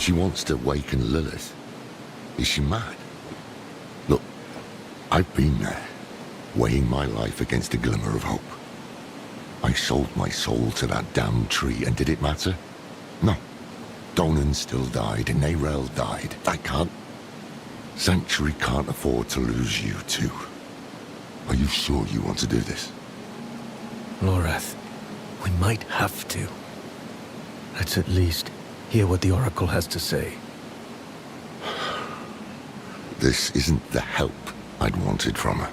She wants to waken Lilith. Is she mad? Look, I've been there, weighing my life against a glimmer of hope. I sold my soul to that damn tree, and did it matter? No. Donan still died, and Narel died. I can't... Sanctuary can't afford to lose you, too. Are you sure you want to do this? Lorath, we might have to. Let's at least hear what the Oracle has to say. This isn't the help I'd wanted from her.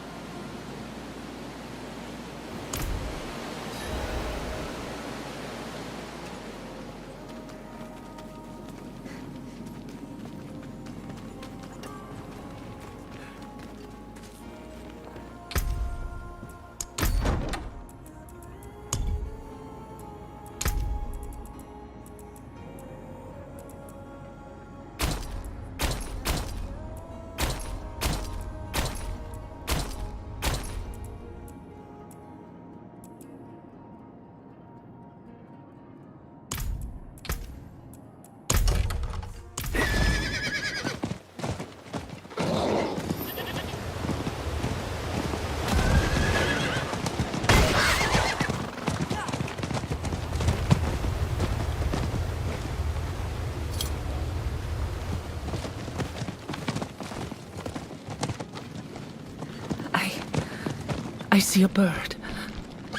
I see a bird.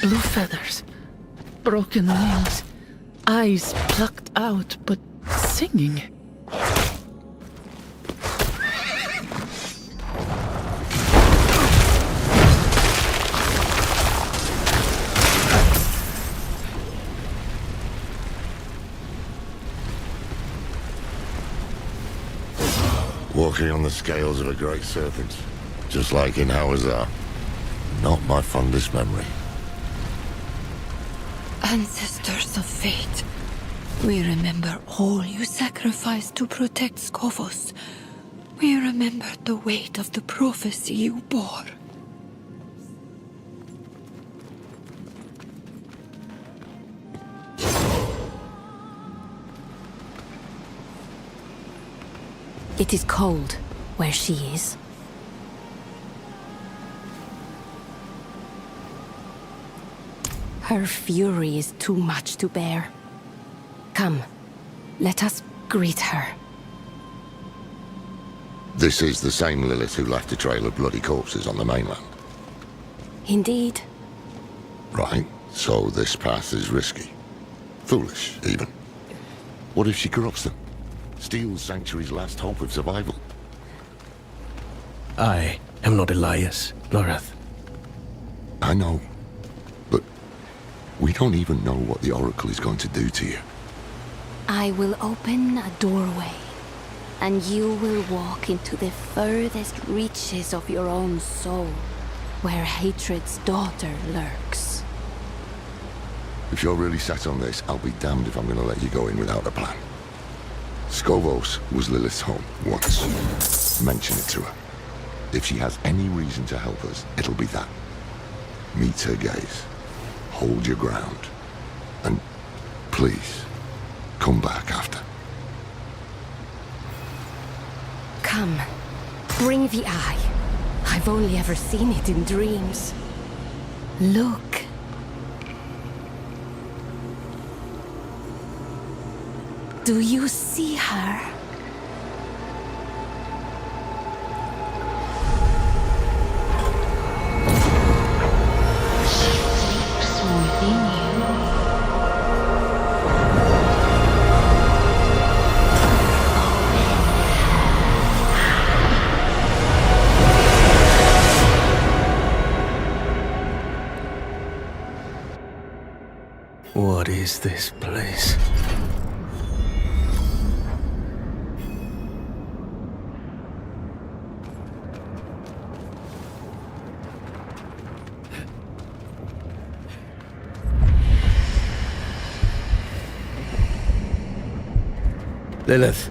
Blue feathers. Broken wings. Eyes plucked out, but singing. Walking on the scales of a great serpent, just like in Hawazar. Not my fondest memory. Ancestors of fate, we remember all you sacrificed to protect Skovos. We remember the weight of the prophecy you bore. It is cold where she is. Her fury is too much to bear. Come, let us greet her. This is the same Lilith who left a trail of bloody corpses on the mainland. Indeed. Right, so this path is risky. Foolish, even. What if she corrupts them? Steals Sanctuary's last hope of survival? I am not Elias, Lorath. I know. But we don't even know what the Oracle is going to do to you. I will open a doorway, and you will walk into the furthest reaches of your own soul, where hatred's daughter lurks. If you're really set on this, I'll be damned if I'm going to let you go in without a plan. Skovos was Lilith's home once. Mention it to her. If she has any reason to help us, it'll be that. Meet her gaze. Hold your ground. And please, come back after. Come, bring the eye. I've only ever seen it in dreams. Look. Do you see her? What is this place? Lilith.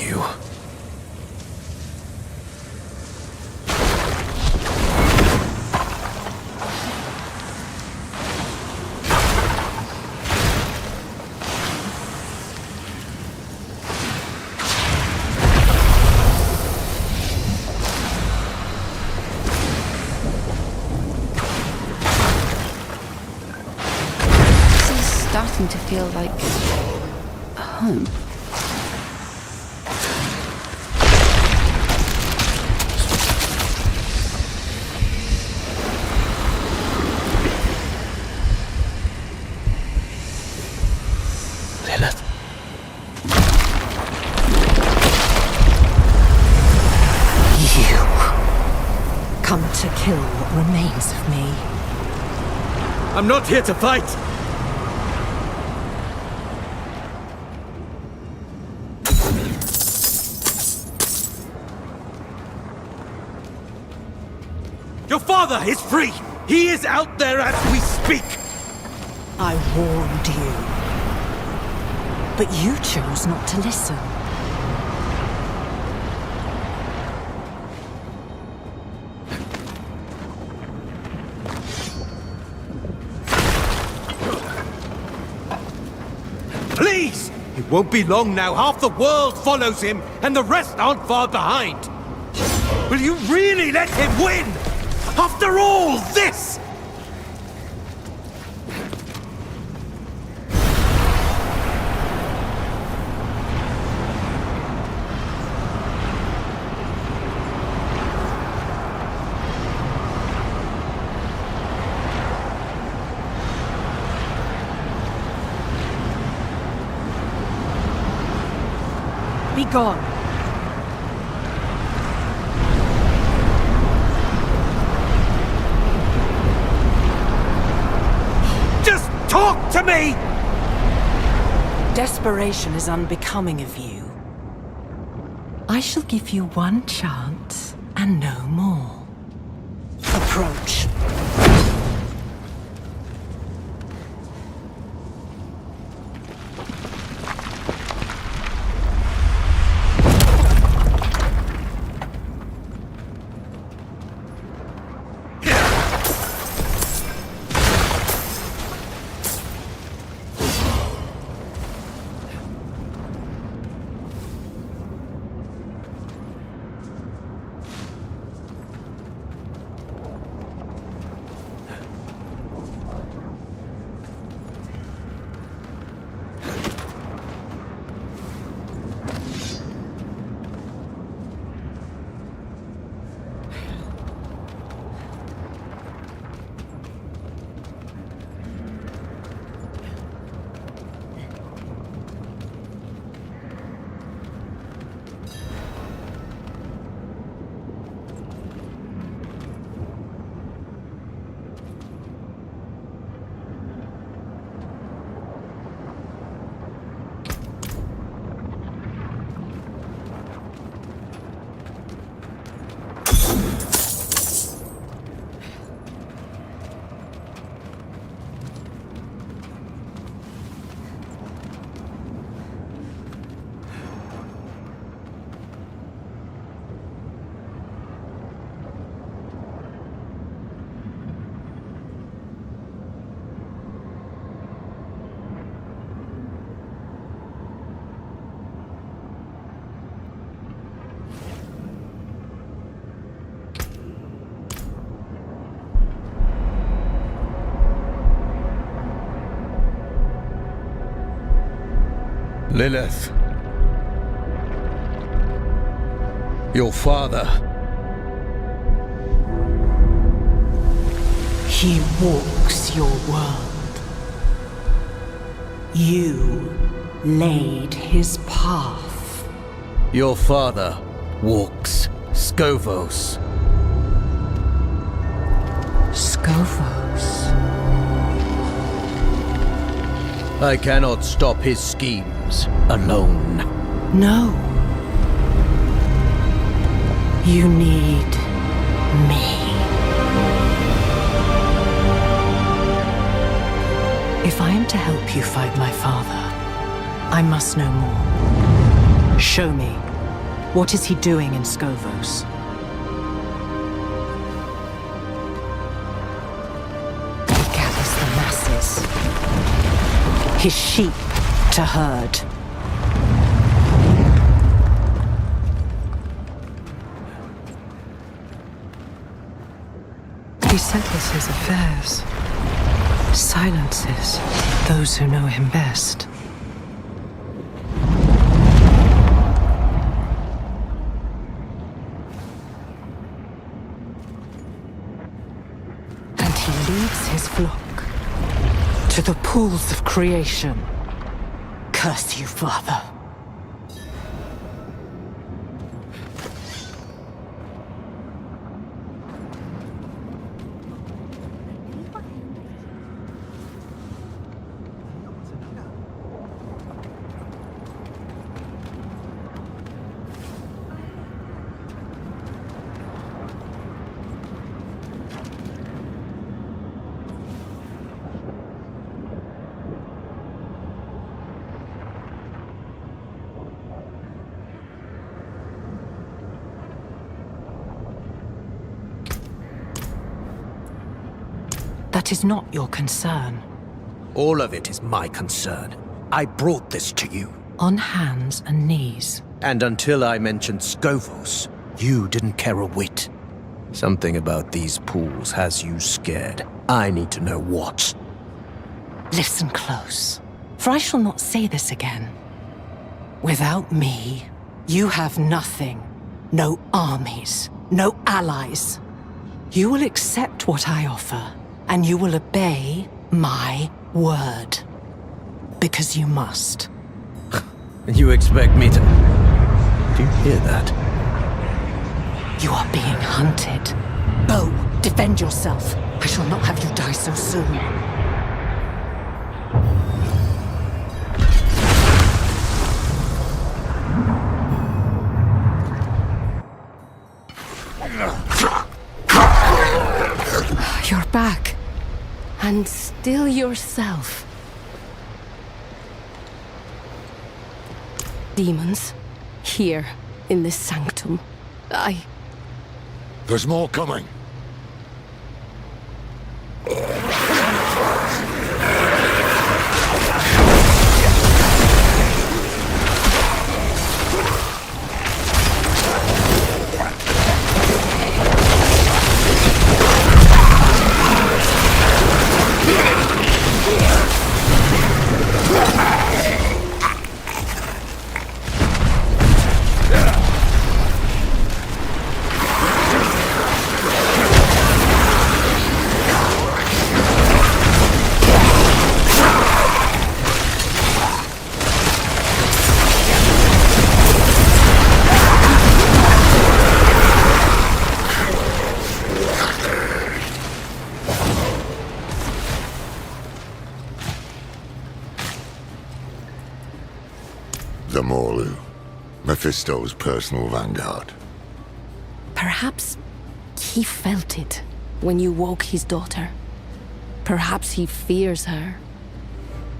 you. Starting to feel like home. Lilith. You come to kill what remains of me. I'm not here to fight! Your father is free! He is out there as we speak! I warned you. But you chose not to listen. Please! It won't be long now. Half the world follows him, and the rest aren't far behind. Will you really let him win? After all this! Be gone. Just talk to me! Desperation is unbecoming of you. I shall give you one chance and no more. Approach. Lilith. Your father. He walks your world. You laid his path. Your father walks Scovos. Scovos. I cannot stop his schemes alone. No. You need me. If I am to help you fight my father, I must know more. Show me. What is he doing in Scovos? He gathers the masses. His sheep to herd. He settles his affairs. Silences those who know him best. And he leads his flock to the pools of creation. Curse you, Father. That is not your concern. All of it is my concern. I brought this to you. On hands and knees. And until I mentioned Scovos, you didn't care a whit. Something about these pools has you scared. I need to know what. Listen close, for I shall not say this again. Without me, you have nothing. No armies, no allies. You will accept what I offer, and you will obey my word. Because you must. You expect me to... Do you hear that? You are being hunted. Bo, defend yourself. I shall not have you die so soon. You're back. And still yourself. Demons. Here, in this sanctum. There's more coming. The Morlu, Mephisto's personal vanguard. Perhaps he felt it when you woke his daughter. Perhaps he fears her.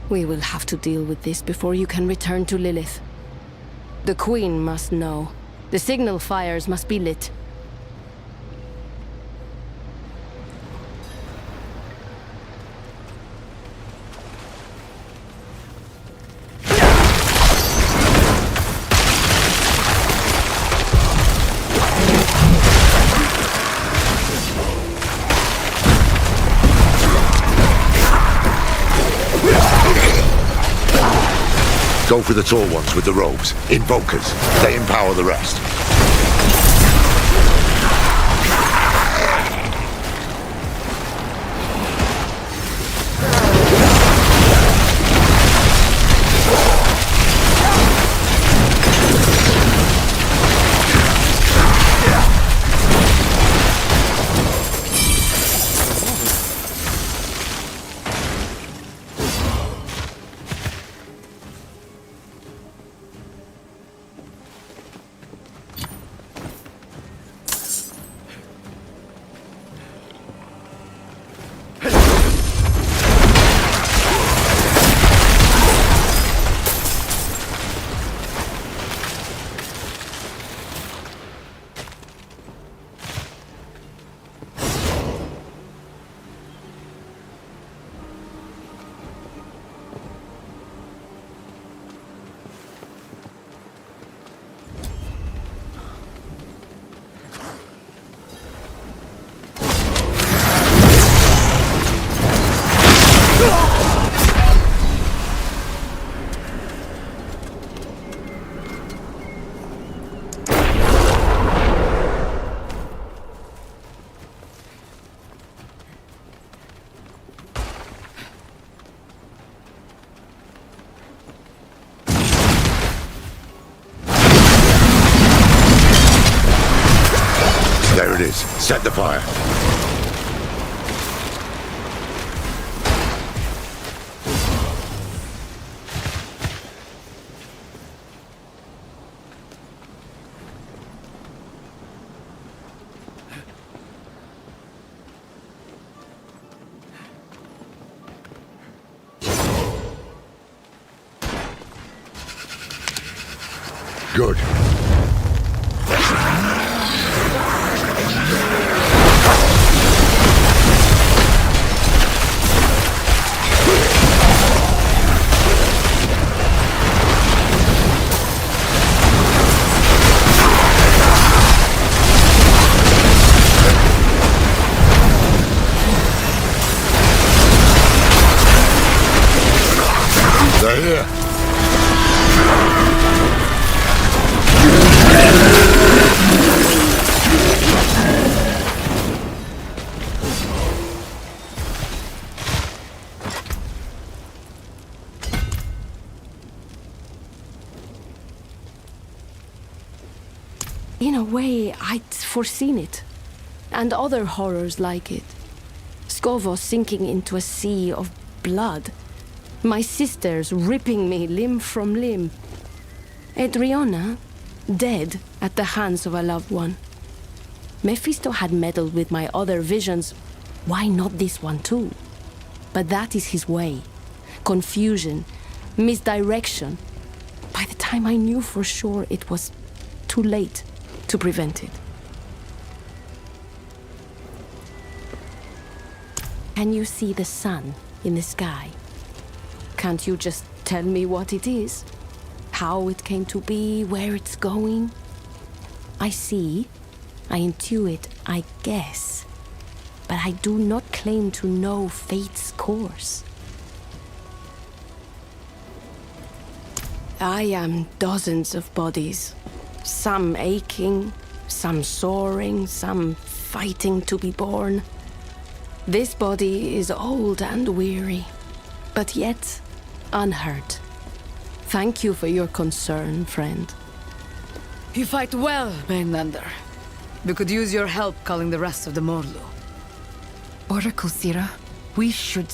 We will have to deal with this before you can return to Lilith. The Queen must know. The signal fires must be lit. Go for the tall ones with the robes. Invokers. They empower the rest. it is. Set the fire. Good. They're here. In a way, I'd foreseen it. And other horrors like it. Skovos sinking into a sea of blood. My sisters ripping me limb from limb. Adriana, dead at the hands of a loved one. Mephisto had meddled with my other visions. Why not this one too? But that is his way. Confusion, misdirection. By the time I knew for sure, it was too late to prevent it. Can you see the sun in the sky? Can't you just tell me what it is? How it came to be, where it's going? I see, I intuit, I guess. But I do not claim to know fate's course. I am dozens of bodies. Some aching, some soaring, some fighting to be born. This body is old and weary, but yet unhurt. Thank you for your concern, friend. You fight well, Mainlander. We could use your help calling the rest of the Morlu. Oracle Sira, we should...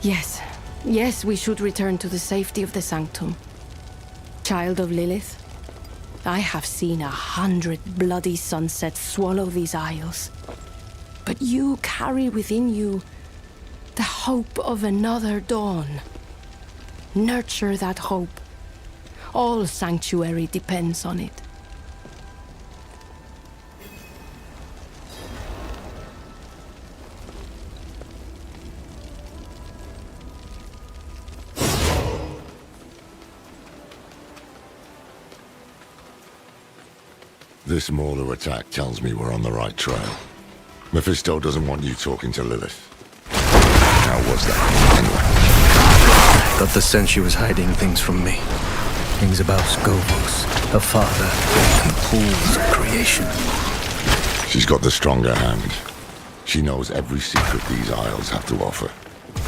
Yes, yes, we should return to the safety of the Sanctum. Child of Lilith, I have seen 100 bloody sunsets swallow these isles. But you carry within you the hope of another dawn. Nurture that hope. All sanctuary depends on it. This Mauler attack tells me we're on the right trail. Mephisto doesn't want you talking to Lilith. How was that, anyway? Got the sense she was hiding things from me. Things about Skovos, her father, and pools of creation. She's got the stronger hand. She knows every secret these isles have to offer.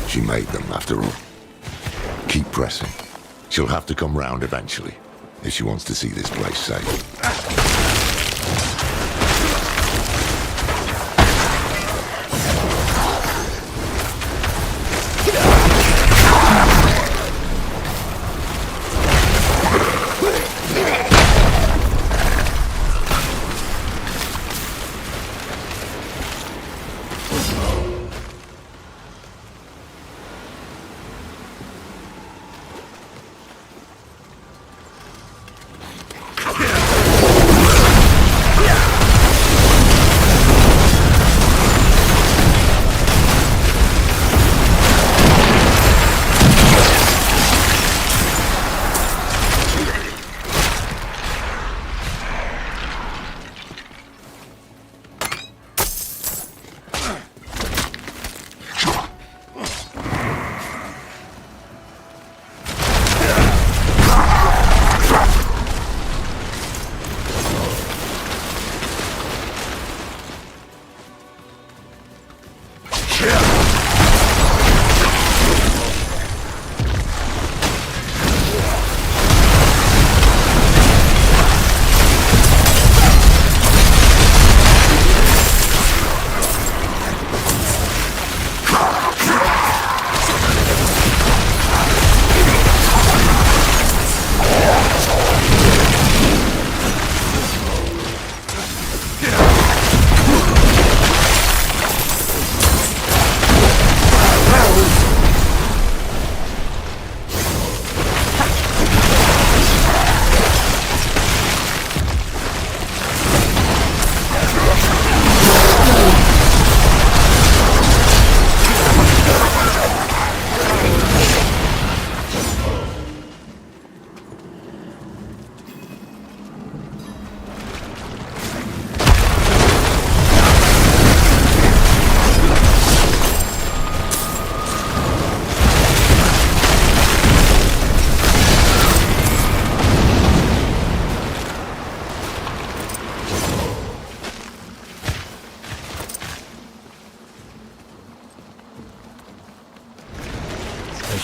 She made them, after all. Keep pressing. She'll have to come round eventually, if she wants to see this place safe.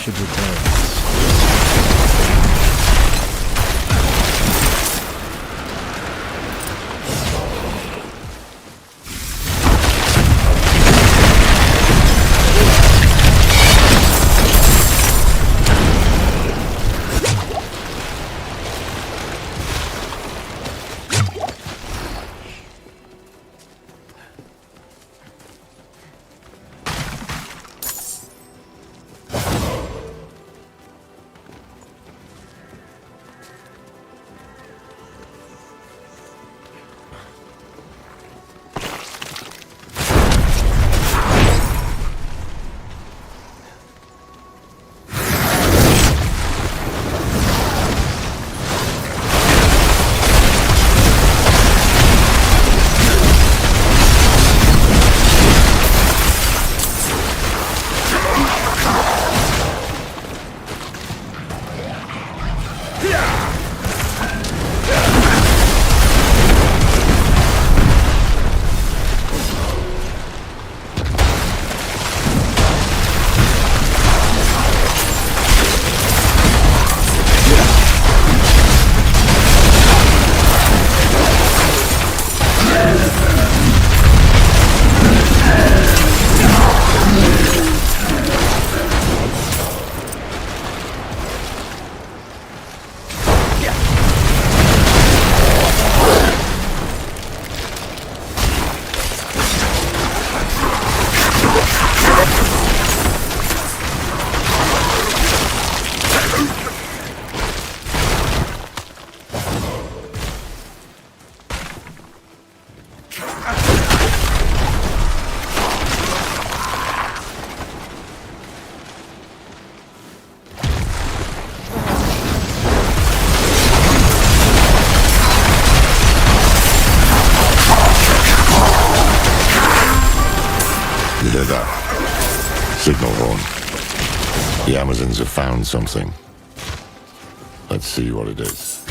should return. You hear that? Signal horn. The Amazons have found something. Let's see what it is.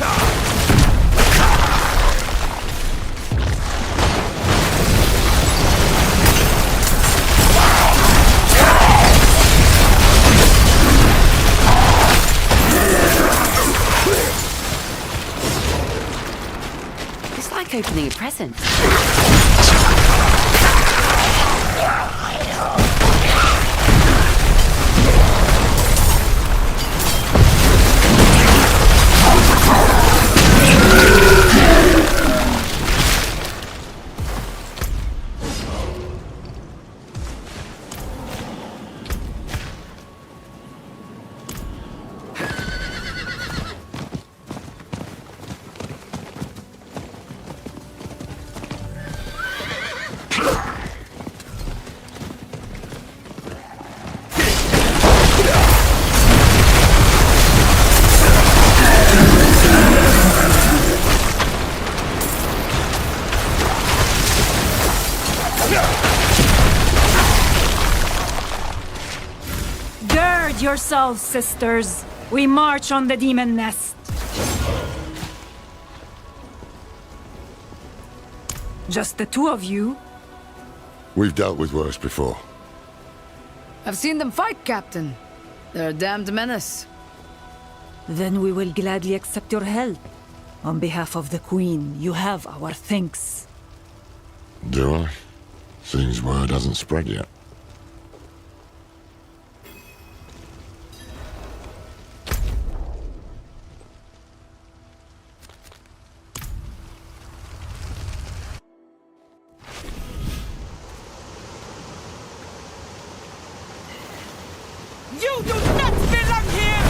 It's like opening a present. Gird yourselves, sisters. We march on the demon nest. Just the two of you? We've dealt with worse before. I've seen them fight, Captain. They're a damned menace. Then we will gladly accept your help. On behalf of the Queen, you have our thanks. Do I? Seems word hasn't spread yet. You do not belong here!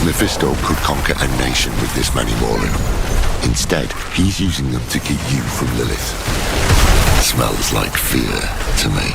Mephisto could conquer a nation with this many malum. Instead, he's using them to keep you from Lilith. Smells like fear to me.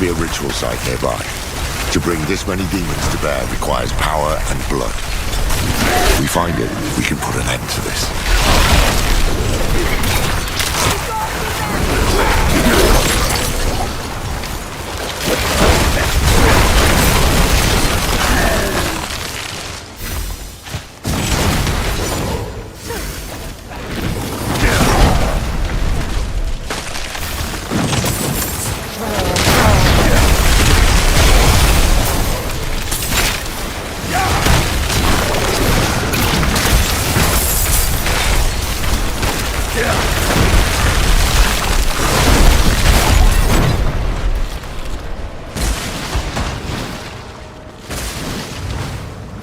be a ritual site nearby. To bring this many demons to bear requires power and blood. If we find it, we can put an end to this.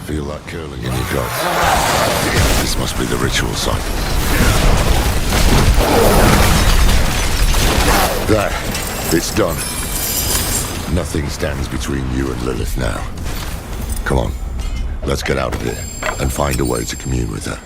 Feel that curling in your gut? This must be the ritual site. There. It's done. Nothing stands between you and Lilith now. Come on. Let's get out of here and find a way to commune with her.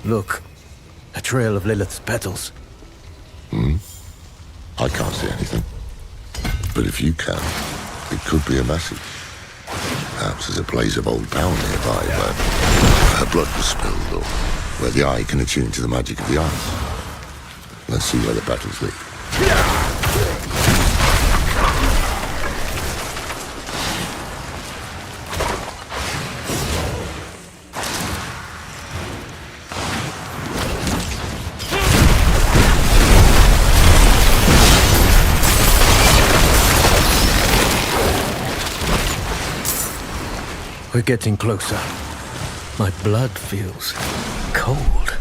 Look, a trail of Lilith's petals. I can't see anything. But if you can, it could be a message. Perhaps there's a blaze of old power nearby where her blood was spilled, or where the eye can attune to the magic of the eyes. Let's see where the petals lead. We're getting closer. My blood feels cold.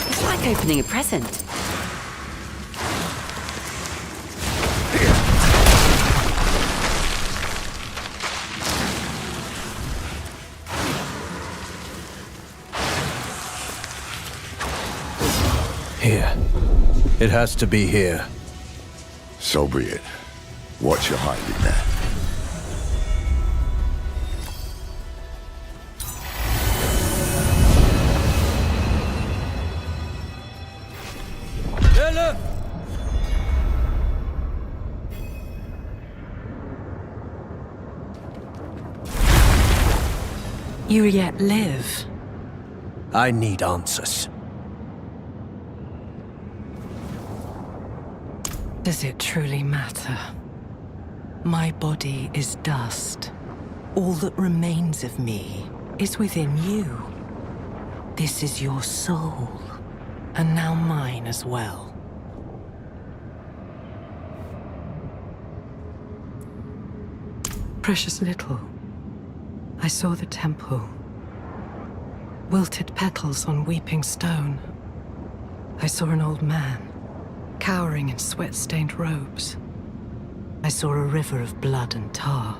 It's like opening a present. Here. It has to be here. So be it. What you're hiding there? You yet live. I need answers. Does it truly matter? My body is dust. All that remains of me is within you. This is your soul, and now mine as well. Precious little. I saw the temple. Wilted petals on weeping stone. I saw an old man, cowering in sweat-stained robes. I saw a river of blood and tar.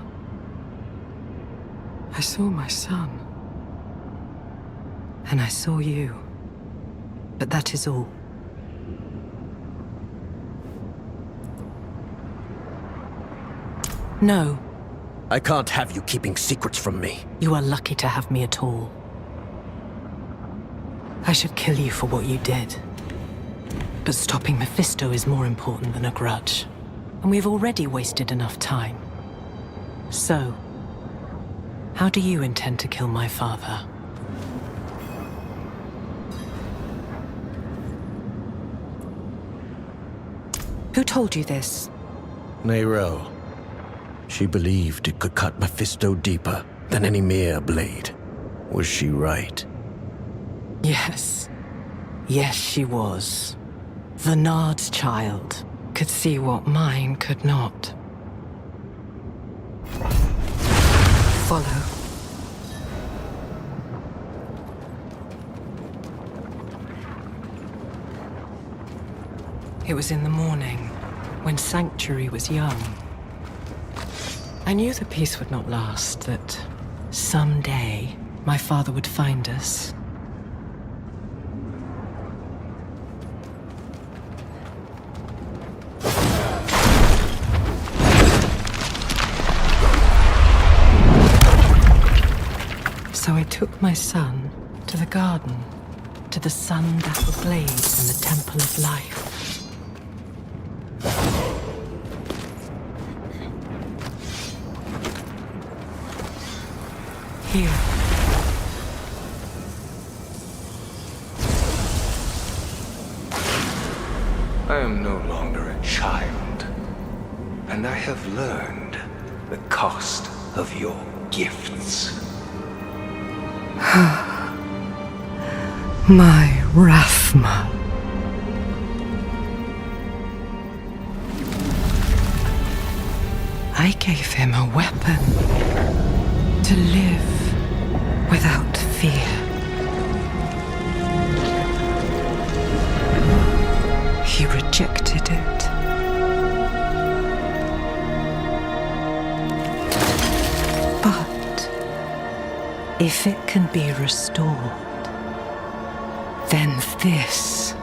I saw my son. And I saw you. But that is all. No. I can't have you keeping secrets from me. You are lucky to have me at all. I should kill you for what you did. But stopping Mephisto is more important than a grudge. And we've already wasted enough time. So, how do you intend to kill my father? Who told you this? Nero. She believed it could cut Mephisto deeper than any mere blade. Was she right? Yes. Yes, she was. Vernard's child could see what mine could not. Follow. It was in the morning, when Sanctuary was young. I knew the peace would not last, that someday my father would find us. So I took my son to the garden, to the sun-dappled glades and the Temple of Life. Here. I am no longer a child, and I have learned the cost of your gifts. My Rathma. I gave him a weapon to live without fear. He rejected it. But if it can be restored, then this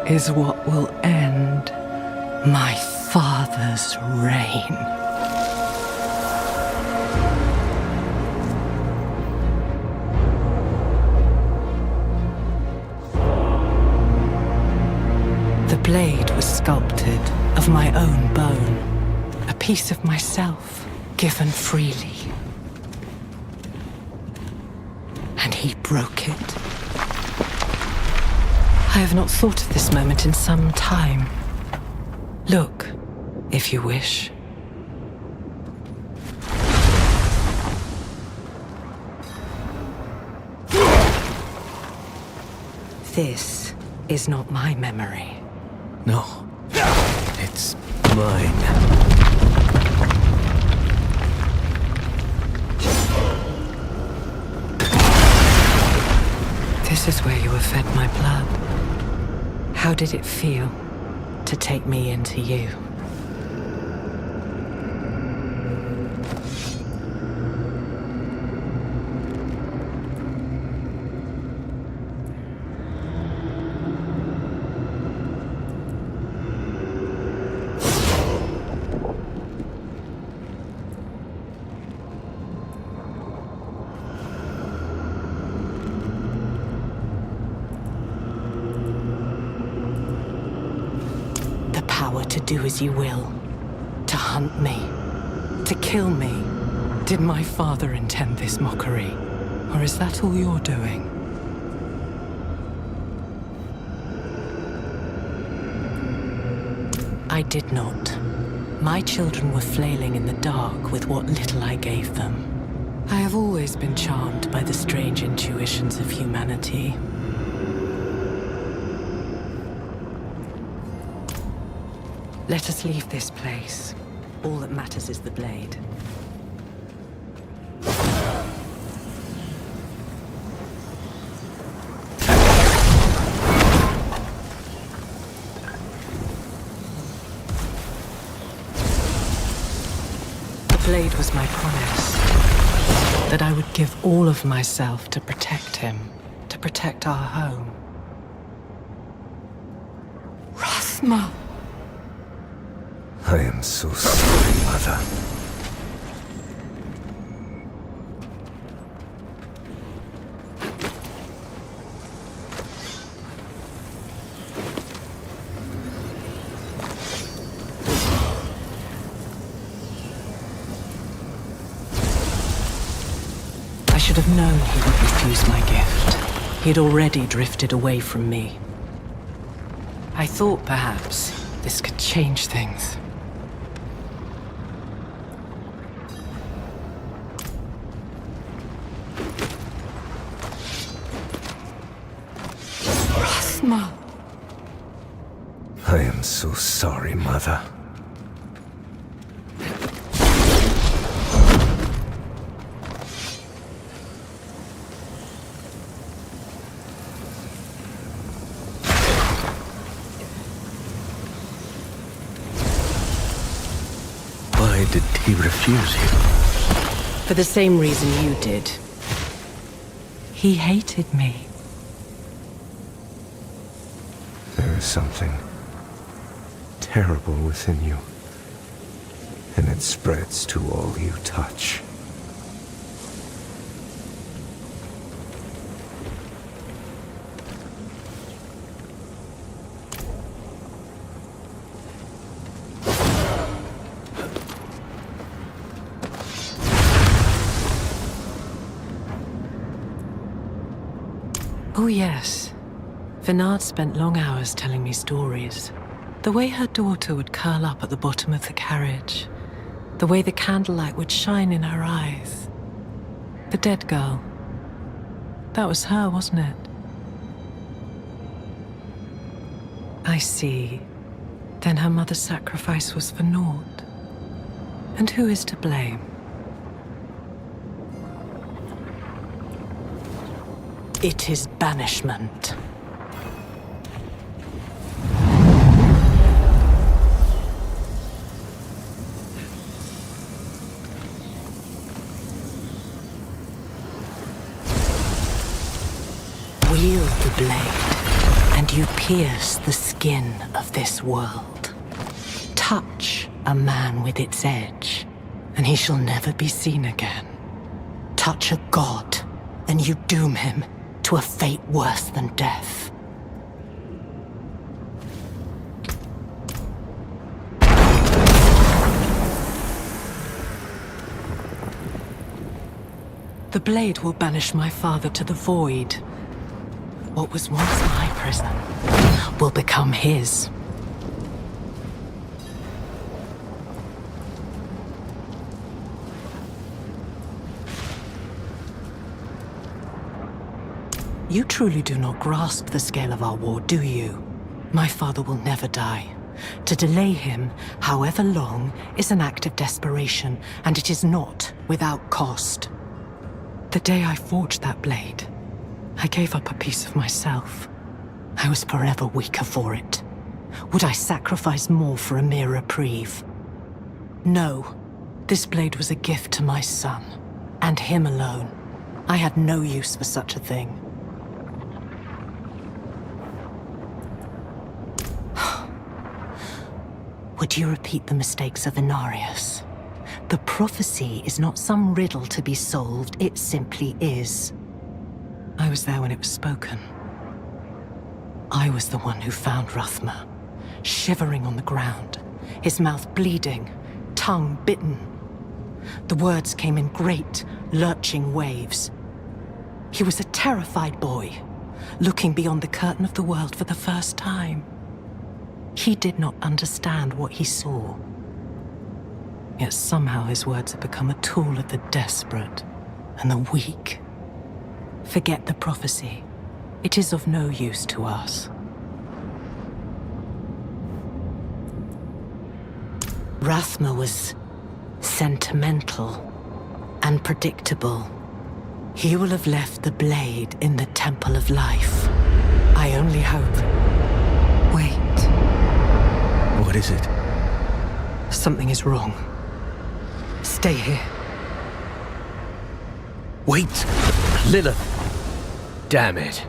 is what will end my father's reign. The blade was sculpted of my own bone, a piece of myself given freely. And he broke it. I have not thought of this moment in some time. Look, if you wish. This is not my memory. No, it's mine. This is where you were fed my blood. How did it feel to take me into you? To do as you will, to hunt me, to kill me, Did my father intend this mockery? Or is that all you're doing? I did not. My children were flailing in the dark with what little I gave them. I have always been charmed by the strange intuitions of humanity. Let us leave this place. All that matters is the blade. The blade was my promise. That I would give all of myself to protect him, to protect our home. Rathma! I am so sorry, Mother. I should have known he would refuse my gift. He had already drifted away from me. I thought perhaps this could change things. Rathma! I am so sorry, Mother. Why did he refuse you? For the same reason you did. He hated me. There is something terrible within you, and it spreads to all you touch. Oh yes. Vinard spent long hours telling me stories. The way her daughter would curl up at the bottom of the carriage. The way the candlelight would shine in her eyes. The dead girl. That was her, wasn't it? I see. Then her mother's sacrifice was for naught. And who is to blame? It is banishment. Wield the blade, and you pierce the skin of this world. Touch a man with its edge, and he shall never be seen again. Touch a god, and you doom him to a fate worse than death. The blade will banish my father to the void. What was once my prison will become his. You truly do not grasp the scale of our war, do you? My father will never die. To delay him, however long, is an act of desperation, and it is not without cost. The day I forged that blade, I gave up a piece of myself. I was forever weaker for it. Would I sacrifice more for a mere reprieve? No. This blade was a gift to my son, and him alone. I had no use for such a thing. Would you repeat the mistakes of Inarius? The prophecy is not some riddle to be solved, it simply is. I was there when it was spoken. I was the one who found Rathma, shivering on the ground, his mouth bleeding, tongue bitten. The words came in great, lurching waves. He was a terrified boy, looking beyond the curtain of the world for the first time. He did not understand what he saw. Yet somehow his words had become a tool of the desperate and the weak. Forget the prophecy. It is of no use to us. Rathma was sentimental and predictable. He will have left the blade in the Temple of Life. I only hope. Wait. What is it? Something is wrong. Stay here. Wait! Lilith! Damn it.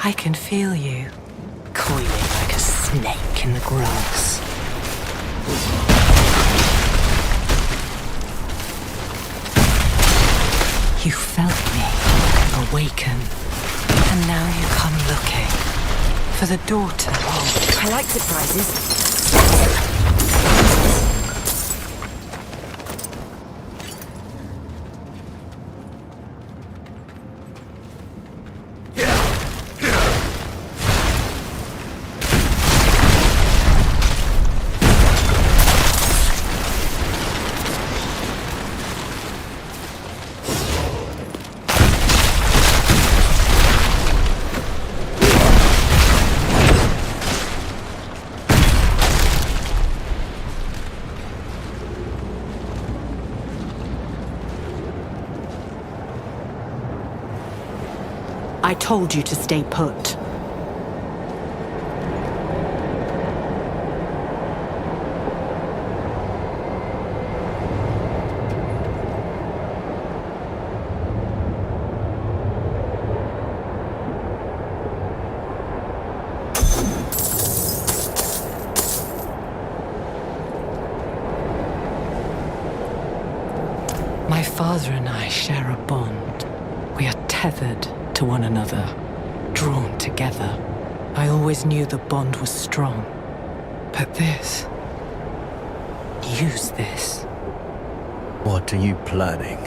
I can feel you, coiling like a snake in the grass. You felt me awaken, and now you come looking for the daughter. Oh, I like surprises. I told you to stay put. My father and I share a bond. We are tethered to one another, drawn together. I always knew the bond was strong. But this... use this. What are you planning?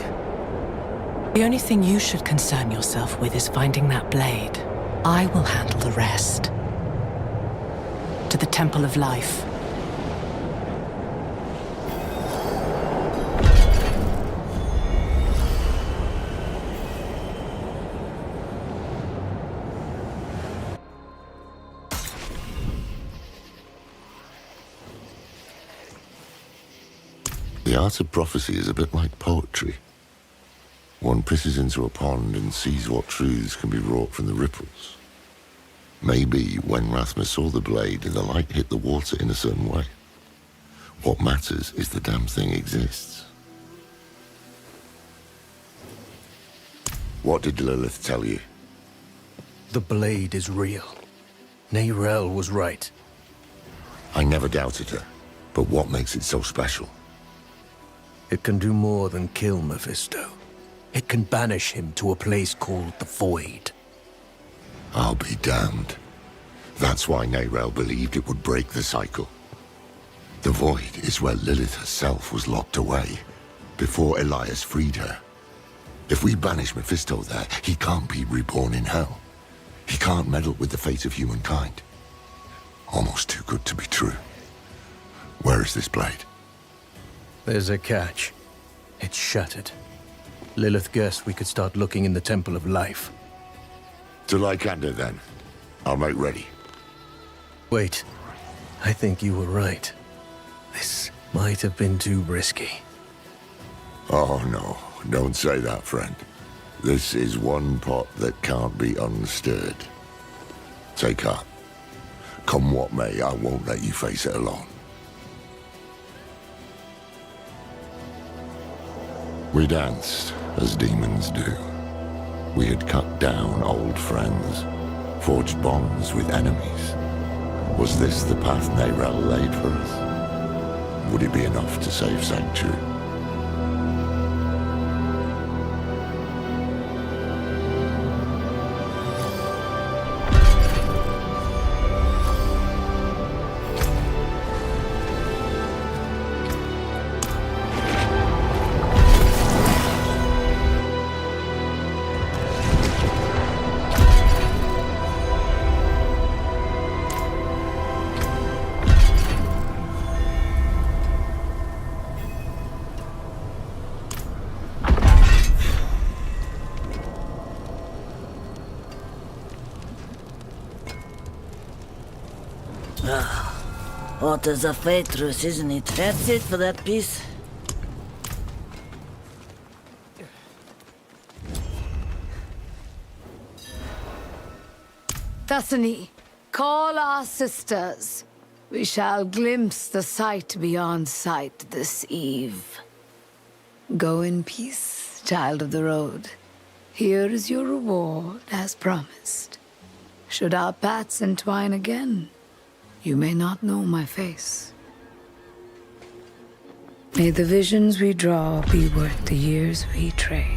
The only thing you should concern yourself with is finding that blade. I will handle the rest. To the Temple of Life. The art of prophecy is a bit like poetry. One pisses into a pond and sees what truths can be wrought from the ripples. Maybe when Rathma saw the blade, the light hit the water in a certain way. What matters is the damn thing exists. What did Lilith tell you? The blade is real. Neyrelle was right. I never doubted her, but what makes it so special? It can do more than kill Mephisto. It can banish him to a place called the Void. I'll be damned. That's why Neyrelle believed it would break the cycle. The Void is where Lilith herself was locked away, before Elias freed her. If we banish Mephisto there, he can't be reborn in hell. He can't meddle with the fate of humankind. Almost too good to be true. Where is this blade? There's a catch. It's shattered. Lilith guessed we could start looking in the Temple of Life. To Lycander, then. I'll make ready. Wait. I think you were right. This might have been too risky. Oh, no. Don't say that, friend. This is one pot that can't be unstirred. Take heart. Come what may, I won't let you face it alone. We danced, as demons do. We had cut down old friends. Forged bonds with enemies. Was this the path Neyrel laid for us? Would it be enough to save Sanctuary? What is a Phaedrus, isn't it? That's it for that piece. Tuscany, call our sisters. We shall glimpse the sight beyond sight this eve. Go in peace, child of the road. Here is your reward, as promised. Should our paths entwine again, you may not know my face. May the visions we draw be worth the years we trade.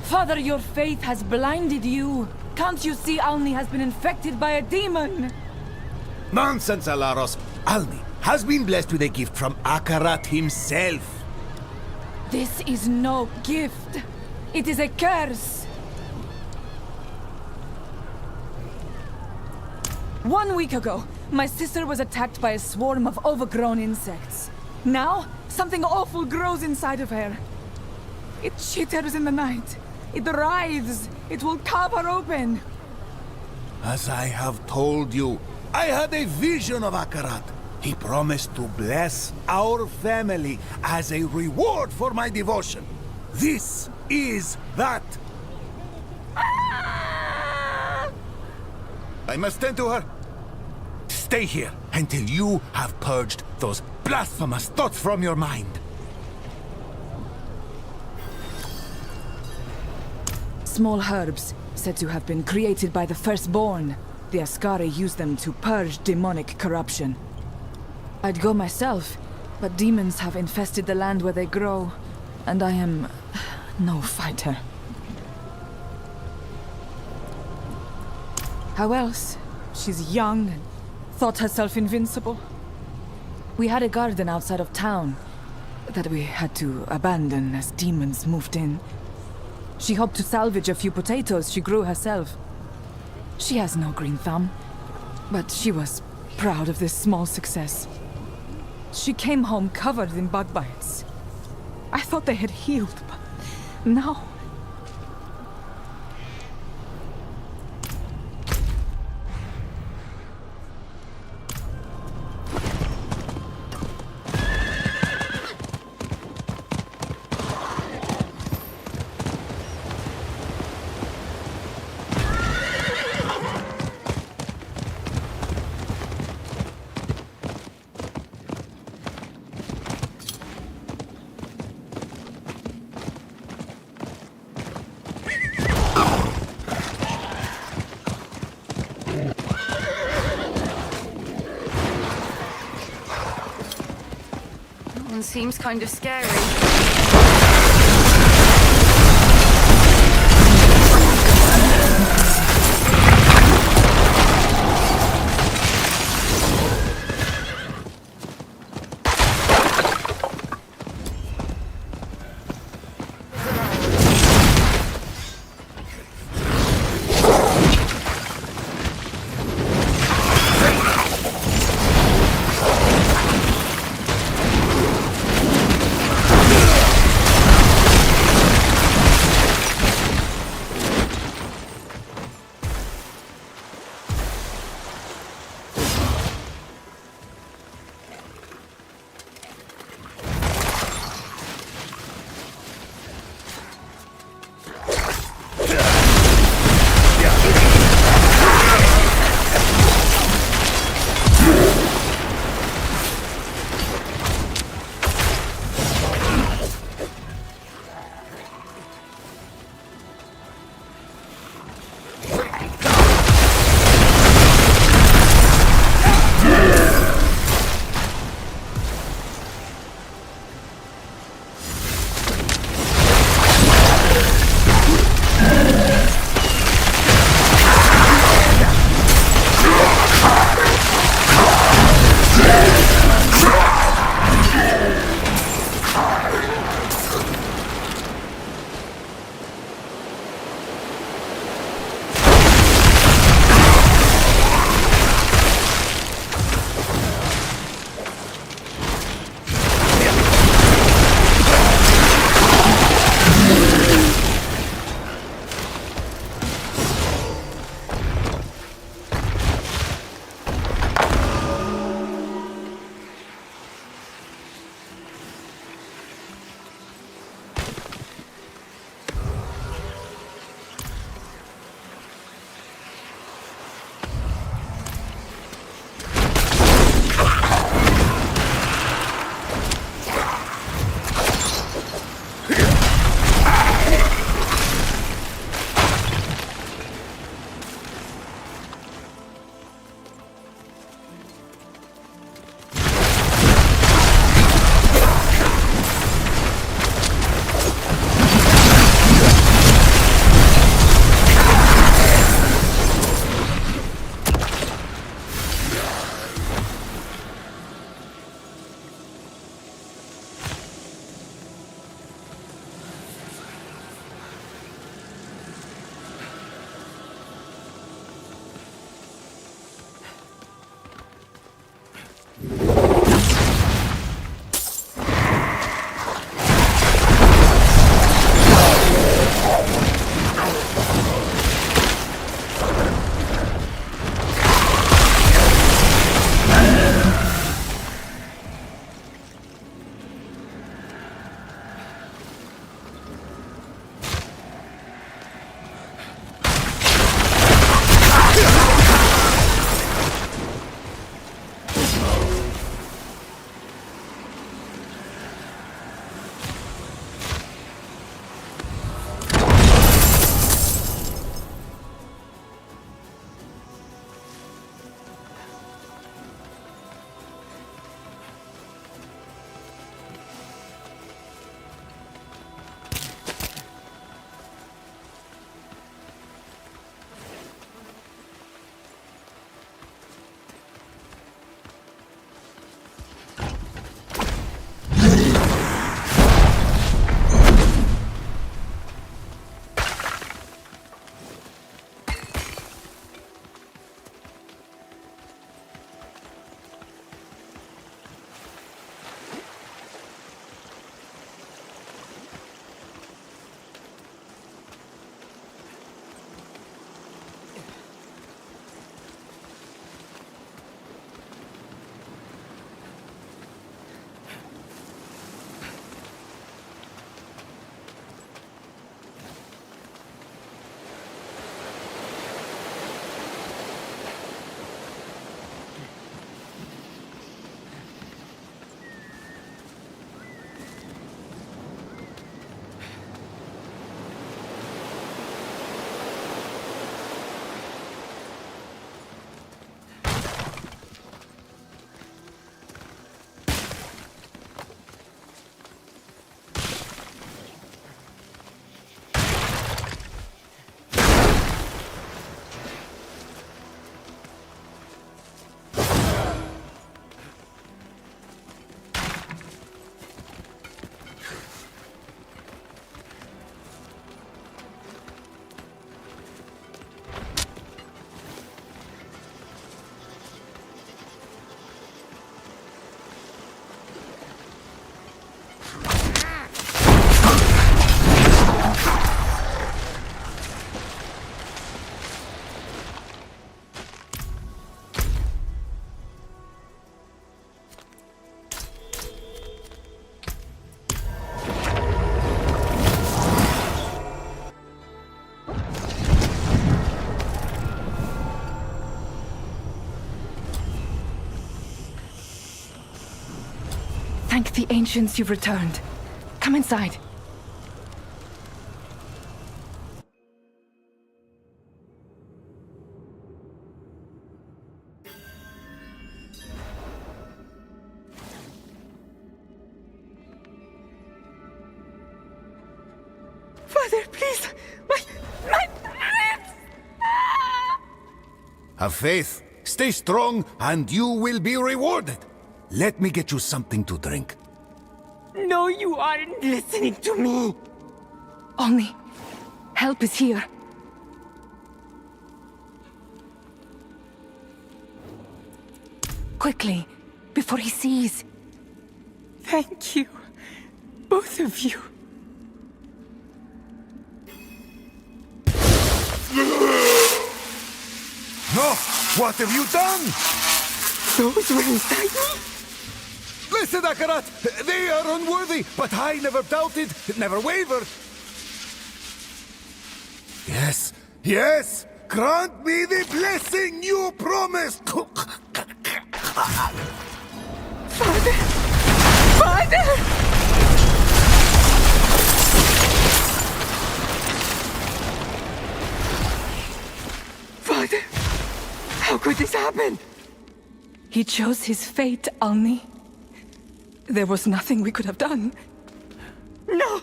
Father, your faith has blinded you. Can't you see Alni has been infected by a demon? Nonsense, Alaros. Alni has been blessed with a gift from Akarat himself. This is no gift. It is a curse. 1 week ago, my sister was attacked by a swarm of overgrown insects. Now, something awful grows inside of her. It chitters in the night. It writhes. It will carve her open. As I have told you, I had a vision of Akarat. He promised to bless our family as a reward for my devotion. This is that. I must tend to her. Stay here until you have purged those blasphemous thoughts from your mind. Small herbs, said to have been created by the firstborn. The Ascari use them to purge demonic corruption. I'd go myself, but demons have infested the land where they grow, and I am no fighter. How else? She's young and thought herself invincible. We had a garden outside of town that we had to abandon as demons moved in. She hoped to salvage a few potatoes she grew herself. She has no green thumb, but she was proud of this small success. She came home covered in bug bites. I thought they had healed, but now... Seems kind of scary. ancients, you've returned. Come inside. Father, please! My ribs! Have faith, stay strong, and you will be rewarded. Let me get you something to drink. No, you aren't listening to me. Only help is here. Quickly, before he sees. Thank you, both of you. No! What have you done? Those were inside me? Listen, Akarat! They are unworthy, but I never doubted, never wavered. Yes, yes! Grant me the blessing you promised! Father! Father! Father! How could this happen? He chose his fate, Alni. There was nothing we could have done. No,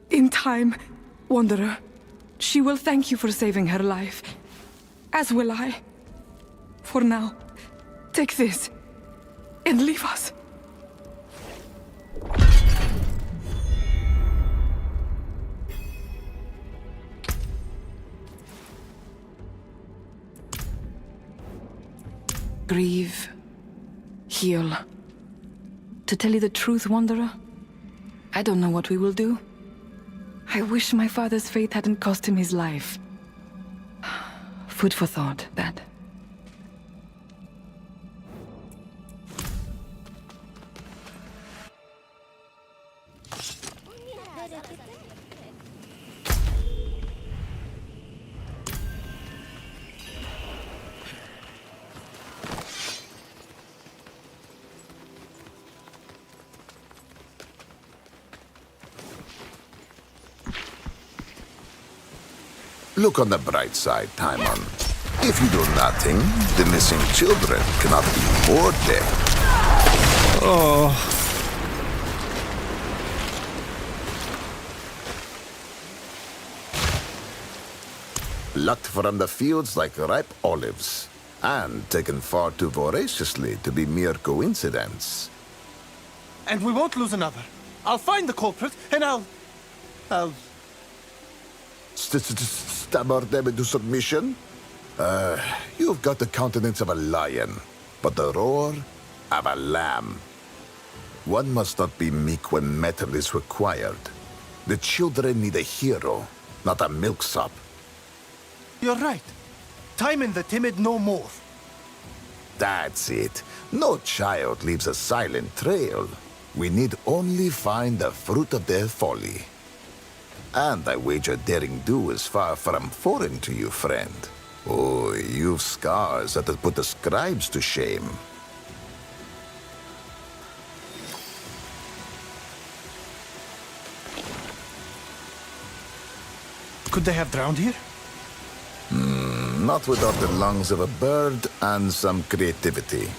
In time, Wanderer, she will thank you for saving her life. As will I. For now, take this, and leave us. Grieve. Heal. To tell you the truth, Wanderer, I don't know what we will do. I wish my father's fate hadn't cost him his life. Food for thought, that. Look on the bright side, Timon. If you do nothing, the missing children cannot be more dead. Oh. Plucked from the fields like ripe olives, and taken far too voraciously to be mere coincidence. And we won't lose another. I'll find the culprit, and I'll... Stammer them into submission? You've got the countenance of a lion, but the roar of a lamb. One must not be meek when metal is required. The children need a hero, not a milksop. You're right. Timon the timid no more. That's it. No child leaves a silent trail. We need only find the fruit of their folly. And I wager daring do is far from foreign to you, friend. Oh, you've scars that have put the scribes to shame. Could they have drowned here? Not without the lungs of a bird and some creativity.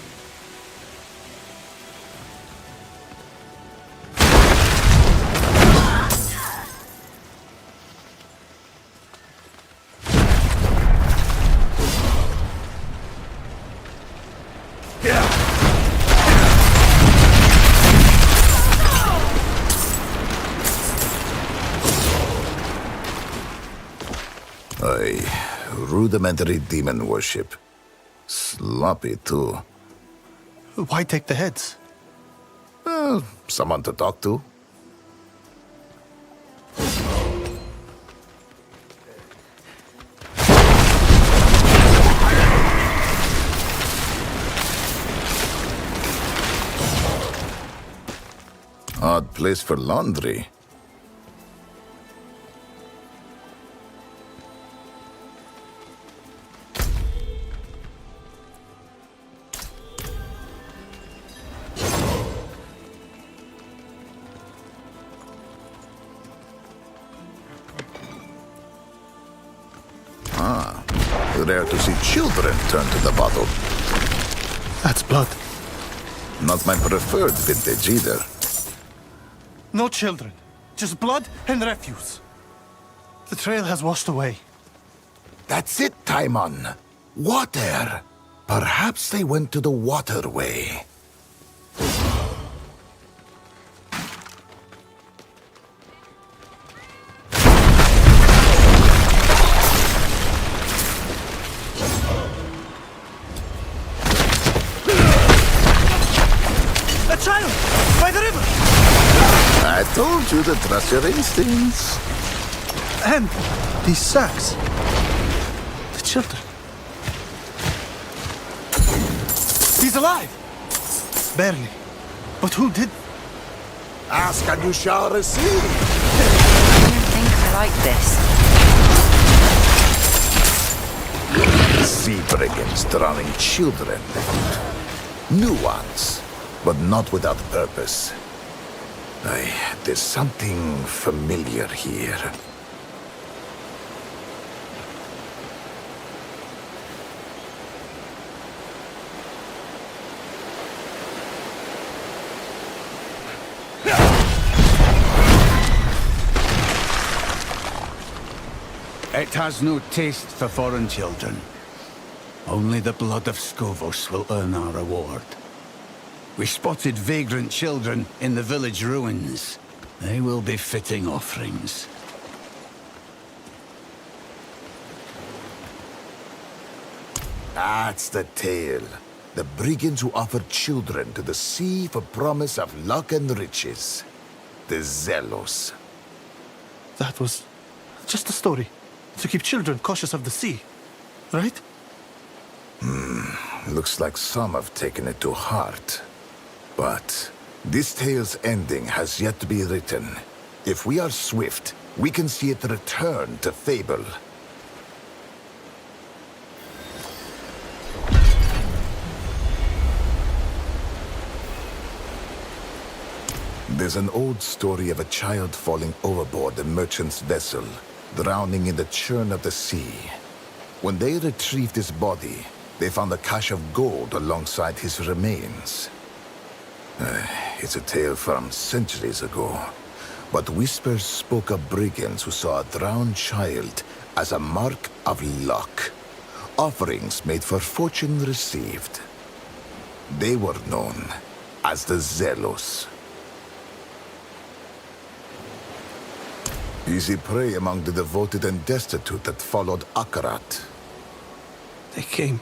Rudimentary demon worship. Sloppy, too. Why take the heads? Someone to talk to. Odd place for laundry. Rare to see children turn to the bottle. That's blood. Not my preferred vintage either. No children. Just blood and refuse. The trail has washed away. That's it, Timon. Water. Perhaps they went to the waterway. A child! By the river! I told you to trust your instincts. And these sacks. The children. He's alive! Barely. But who did? Ask and you shall receive. I don't think I like this. Sea brigands drowning children. Nuance, but not without purpose. There's something familiar here. It has no taste for foreign children. Only the blood of Skovos will earn our reward. We spotted vagrant children in the village ruins. They will be fitting offerings. That's the tale. The brigands who offered children to the sea for promise of luck and riches. The Zealous. That was just a story. To keep children cautious of the sea. Right? Looks like some have taken it to heart. But this tale's ending has yet to be written. If we are swift, we can see it return to fable. There's an old story of a child falling overboard a merchant's vessel, drowning in the churn of the sea. When they retrieved his body, they found a cache of gold alongside his remains. It's a tale from centuries ago, but whispers spoke of brigands who saw a drowned child as a mark of luck, offerings made for fortune received. They were known as the Zealous. Easy prey among the devoted and destitute that followed Akarat. They came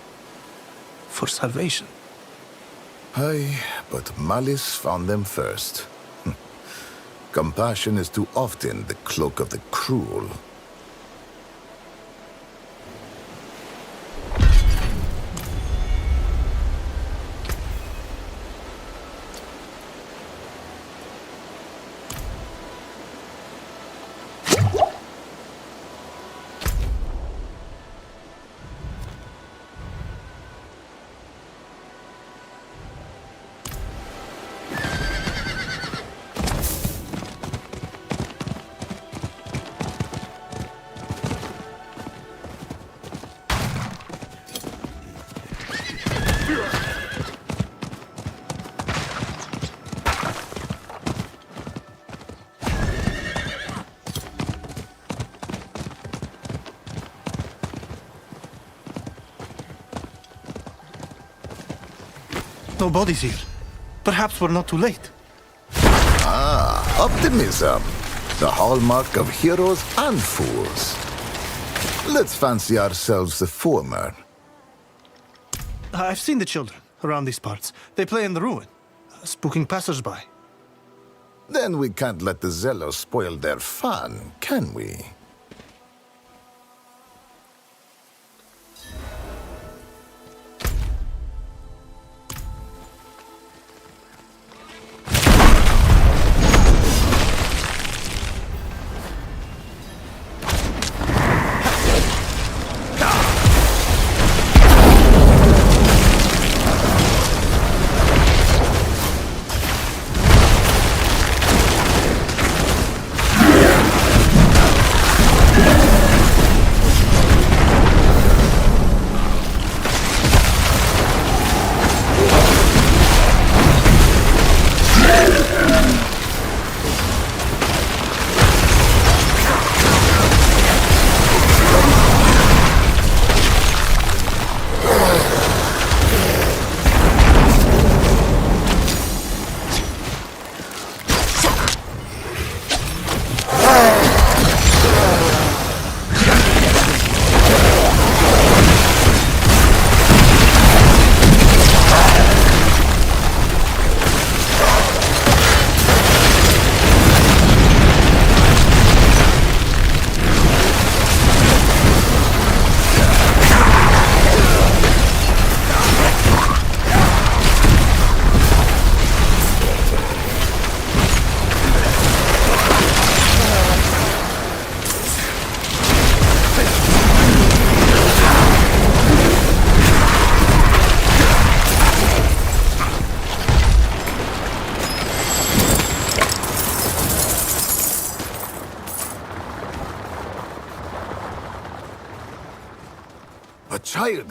for salvation. Aye, but malice found them first. Compassion is too often the cloak of the cruel. No bodies here. Perhaps we're not too late. Ah, optimism. The hallmark of heroes and fools. Let's fancy ourselves the former. I've seen the children around these parts. They play in the ruin, spooking passersby. Then we can't let the Zealous spoil their fun, can we?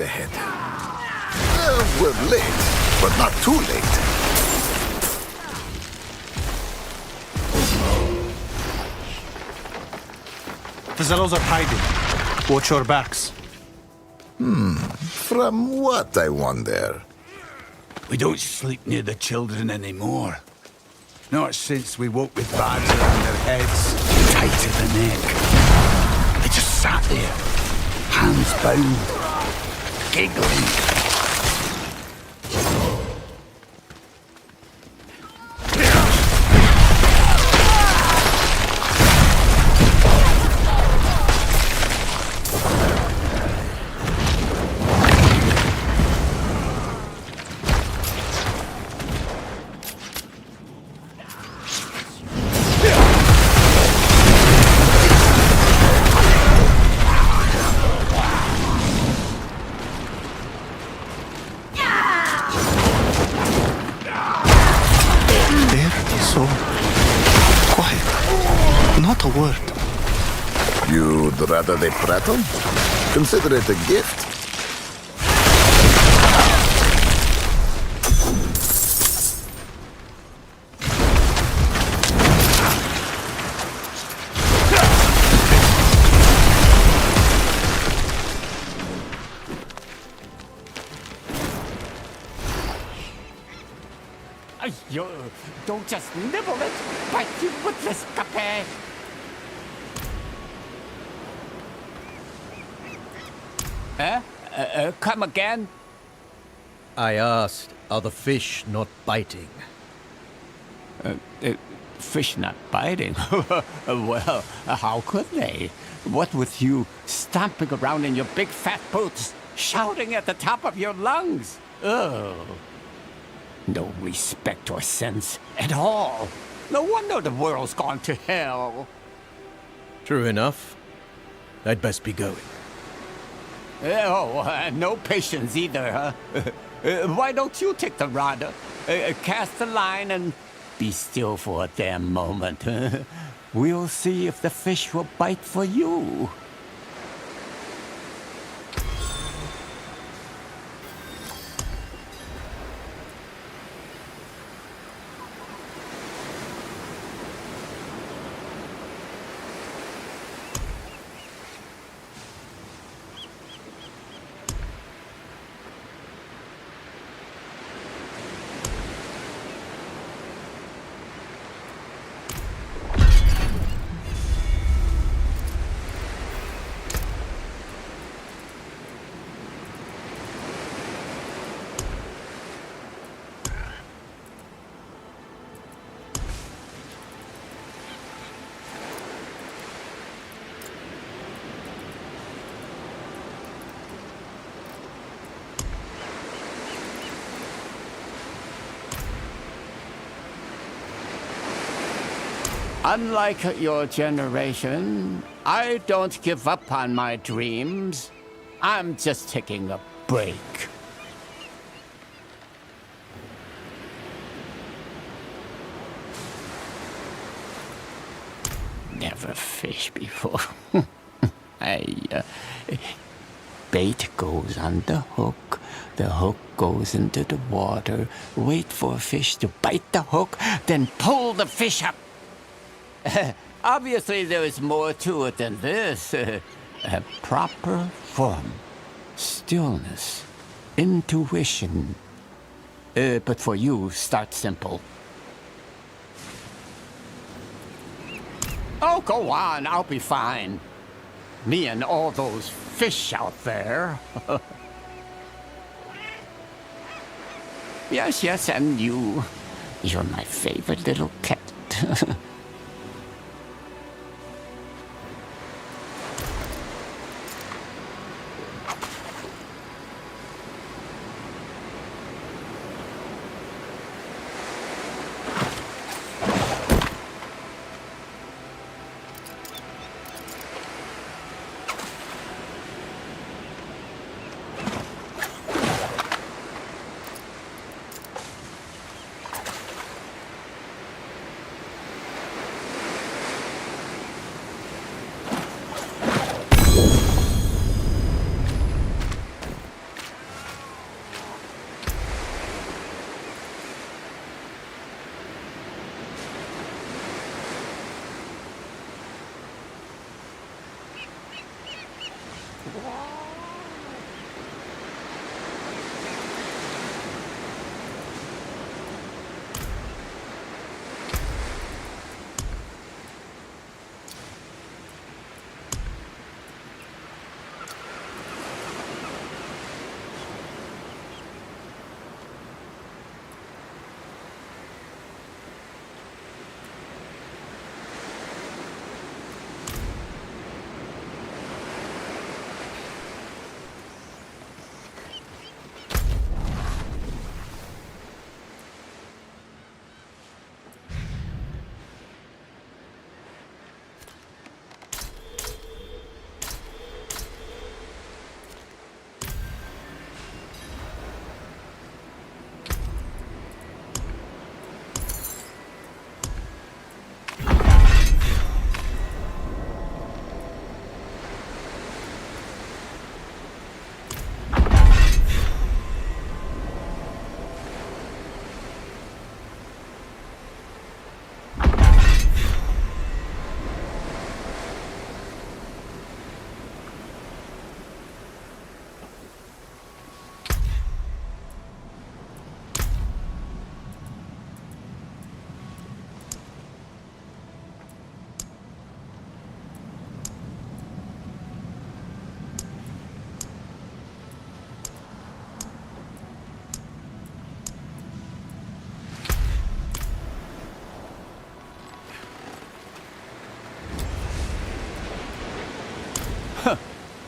ahead. We're late, but not too late. The Zelos are hiding. Watch your backs. From what, I wonder? We don't sleep near the children anymore. Not since we woke with bags around their heads, tied to the neck. They just sat there, hands bound, giggling. You'd rather they prattle? Consider it a gift. You don't just nibble it, bite you with this cupé. Come again? I asked, are the fish not biting? Fish not biting? Well, how could they? What with you stomping around in your big fat boots, shouting at the top of your lungs? Oh. No respect or sense at all. No wonder the world's gone to hell. True enough. I'd best be going. No patience either, huh? Why don't you take the rod, cast the line, and be still for a damn moment? We'll see if the fish will bite for you. Unlike your generation, I don't give up on my dreams. I'm just taking a break. Never fished before. Bait goes on the hook goes into the water, wait for a fish to bite the hook, then pull the fish up. Obviously, there is more to it than this. Proper form, stillness, intuition. But for you, start simple. Oh, go on, I'll be fine. Me and all those fish out there. Yes, and you. You're my favorite little cat.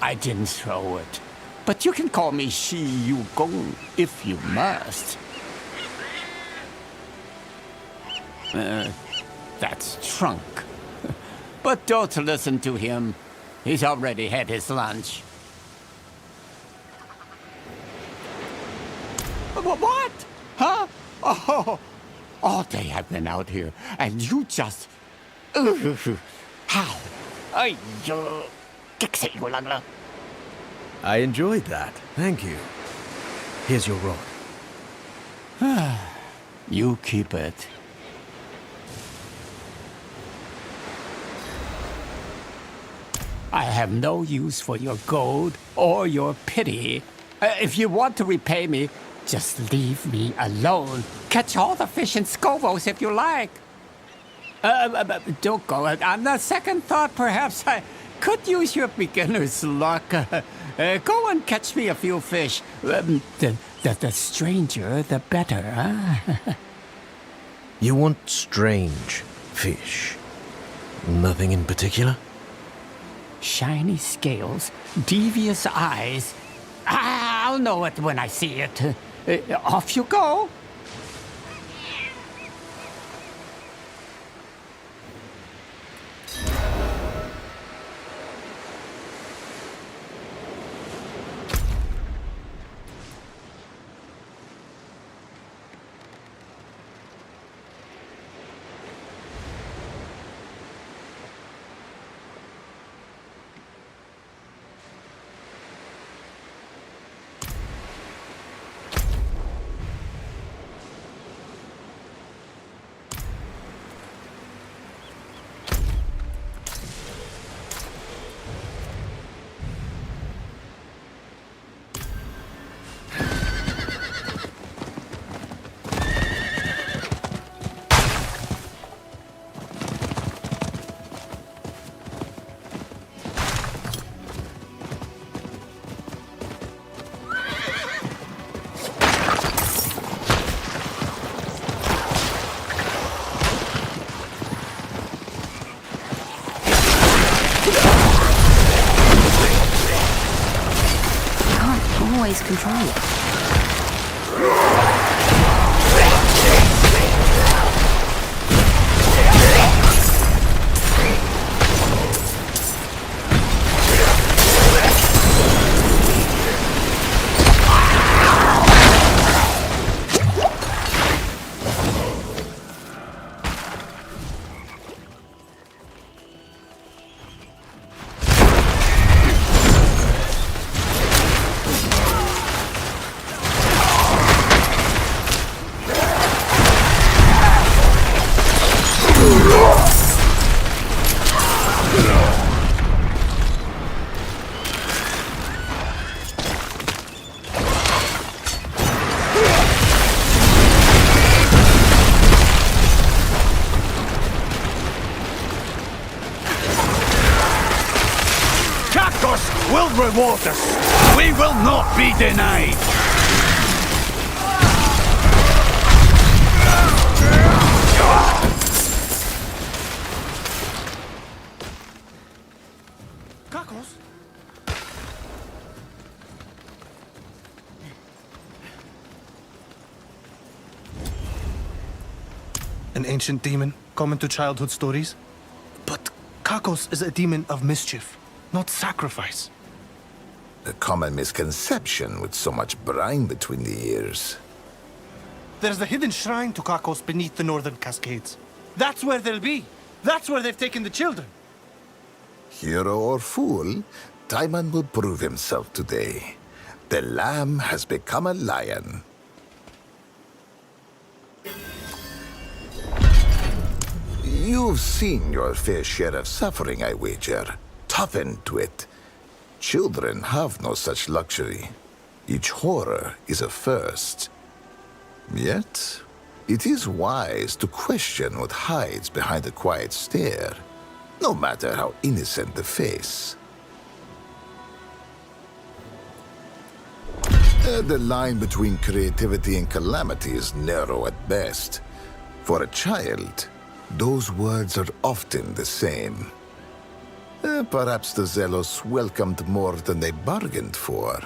I didn't throw it. But you can call me Shi Yu Gong if you must. That's Trunk. But don't listen to him. He's already had his lunch. What? Huh? Oh, all day I've been out here, and you just... How? I enjoyed that. Thank you. Here's your rod. You keep it. I have no use for your gold or your pity. If you want to repay me, just leave me alone. Catch all the fish in Scovos if you like. Don't go. On the second thought, perhaps I could use your beginner's luck. Go and catch me a few fish. The stranger, the better, huh? You want strange fish? Nothing in particular? Shiny scales, devious eyes. I'll know it when I see it. Off you go. Always control it. Will reward us. We will not be denied. Kakos? An ancient demon, common to childhood stories. But Kakos is a demon of mischief, not sacrifice. A common misconception with so much brine between the ears. There's the hidden shrine to Kakos beneath the northern Cascades. That's where they'll be. That's where they've taken the children. Hero or fool, Timon will prove himself today. The lamb has become a lion. You've seen your fair share of suffering, I wager. Toughen to it. Children have no such luxury. Each horror is a first. Yet, it is wise to question what hides behind a quiet stare, no matter how innocent the face. The line between creativity and calamity is narrow at best. For a child, those words are often the same. Perhaps the Zealous welcomed more than they bargained for.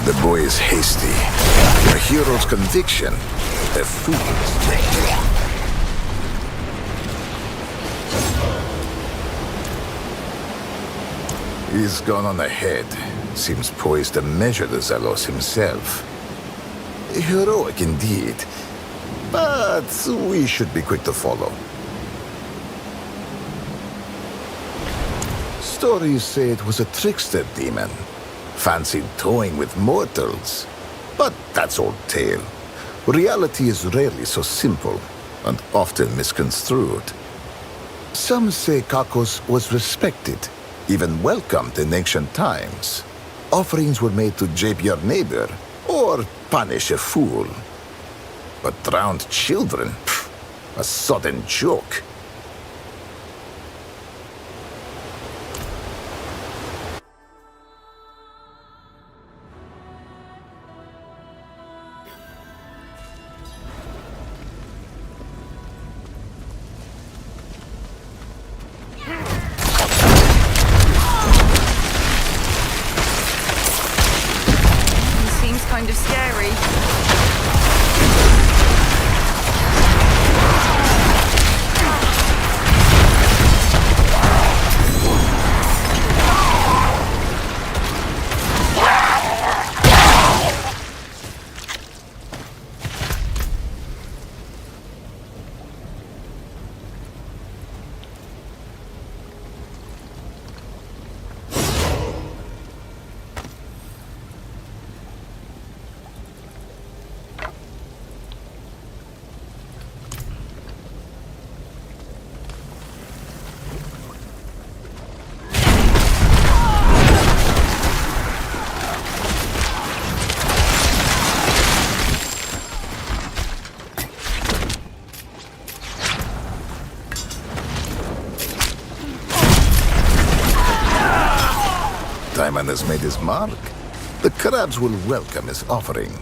The boy is hasty. A hero's conviction, a fool's danger. He's gone on ahead. Seems poised to measure the Zealous himself. Heroic indeed. But we should be quick to follow. Stories say it was a trickster demon. Fancied toying with mortals. But that's old tale. Reality is rarely so simple, and often misconstrued. Some say Kakos was respected, even welcomed in ancient times. Offerings were made to jape your neighbor, or punish a fool. But drowned children? Pff, a sudden joke. Kind of scary. Taiman has made his mark, the crabs will welcome his offering.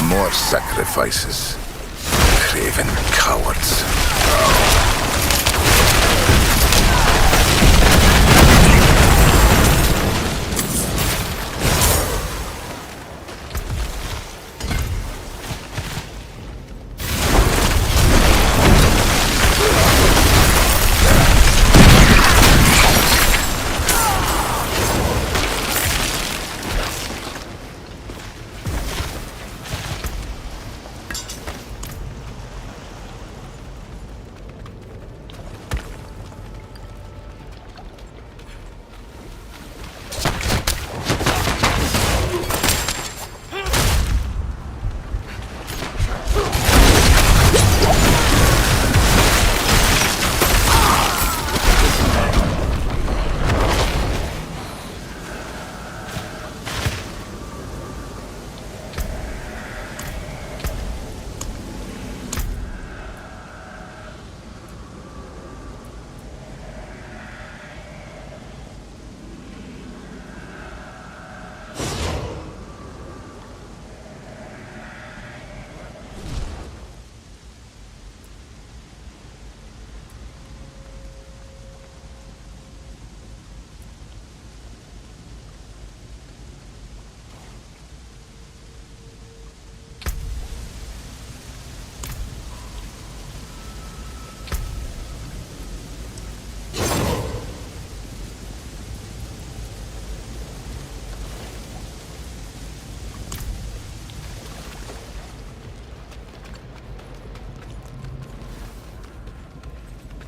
More sacrifices. Craven cowards.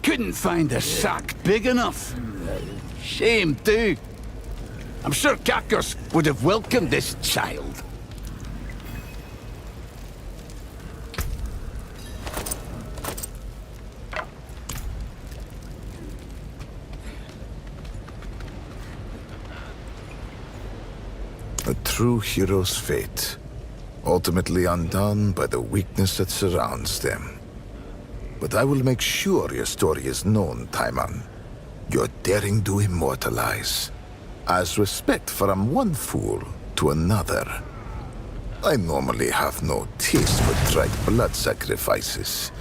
Couldn't find a sack big enough. Shame too. I'm sure Kakos would have welcomed this child. A true hero's fate, ultimately undone by the weakness that surrounds them. But I will make sure your story is known, Taiman. Your daring to immortalize. As respect from one fool to another. I normally have no taste for dried blood sacrifices.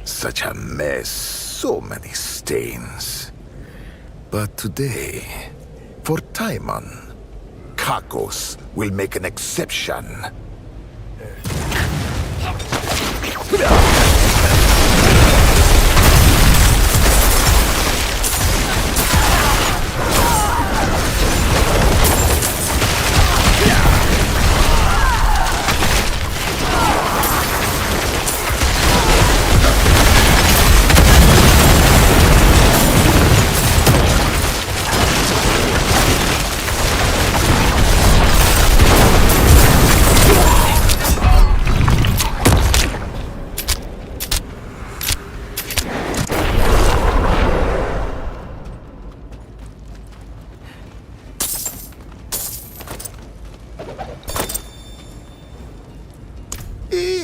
Such a mess, so many stains. But today, for Taiman, Kakos will make an exception.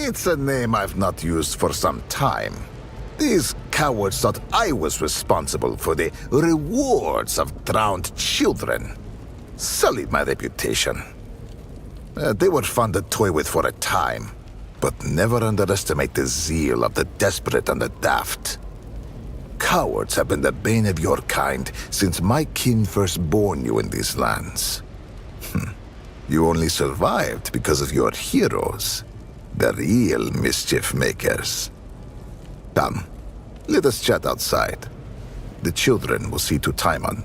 It's a name I've not used for some time. These cowards thought I was responsible for the rewards of drowned children. Sullied my reputation. They were fun to toy with for a time, but never underestimate the zeal of the desperate and the daft. Cowards have been the bane of your kind since my kin first born you in these lands. You only survived because of your heroes. The real mischief makers. Come, let us chat outside. The children will see to Taiman.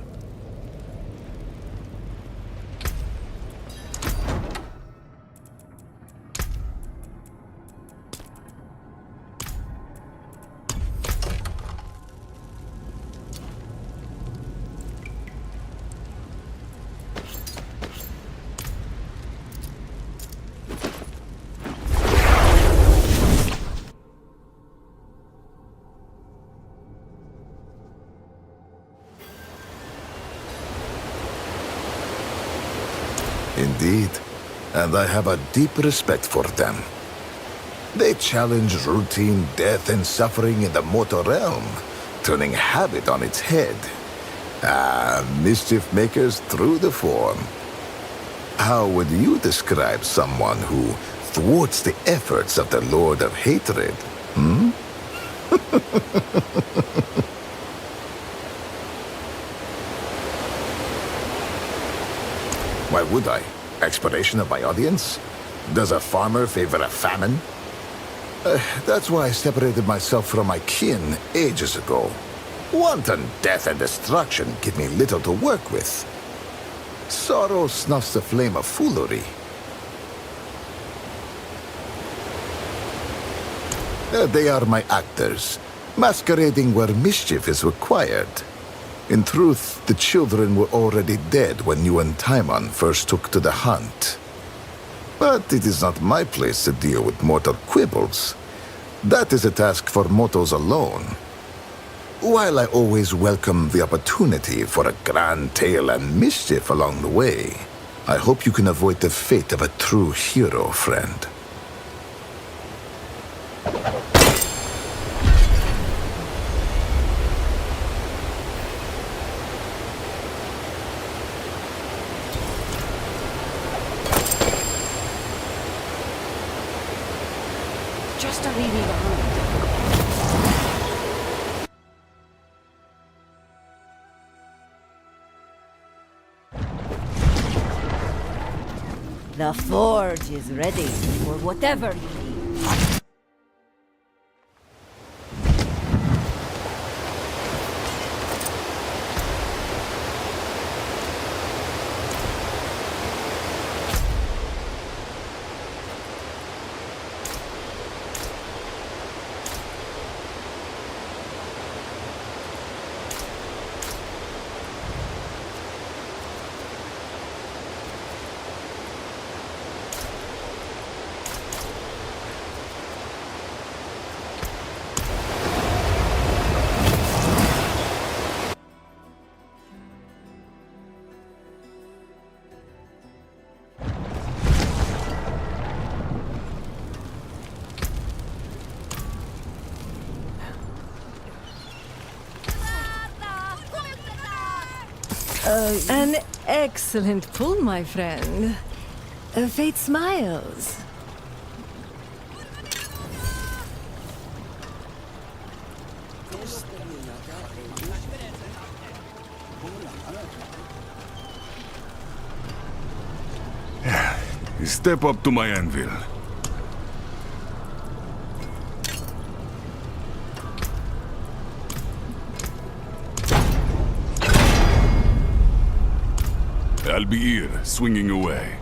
Indeed, and I have a deep respect for them. They challenge routine death and suffering in the mortal realm, turning habit on its head. Mischief makers through the form. How would you describe someone who thwarts the efforts of the Lord of Hatred? Hmm? Why would I? Exploration of my audience? Does a farmer favor a famine? That's why I separated myself from my kin ages ago. Wanton death and destruction give me little to work with. Sorrow snuffs the flame of foolery. They are my actors, masquerading where mischief is required. In truth, the children were already dead when you and Timon first took to the hunt. But it is not my place to deal with mortal quibbles. That is a task for mortals alone. While I always welcome the opportunity for a grand tale and mischief along the way, I hope you can avoid the fate of a true hero, friend. Just a leaving behind. The forge is ready for whatever you need. An excellent pull, my friend. Fate smiles. Step up to my anvil. I'll be here, swinging away.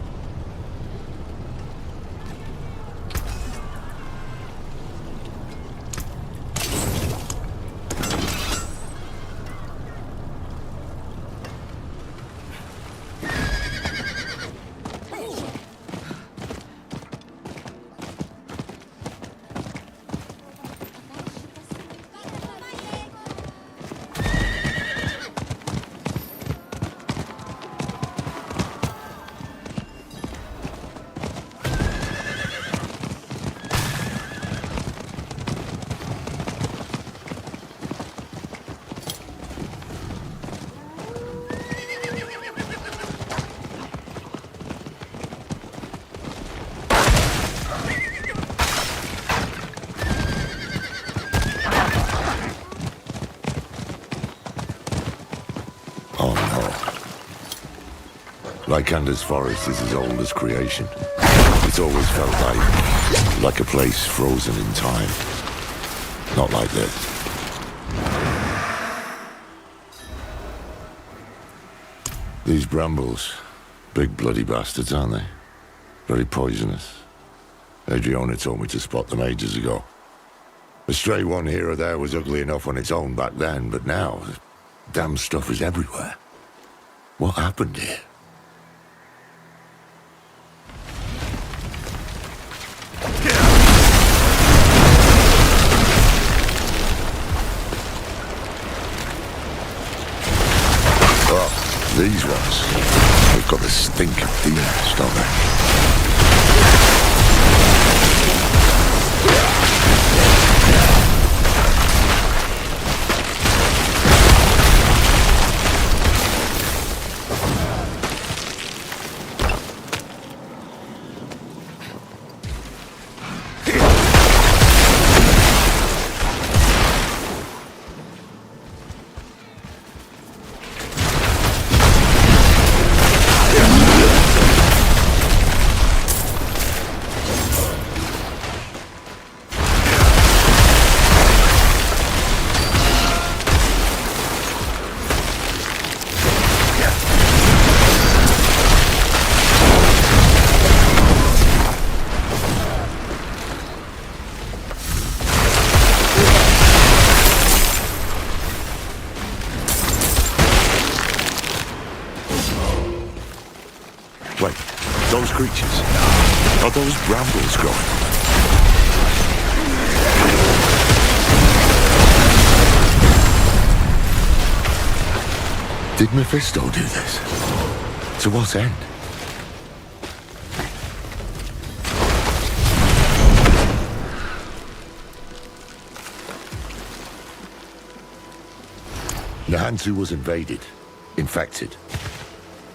Lycander's forest is as old as creation. It's always felt like a place frozen in time. Not like this. These brambles, big bloody bastards, aren't they? Very poisonous. Adriana told me to spot them ages ago. A stray one here or there was ugly enough on its own back then, but now, the damn stuff is everywhere. What happened here? These ones, they've got the Demons think of demons, don't they? Wait, those creatures, are those brambles growing? Did Mephisto do this? To what end? Nahantu was invaded, infected.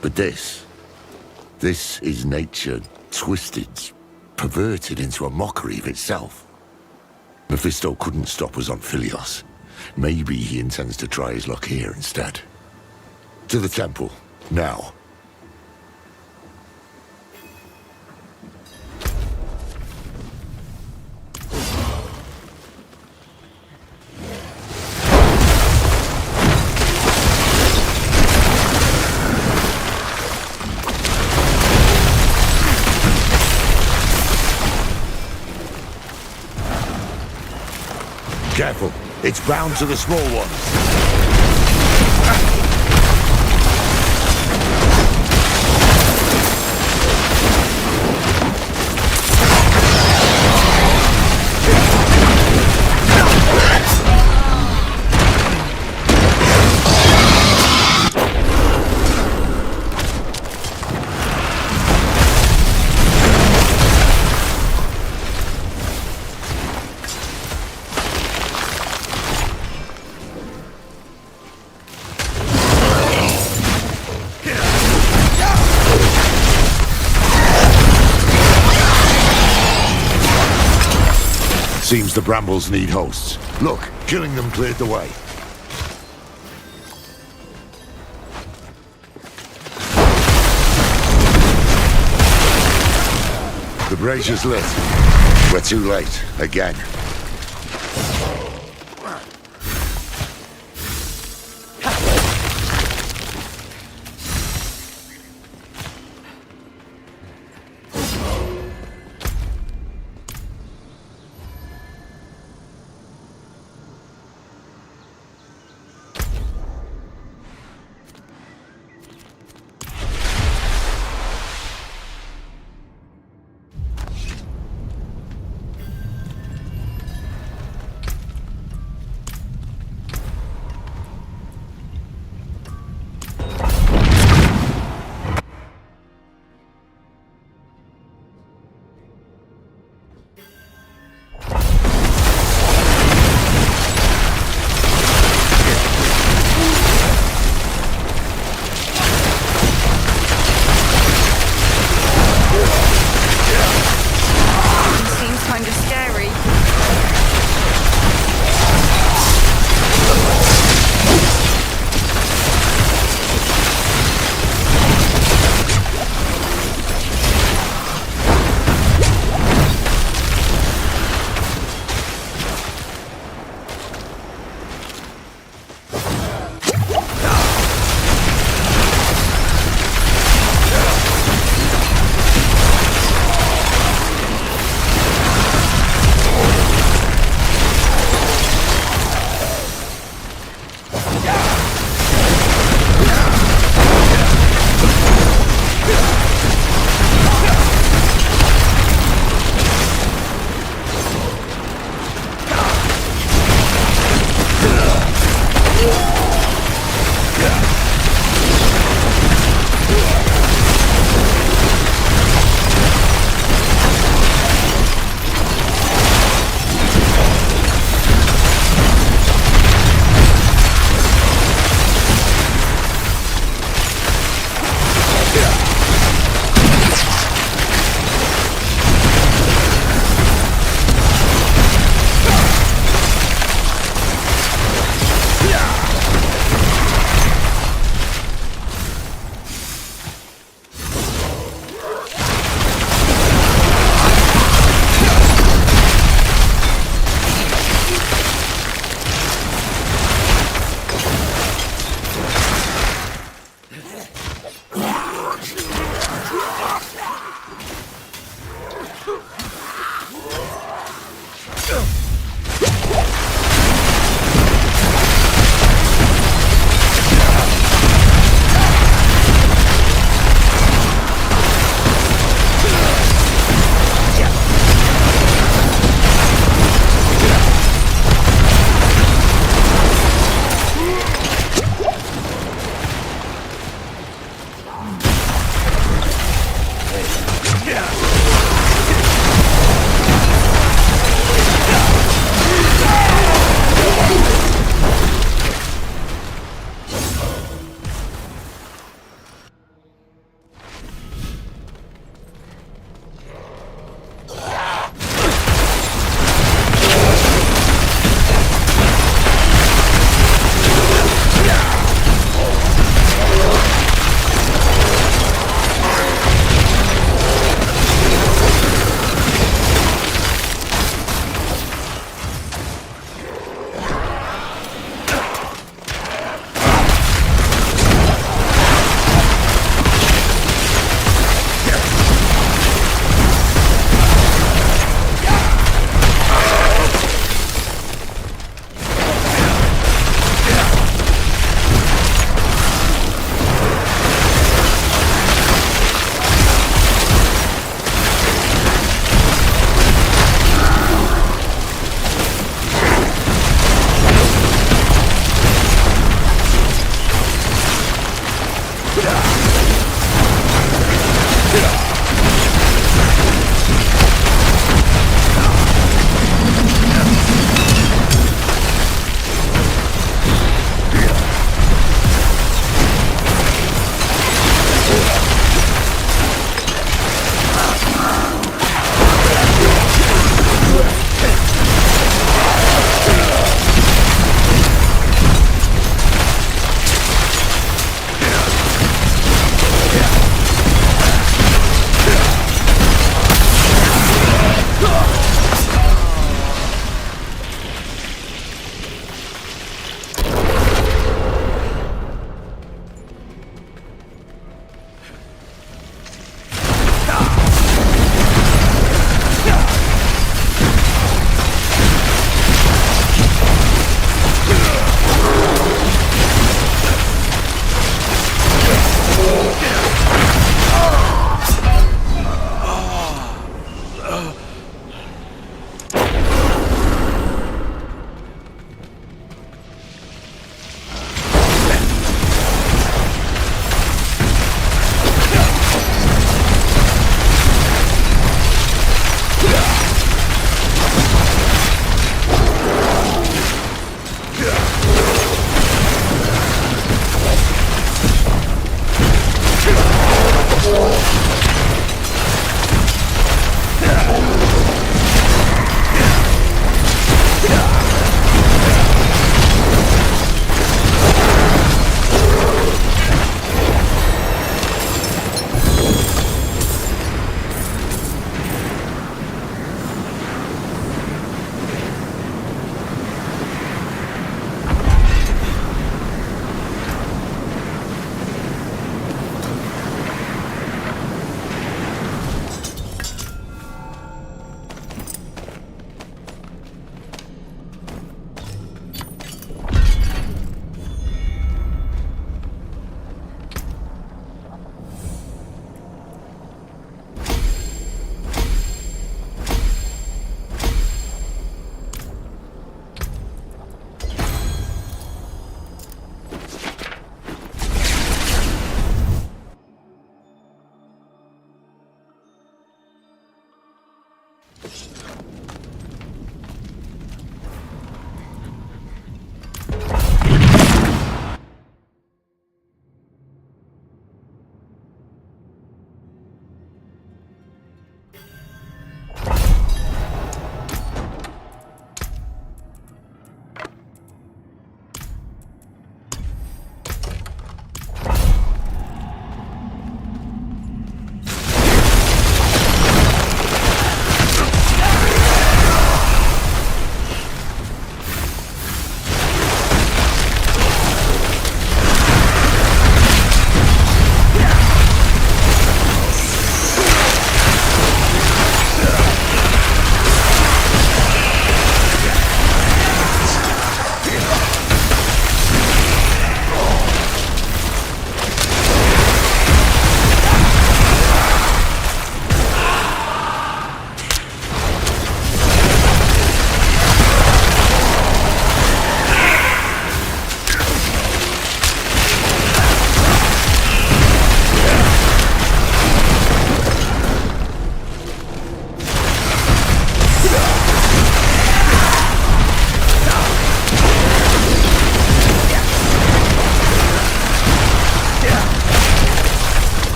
But this is nature twisted, perverted into a mockery of itself. Mephisto couldn't stop us on Philios. Maybe he intends to try his luck here instead. To the temple, now. Careful, it's bound to the small ones. Seems the brambles need hosts. Look, killing them cleared the way. The brazier's lit. We're too late, again.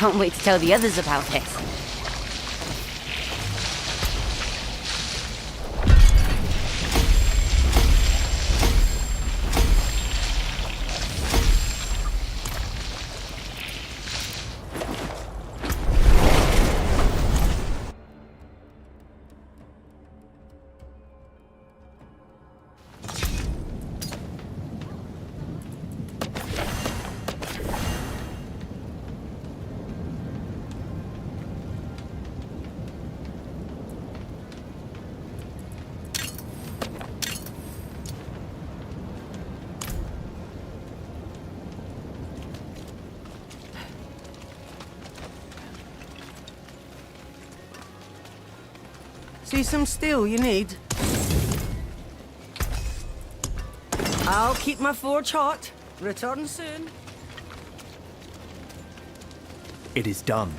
can't wait to tell the others about it. See some steel you need? I'll keep my forge hot. Return soon. It is done.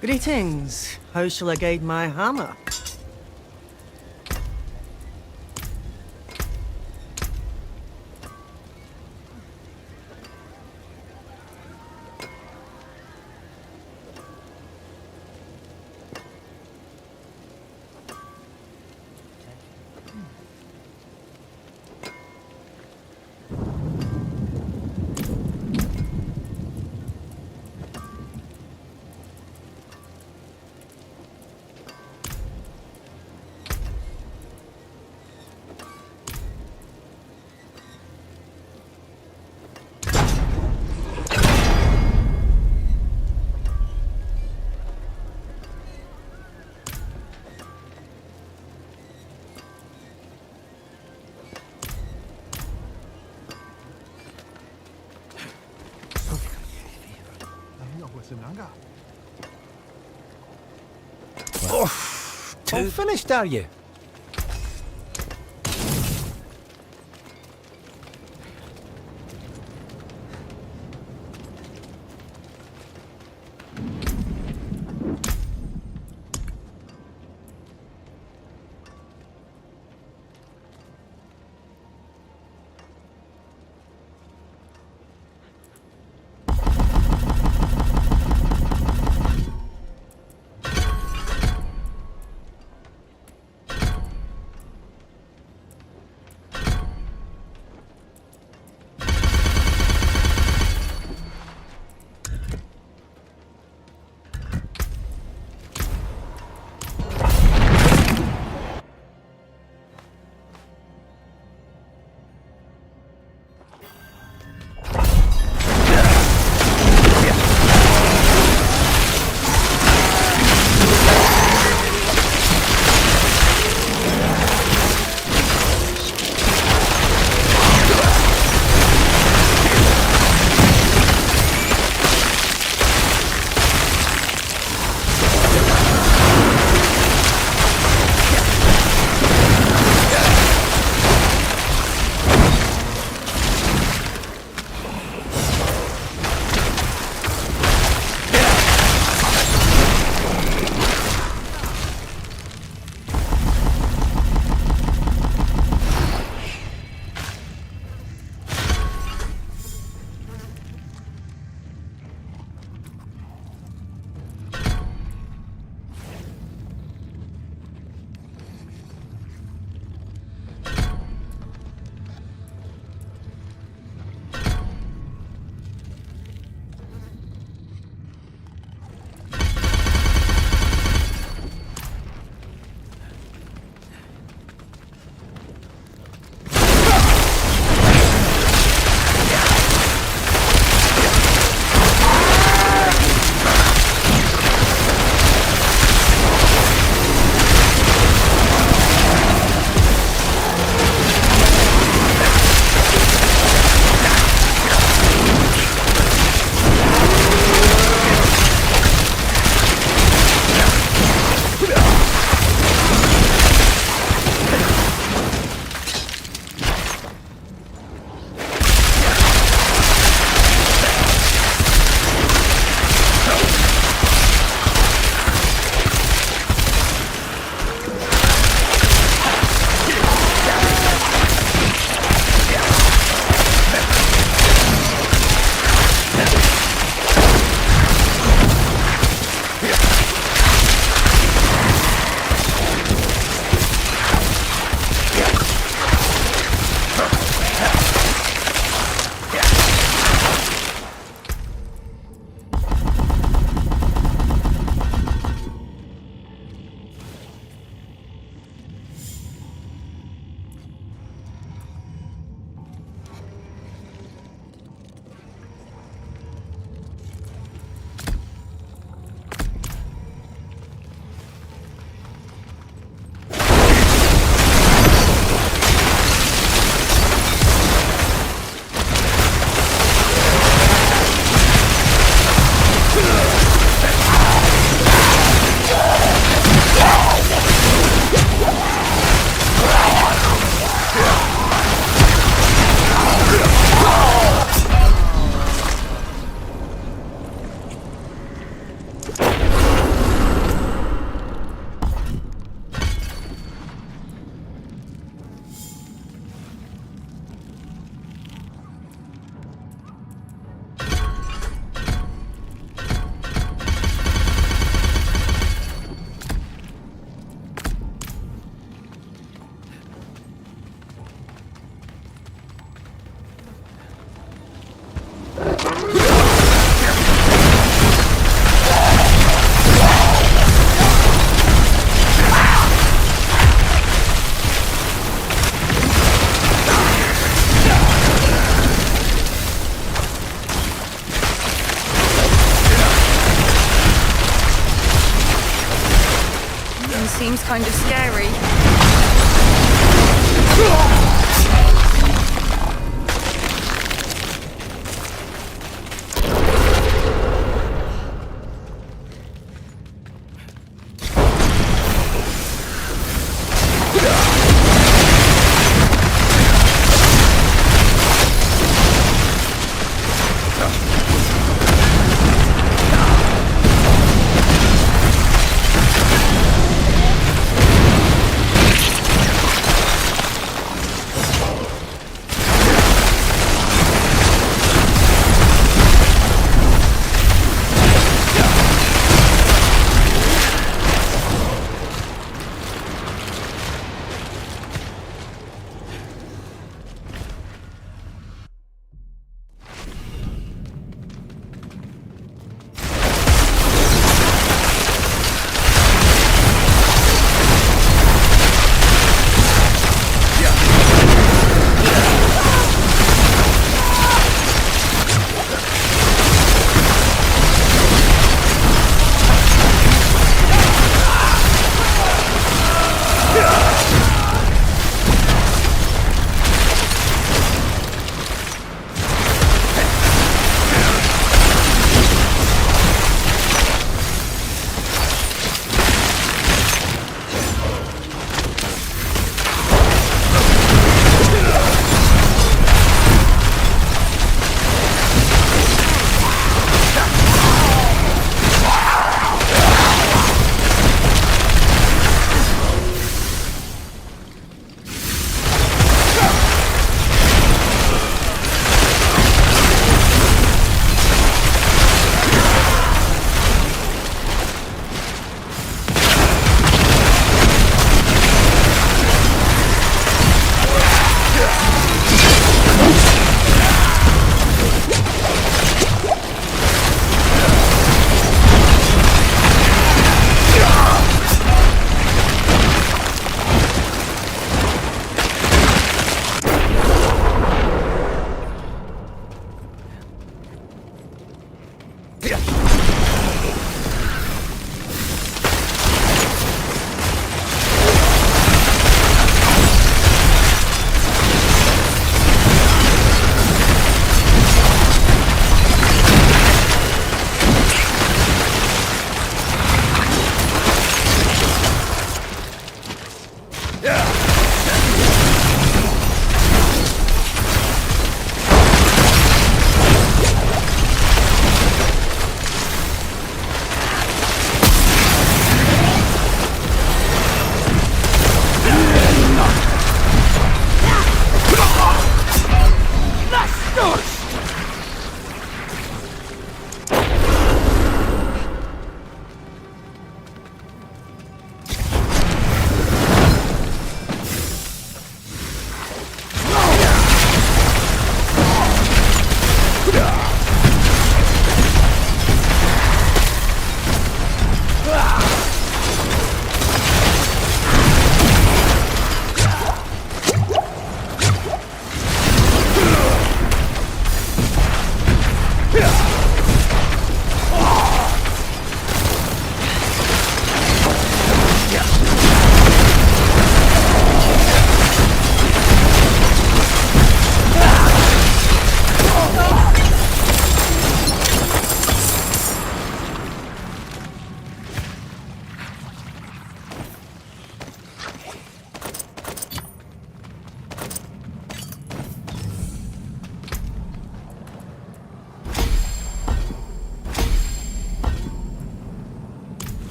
Greetings. How shall I guide my hammer? All finished, are you? seems kind of scary.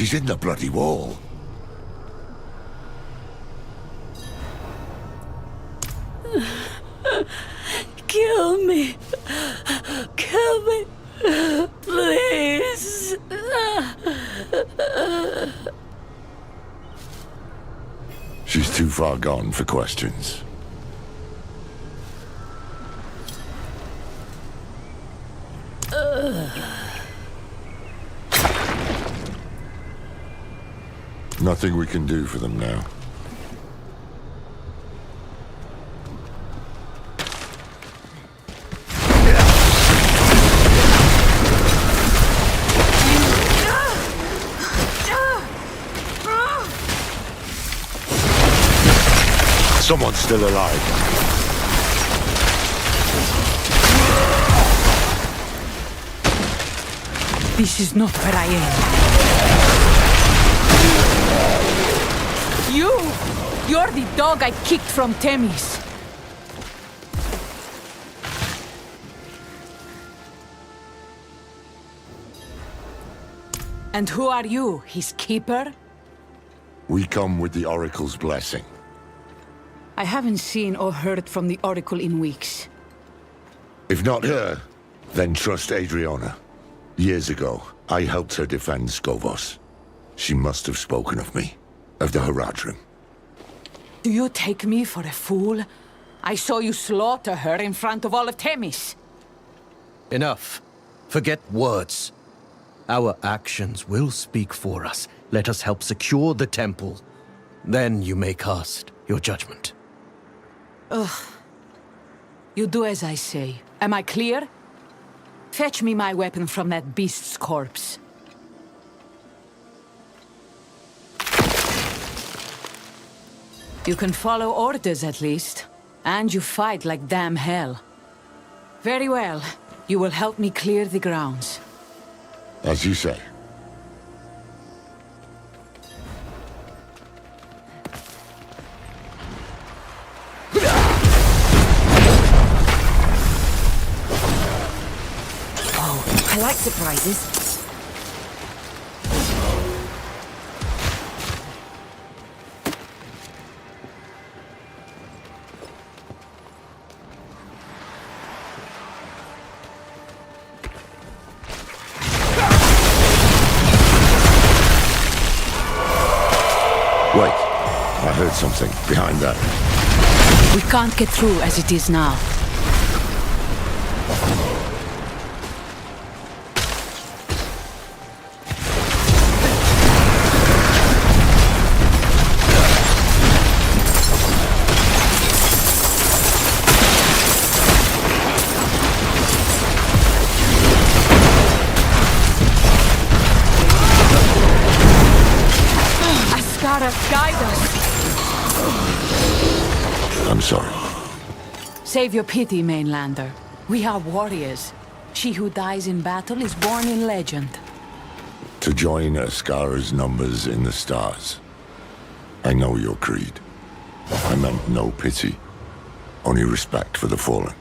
She's in the bloody wall. Kill me. Kill me. Please. She's too far gone for questions. nothing we can do for them now. Someone's still alive. This is not where I am. You're the dog I kicked from Themis. And who are you, his keeper? We come with the Oracle's blessing. I haven't seen or heard from the Oracle in weeks. If not her, then trust Adriana. Years ago, I helped her defend Skovos. She must have spoken of me, of the Haradrim. Do you take me for a fool? I saw you slaughter her in front of all of Themis. Enough. Forget words. Our actions will speak for us. Let us help secure the temple. Then you may cast your judgment. Ugh. You do as I say. Am I clear? Fetch me my weapon from that beast's corpse. You can follow orders at least. And you fight like damn hell. Very well. You will help me clear the grounds. As you say. I like surprises. Wait, I heard something behind that. We can't get through as it is now. Guide us. I'm sorry. Save your pity, mainlander. We are warriors. She who dies in battle is born in legend. To join Ascara's numbers in the stars. I know your creed. I meant no pity. Only respect for the fallen.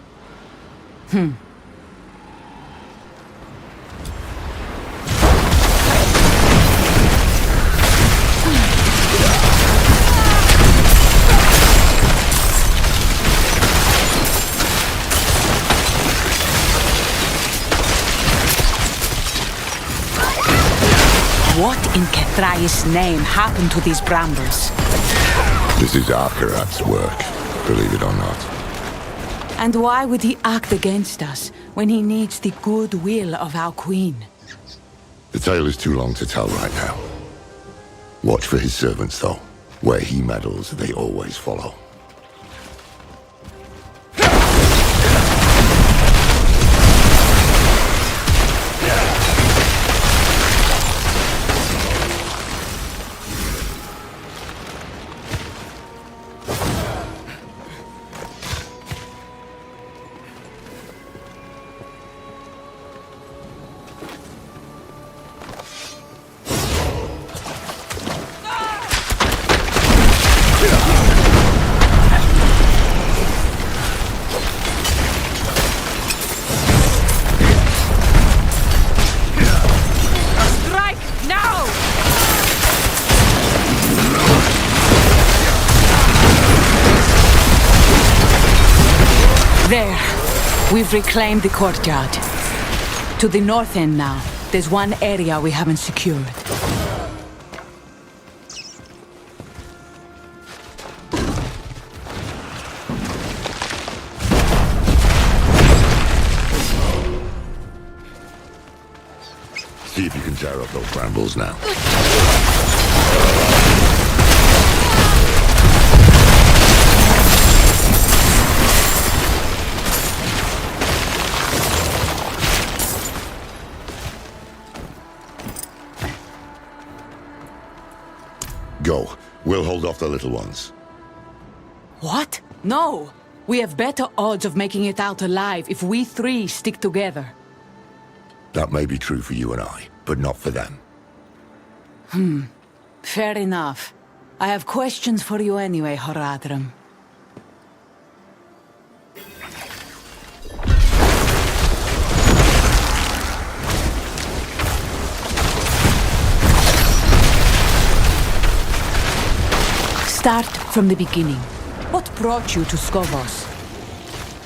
What in Kethrai's name happened to these brambles? This is Akarat's work, believe it or not. And why would he act against us when he needs the goodwill of our queen? The tale is too long to tell right now. Watch for his servants, though. Where he meddles, they always follow. There. We've reclaimed the courtyard. To the north end now, there's one area we haven't secured. See if you can tear up those brambles now. hold off the little ones. What? No! We have better odds of making it out alive if we three stick together. That may be true for you and I, but not for them. Fair enough. I have questions for you anyway, Horadrim. Start from the beginning. What brought you to Skovos?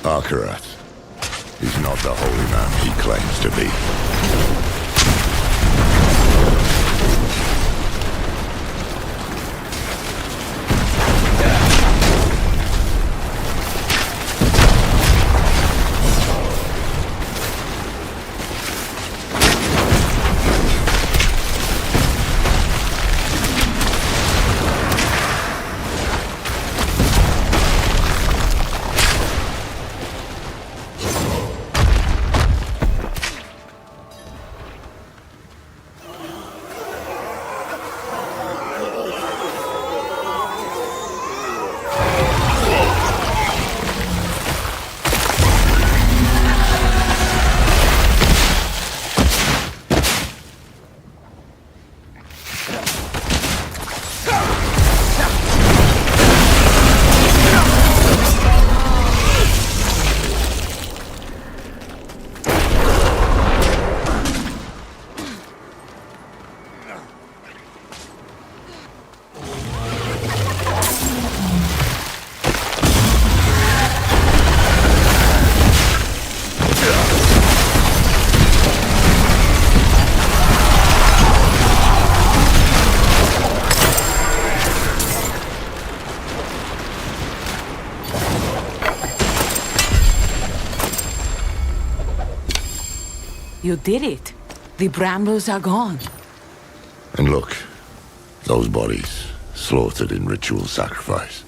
Akarat is not the holy man he claims to be. You did it. The brambles are gone. And look, those bodies, slaughtered in ritual sacrifice.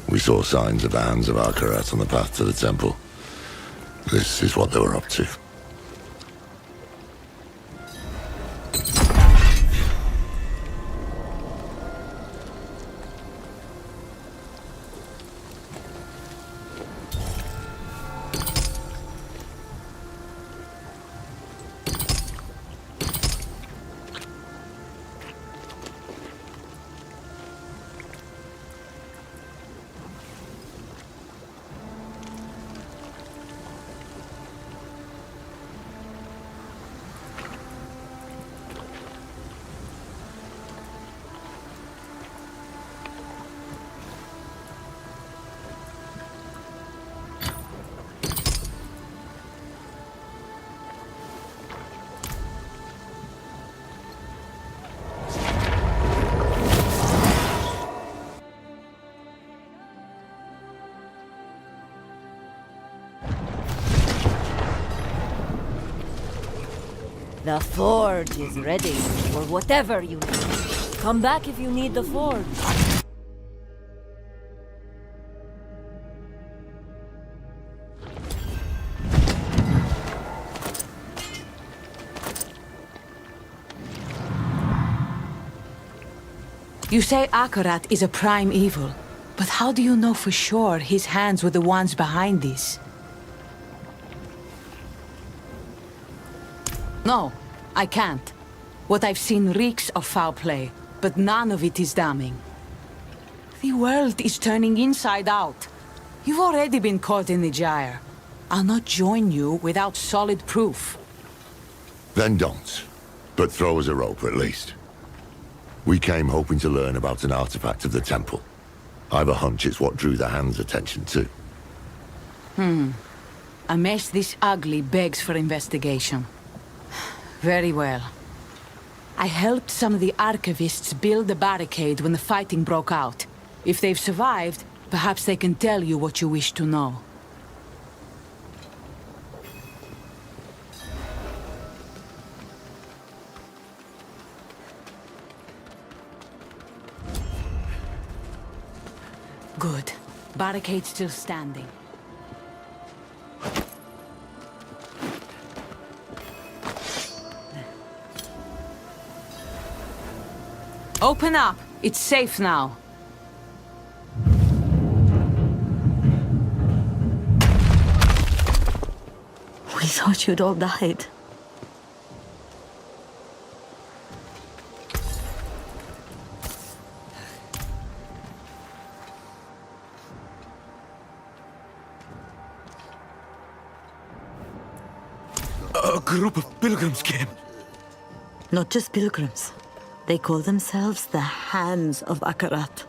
We saw signs of the hands of Akarat on the path to the temple. This is what they were up to. The forge is ready for whatever you need. Come back if you need the forge. You say Akarat is a prime evil, but how do you know for sure his hands were the ones behind this? No, I can't. What I've seen reeks of foul play, but none of it is damning. The world is turning inside out. You've already been caught in the gyre. I'll not join you without solid proof. Then don't. But throw us a rope at least. We came hoping to learn about an artifact of the temple. I've a hunch it's what drew the hand's attention too. A mess this ugly begs for investigation. Very well. I helped some of the archivists build the barricade when the fighting broke out. If they've survived, perhaps they can tell you what you wish to know. Good. Barricade still standing. Open up! It's safe now. We thought you'd all died. A group of pilgrims came. Not just pilgrims. They call themselves the Hands of Akarat.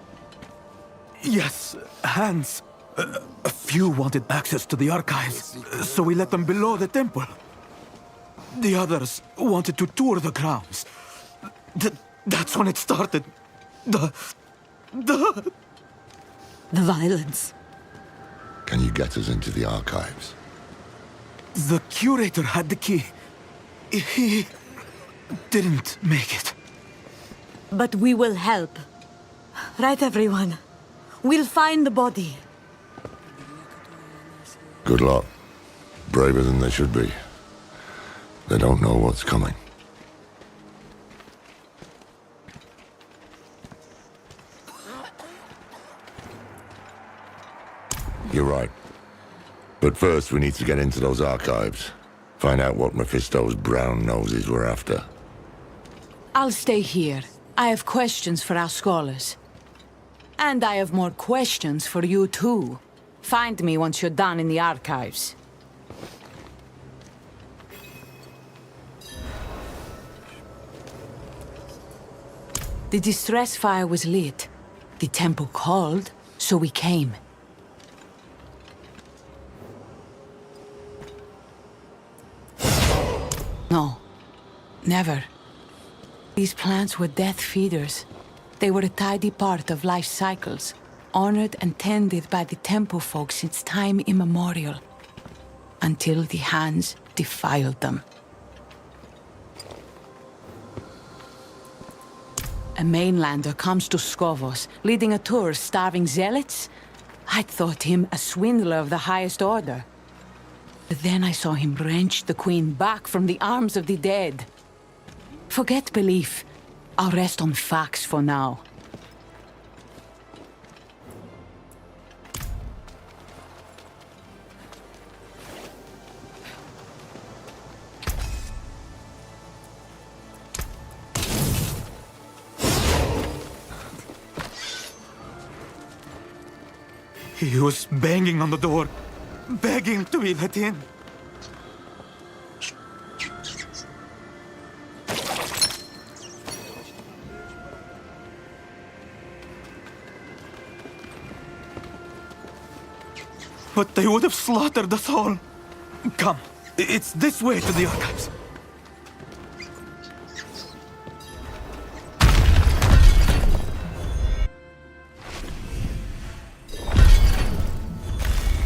Yes, hands. A few wanted access to the archives, so we let them below the temple. The others wanted to tour the grounds. That's when it started. The violence. Can you get us into the archives? The curator had the key. He didn't make it. But we will help. Right, everyone? We'll find the body. Good luck. Braver than they should be. They don't know what's coming. You're right. But first, we need to get into those archives. Find out what Mephisto's brown noses were after. I'll stay here. I have questions for our scholars. And I have more questions for you too. Find me once you're done in the archives. The distress fire was lit. The temple called, so we came. No, never. These plants were death feeders. They were a tidy part of life's cycles, honored and tended by the temple folk since time immemorial, until the hands defiled them. A mainlander comes to Skovos, leading a tour starving zealots? I'd thought him a swindler of the highest order. But then I saw him wrench the queen back from the arms of the dead. Forget belief. I'll rest on facts for now. He was banging on the door, begging to be let in. But they would have slaughtered us all. Come, it's this way to the archives.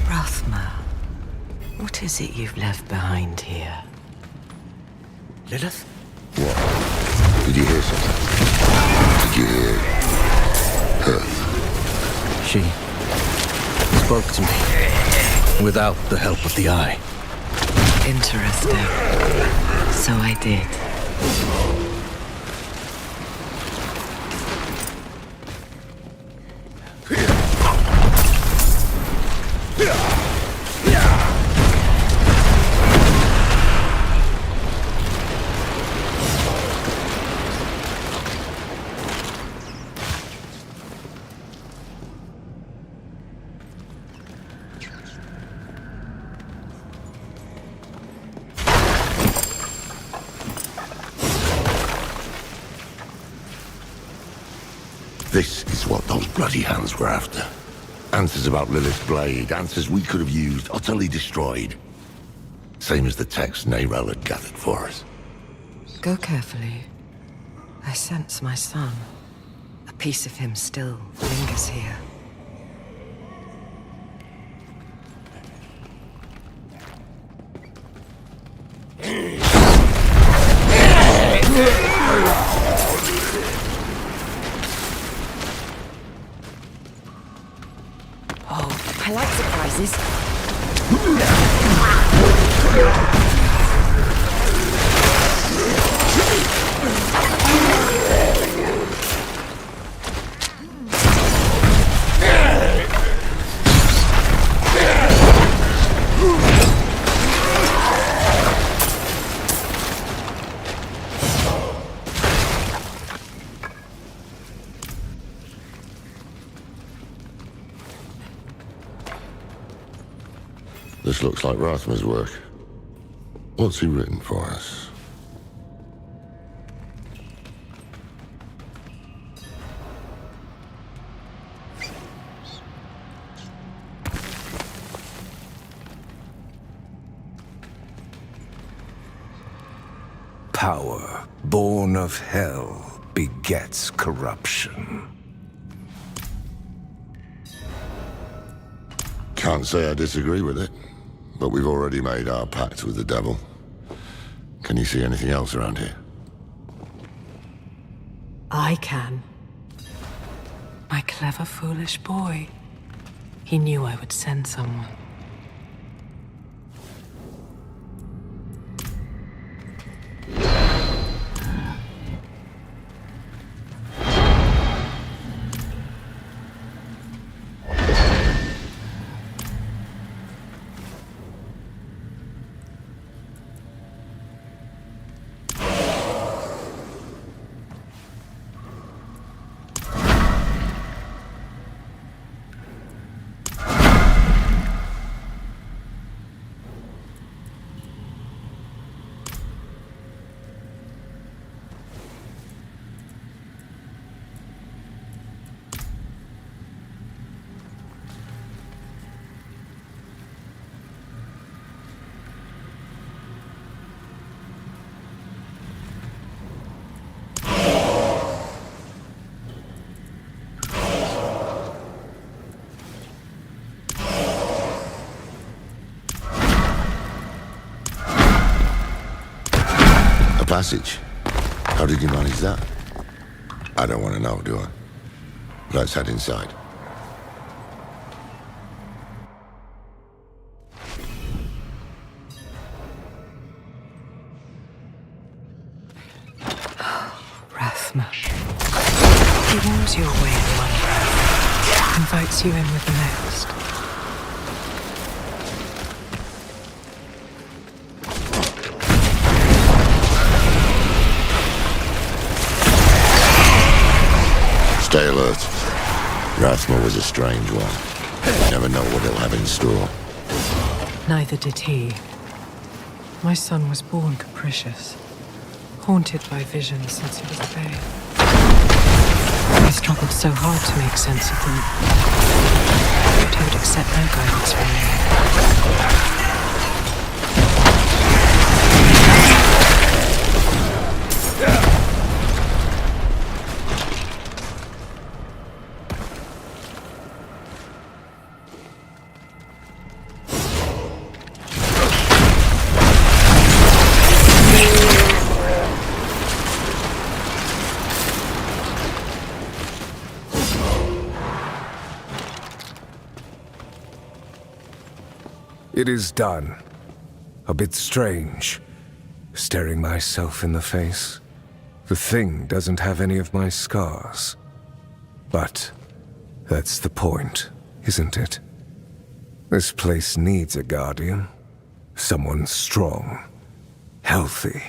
Rathma, what is it you've left behind here? Lilith? What? Did you hear something? Did you hear her? She spoke to me without the help of the eye. Interesting. So I did. This is what those bloody hands were after. Answers about Lilith's blade, answers we could have used, utterly destroyed. Same as the text Neyrel had gathered for us. Go carefully. I sense my son. A piece of him still lingers here. I like surprises. This looks like Rathma's work. What's he written for us? Power, born of hell, begets corruption. Can't say I disagree with it, but we've already made our pact with the devil. Can you see anything else around here? I can. My clever, foolish boy. He knew I would send someone. Passage. How did you manage that? I don't want to know, do I? Let's head inside. Rathma. He warms you away in one breath, invites you in with the next. Stay alert. Rathma was a strange one. You never know what he'll have in store. Neither did he. My son was born capricious, haunted by visions since he was a babe. I struggled so hard to make sense of them, but he would accept no guidance from me. It is done. A bit strange, staring myself in the face. The thing doesn't have any of my scars. But that's the point, isn't it? This place needs a guardian. Someone strong, healthy.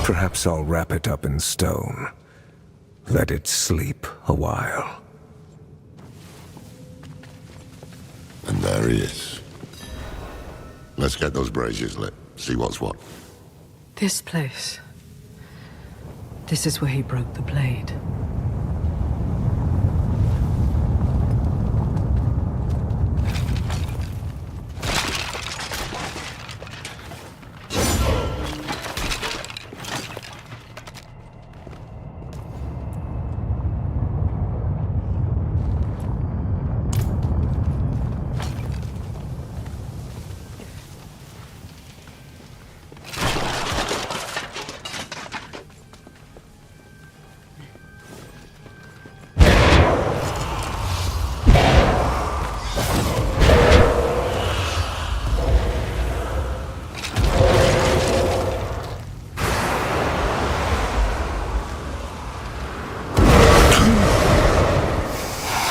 Perhaps I'll wrap it up in stone. Let it sleep a while. And there he is. Let's get those braziers lit. See what's what. This place. This is where he broke the blade.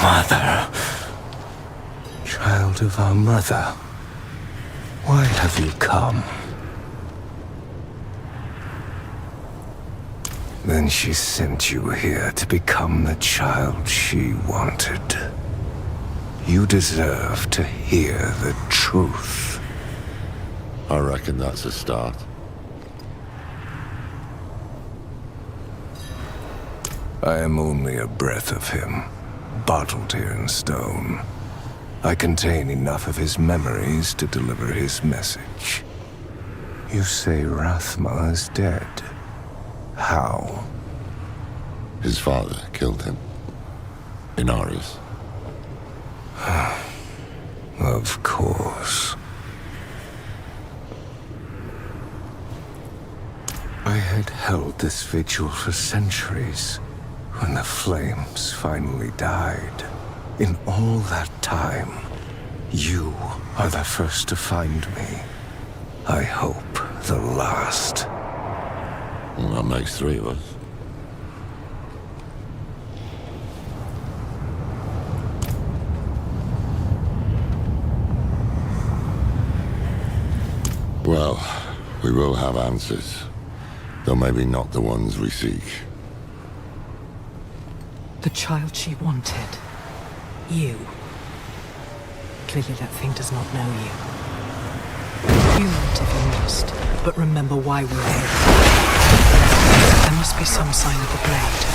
Mother. Child of our mother. Why have you come? Then she sent you here to become the child she wanted. You deserve to hear the truth. I reckon that's a start. I am only a breath of him, bottled here in stone. I contain enough of his memories to deliver his message. You say Rathma is dead. How? His father killed him. Inaris. Of course. I had held this vigil for centuries, when the flames finally died. In all that time, you are the first to find me. I hope the last. Well, that makes 3 of us. Well, we will have answers, though maybe not the ones we seek. The child she wanted. You. Clearly that thing does not know you. Human if you must, but remember why we're here. There must be some sign of the blade.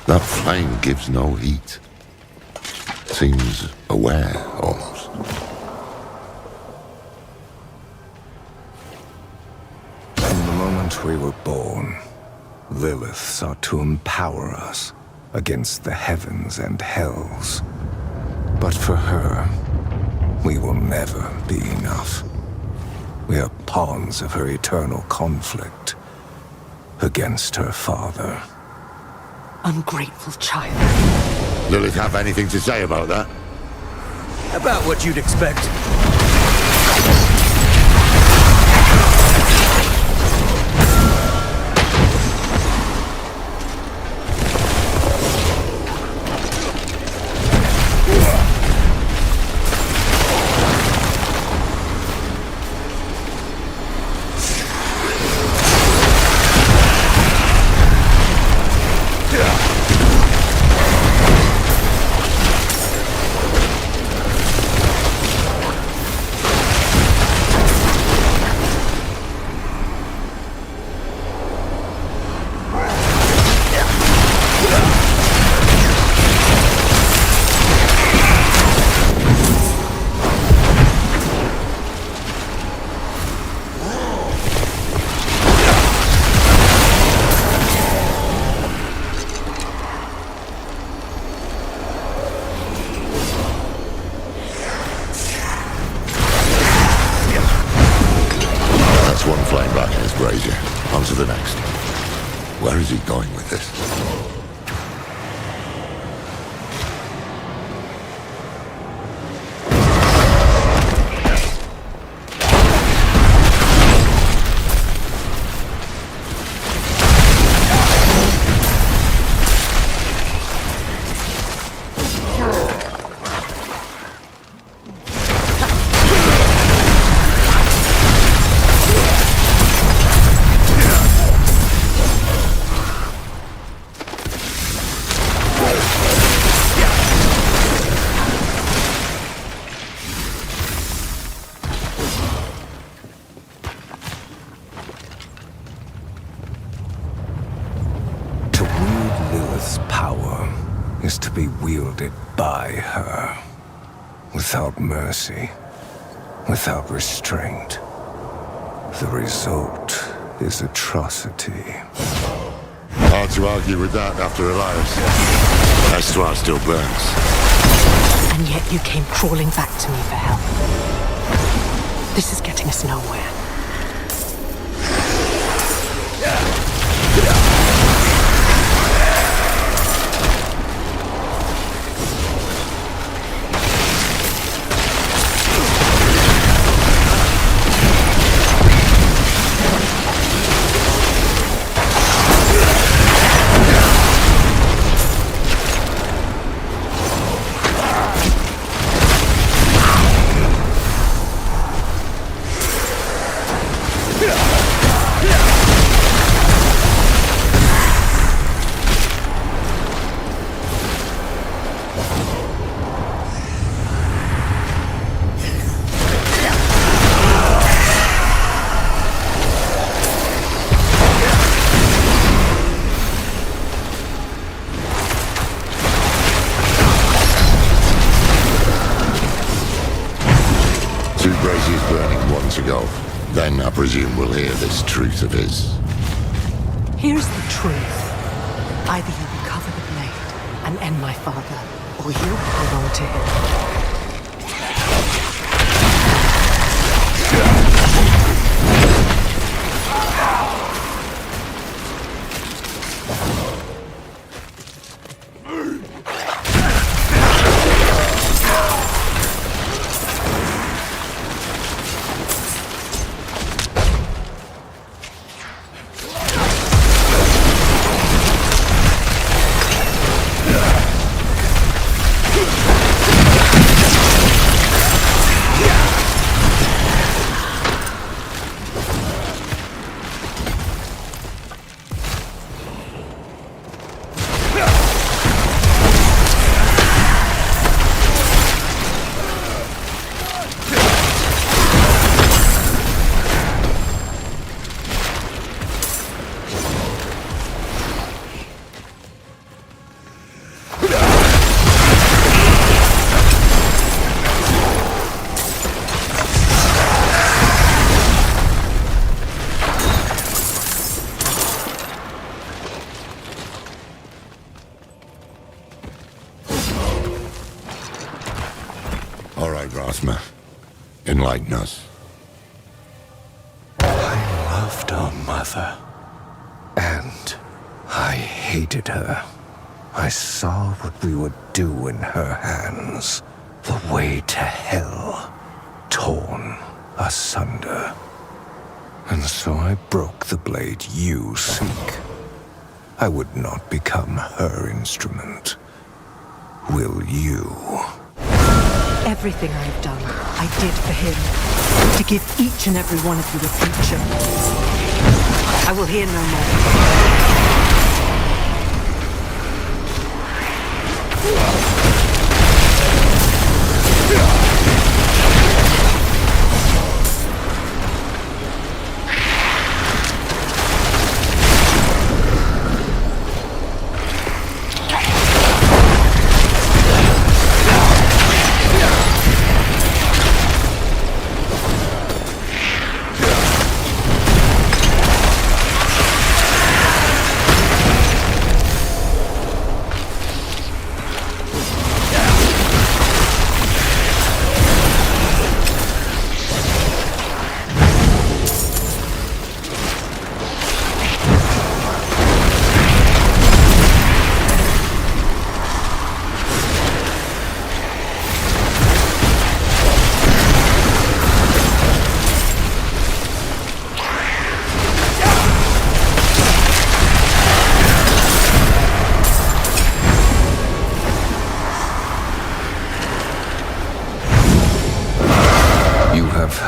That flame gives no heat. Seems aware, almost. From the moment we were born, Lilith sought to empower us against the heavens and hells. But for her, we will never be enough. We are pawns of her eternal conflict against her father. Ungrateful child. Lilith have anything to say about that? About what you'd expect. One flame back in his brazier. On to the next. Where is he going with this? Lilith's power is to be wielded by her, without mercy, without restraint. The result is atrocity. Hard to argue with that after Elias. Estra still burns. And yet you came crawling back to me for help. This is getting us nowhere. Ago. Then I presume we'll hear this truth of his. Here's the truth. Either you recover the blade and end my father, or you belong to him. Enlighten us. I loved our mother. And I hated her. I saw what we would do in her hands. The way to hell. Torn asunder. And so I broke the blade you seek. I would not become her instrument. Will you? Everything I have done, I did for him. To give each and every one of you a future. I will hear no more.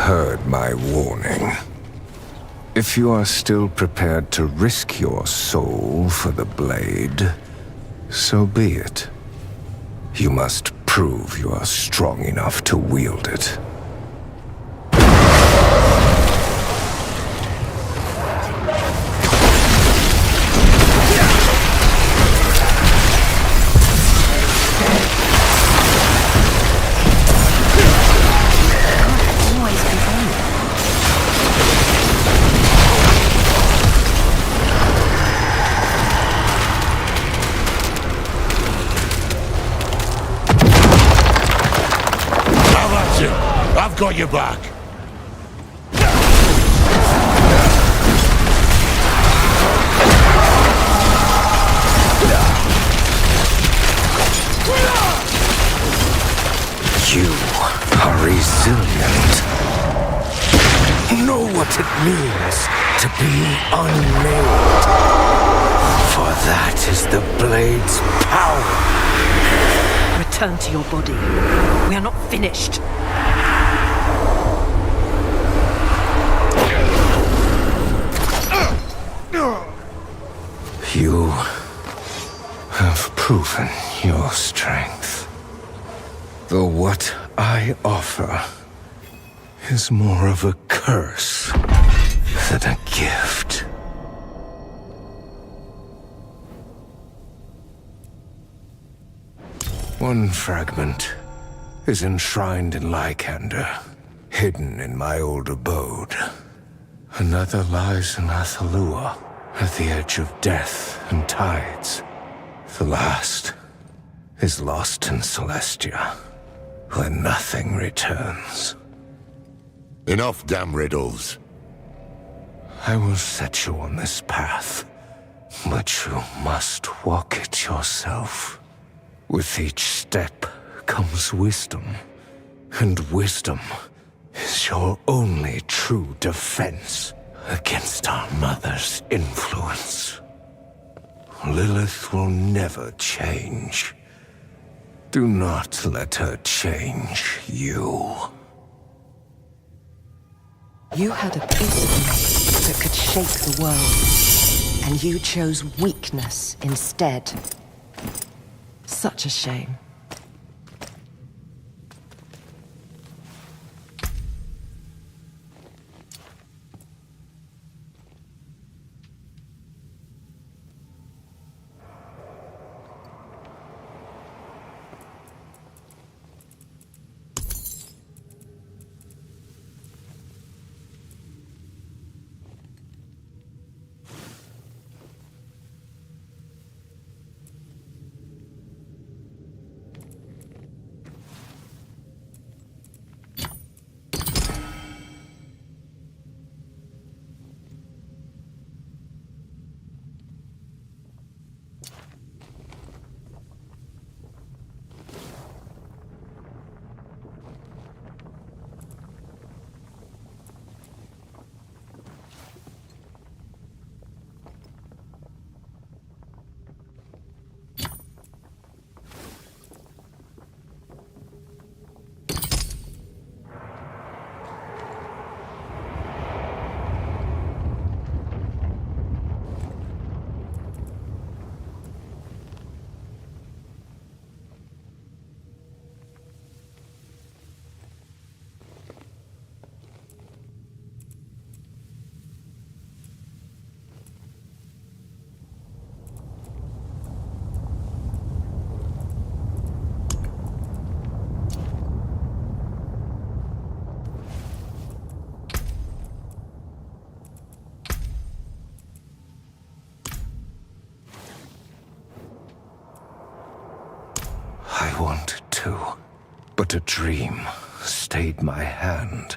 Heard my warning. If you are still prepared to risk your soul for the blade, so be it. You must prove you are strong enough to wield it. I've got your back. You are resilient. Know what it means to be unmade. For that is the blade's power. Return to your body. We are not finished. You have proven your strength. Though what I offer is more of a curse than a gift. One fragment is enshrined in Lycander, hidden in my old abode. Another lies in Athalua, at the edge of death and tides. The last is lost in Celestia, where nothing returns. Enough damn riddles. I will set you on this path, but you must walk it yourself. With each step comes wisdom, and wisdom is your only true defense against our mother's influence. Lilith will never change. Do not let her change you. You had a piece of me that could shake the world, and you chose weakness instead. Such a shame. I wanted to, but a dream stayed my hand.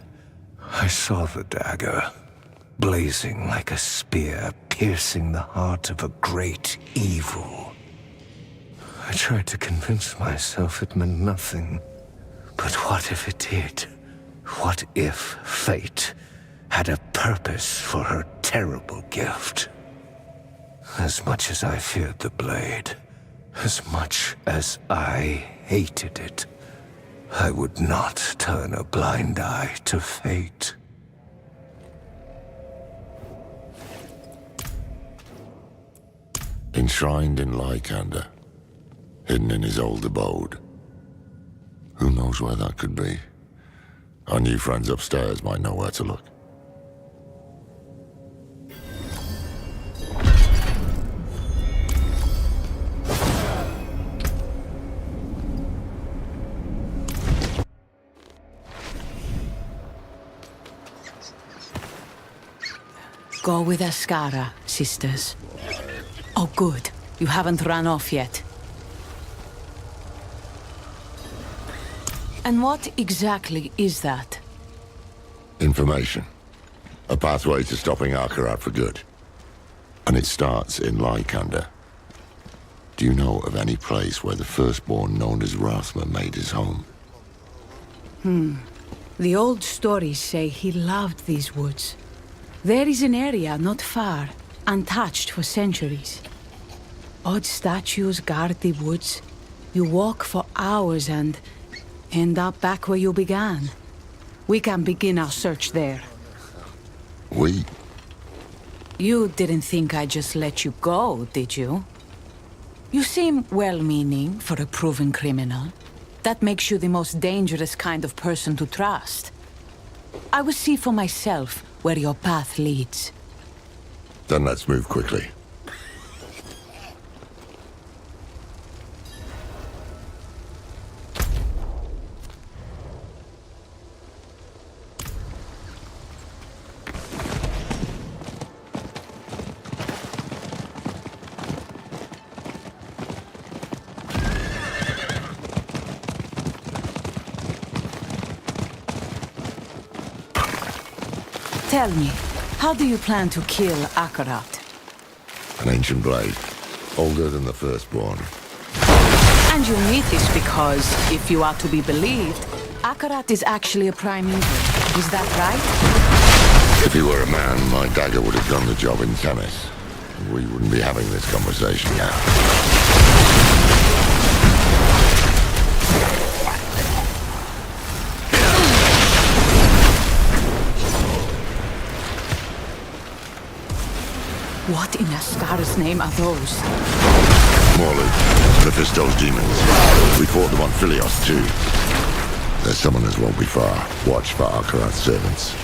I saw the dagger, blazing like a spear, piercing the heart of a great evil. I tried to convince myself it meant nothing. But what if it did? What if fate had a purpose for her terrible gift? As much as I feared the blade, as much as I hated it, I would not turn a blind eye to fate. Enshrined in Lycander, hidden in his old abode. Who knows where that could be? Our new friends upstairs might know where to look. Go with Ascara, sisters. Oh, good. You haven't run off yet. And what exactly is that? Information. A pathway to stopping Akarat for good. And it starts in Lykander. Do you know of any place where the firstborn known as Rathma made his home? The old stories say he loved these woods. There is an area not far, untouched for centuries. Odd statues guard the woods. You walk for hours and end up back where you began. We can begin our search there. We? You didn't think I'd just let you go, did you? You seem well-meaning for a proven criminal. That makes you the most dangerous kind of person to trust. I will see for myself where your path leads. Then let's move quickly. Tell me, how do you plan to kill Akarat? An ancient blade. Older than the firstborn. And you need this because, if you are to be believed, Akarat is actually a primeval. Is that right? If he were a man, my dagger would have done the job in tennis. We wouldn't be having this conversation now. What in Astar's name are those? Morlu, Mephisto's demons. We fought them on Philios too. Their summoners won't be far. Watch for Akarat's servants.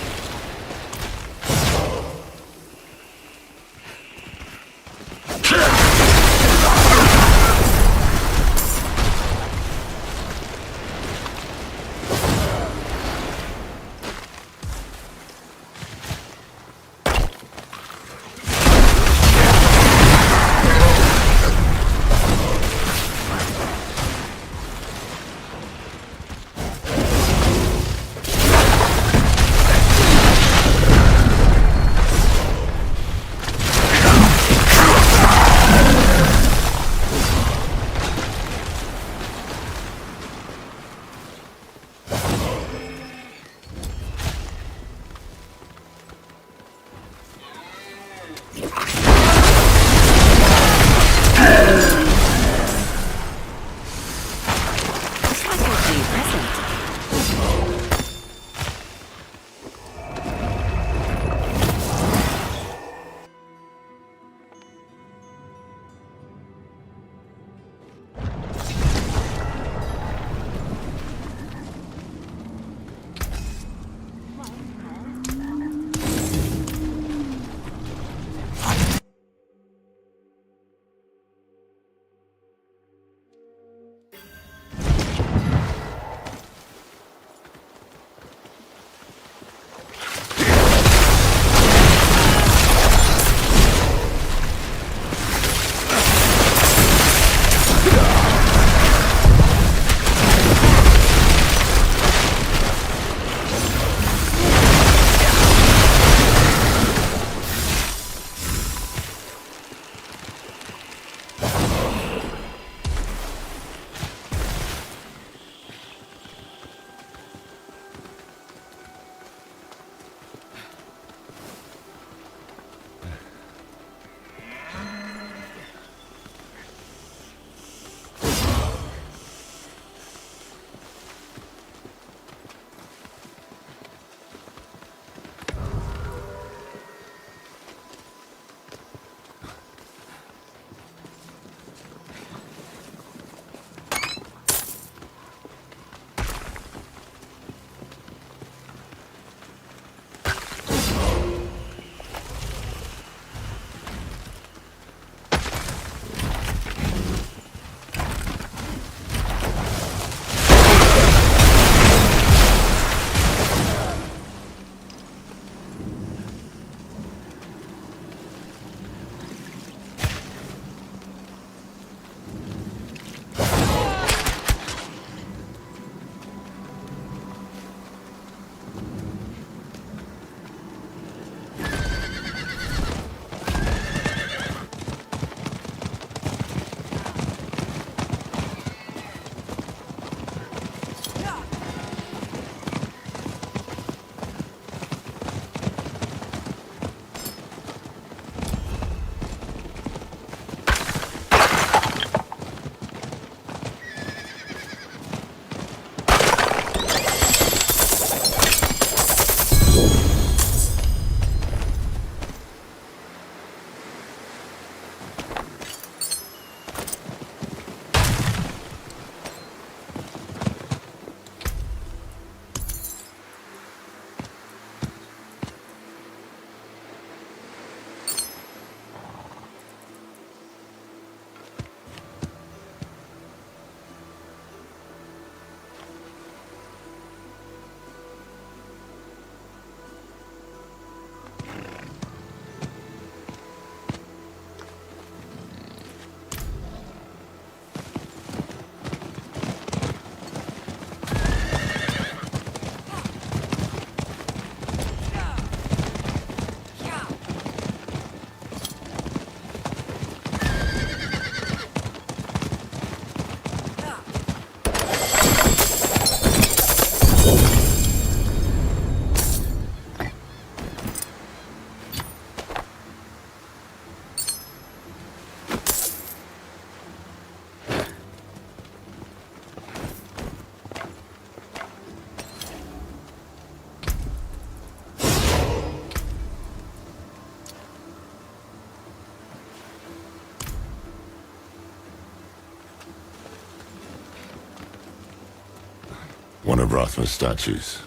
One of Rathma's statues.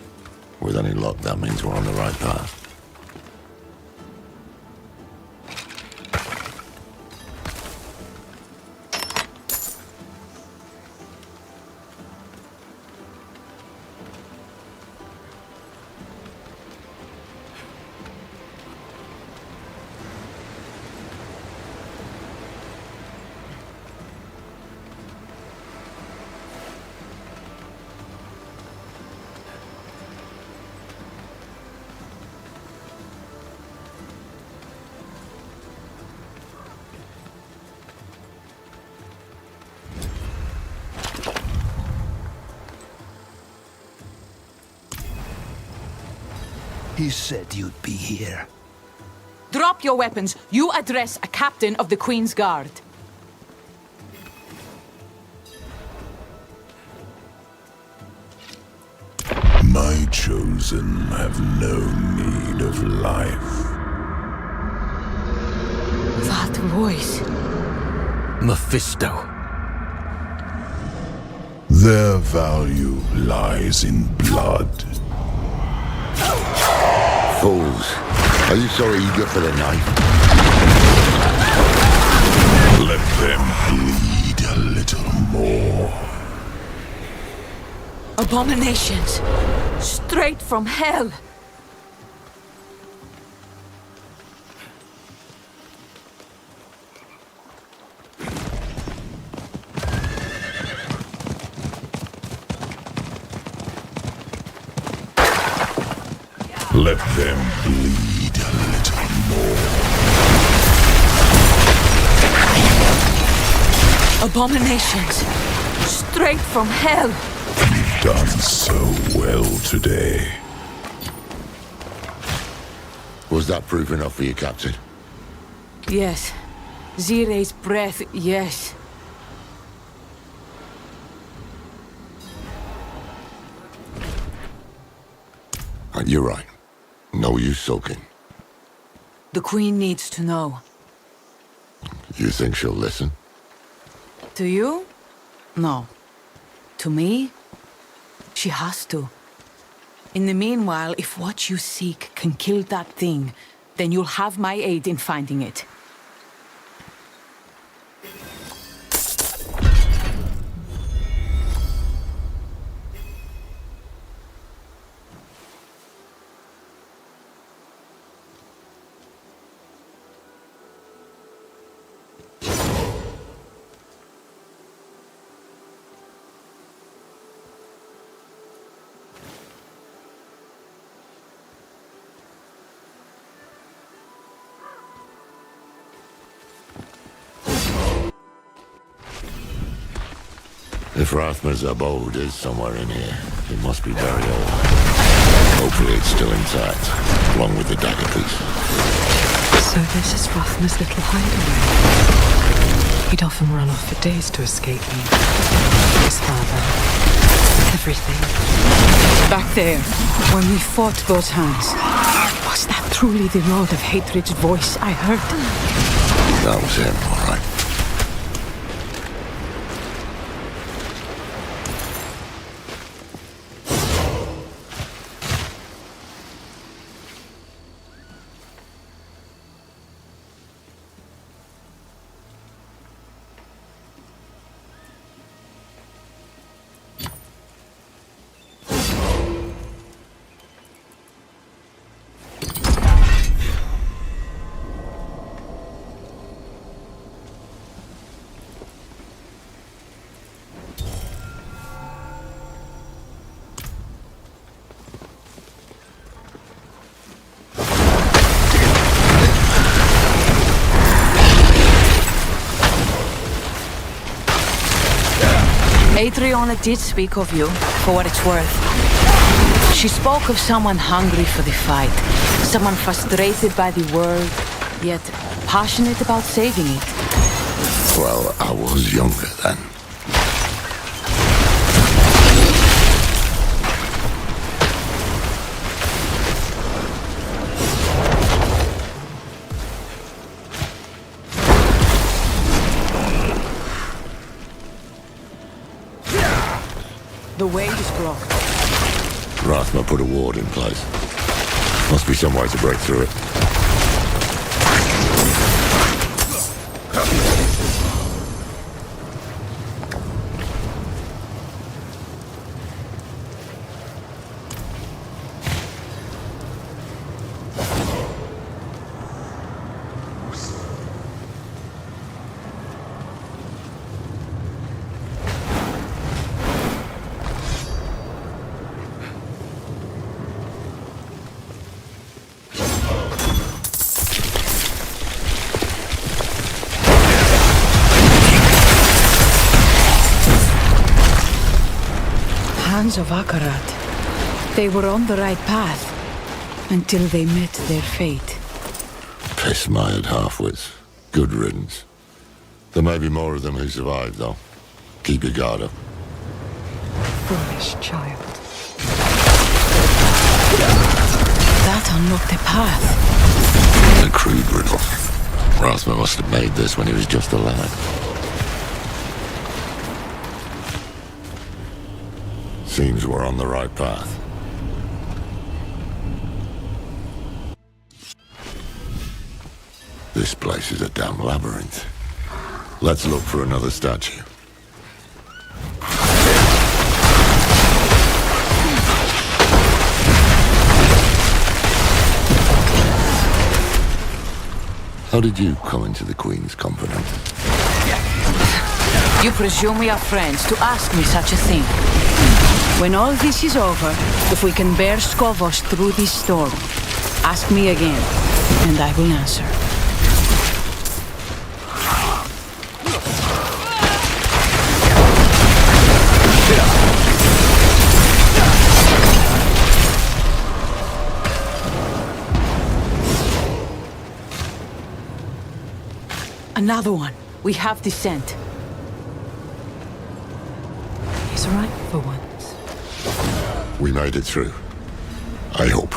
With any luck, that means we're on the right path. He said you'd be here. Drop your weapons. You address a captain of the Queen's Guard. My chosen have no need of life. That voice. Mephisto. Their value lies in blood. Fools. Are you so eager for the knife? Let them bleed a little more. Abominations. Straight from hell. Let them bleed a little more. Abominations. Straight from hell. You've done so well today. Was that proof enough for you, Captain? Yes. Zire's breath, yes. You're right. No use sulking. The Queen needs to know. You think she'll listen? To you? No. To me? She has to. In the meanwhile, if what you seek can kill that thing, then you'll have my aid in finding it. If Rathma's abode is somewhere in here, it must be very old. Hopefully it's still intact, along with the dagger piece. So this is Rathma's little hideaway. He'd often run off for days to escape me. His father. Everything. Back there, when we fought those hands, was that truly the Lord of Hatred's voice I heard? That was him, all right. Adriana did speak of you, for what it's worth. She spoke of someone hungry for the fight, someone frustrated by the world, yet passionate about saving it. Well, I was younger then. The way is blocked. Rathma put a ward in place. Must be some way to break through it. Hands of Akarat. They were on the right path until they met their fate. Piss-mired half-wits. Good riddance. There may be more of them who survive, though. Keep your guard up. Foolish child. That unlocked a path. A crude riddle. Rathma must have made this when he was just a lad. Seems we're on the right path. This place is a damn labyrinth. Let's look for another statue. How did you come into the Queen's company? You presume we are friends to ask me such a thing. When all this is over, if we can bear Skovos through this storm, ask me again, and I will answer. Another one. We have descent. He's right for once. We made it through. I hope.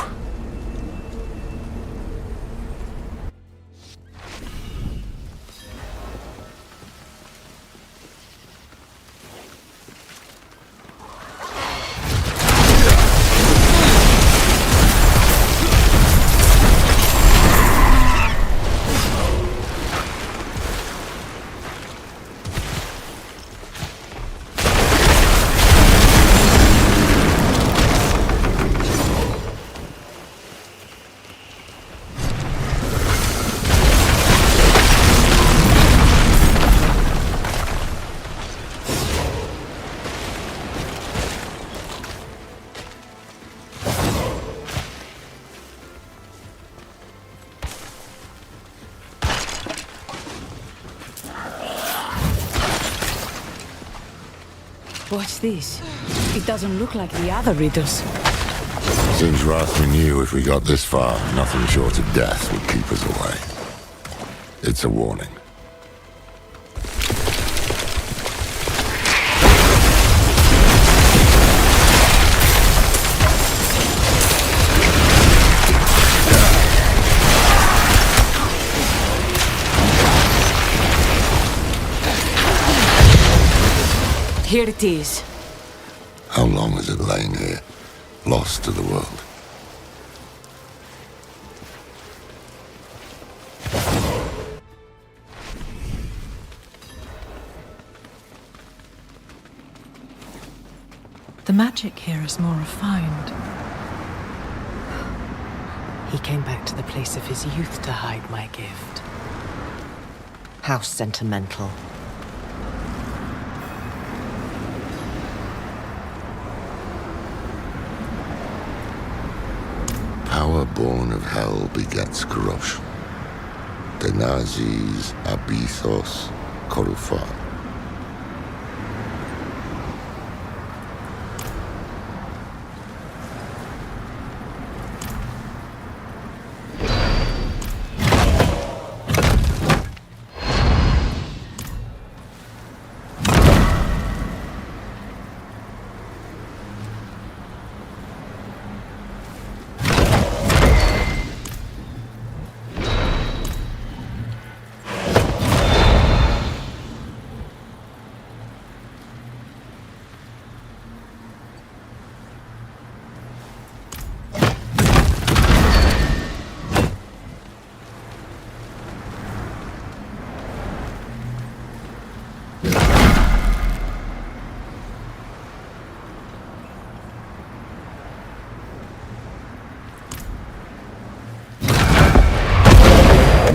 What's this? It doesn't look like the other riddles. Seems Rathma knew if we got this far, nothing short of death would keep us away. It's a warning. Here it is. How long has it lain here, lost to the world? The magic here is more refined. He came back to the place of his youth to hide my gift. How sentimental. Power born of hell begets corruption. Denazis, abithos, korufat.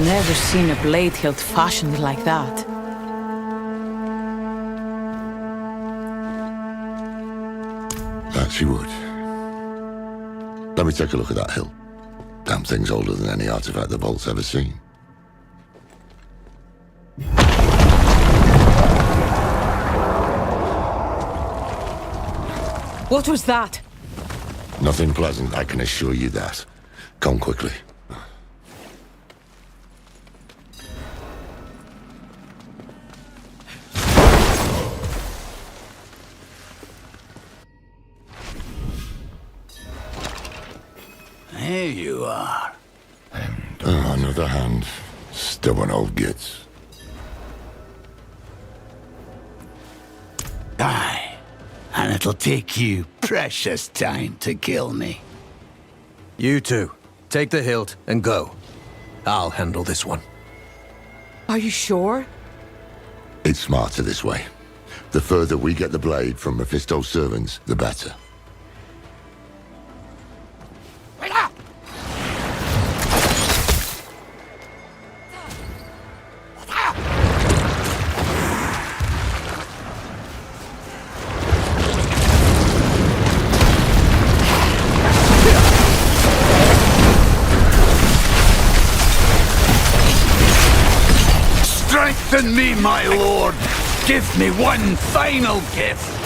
Never seen a blade hilt fashioned like that. That she would. Let me take a look at that hilt. Damn thing's older than any artifact the Vault's ever seen. What was that? Nothing pleasant, I can assure you that. Come quickly. There you are. Another hand. Stubborn old gits. Aye. And it'll take you precious time to kill me. You two, take the hilt and go. I'll handle this one. Are you sure? It's smarter this way. The further we get the blade from Mephisto's servants, the better. Strengthen me, my lord! Give me one final gift!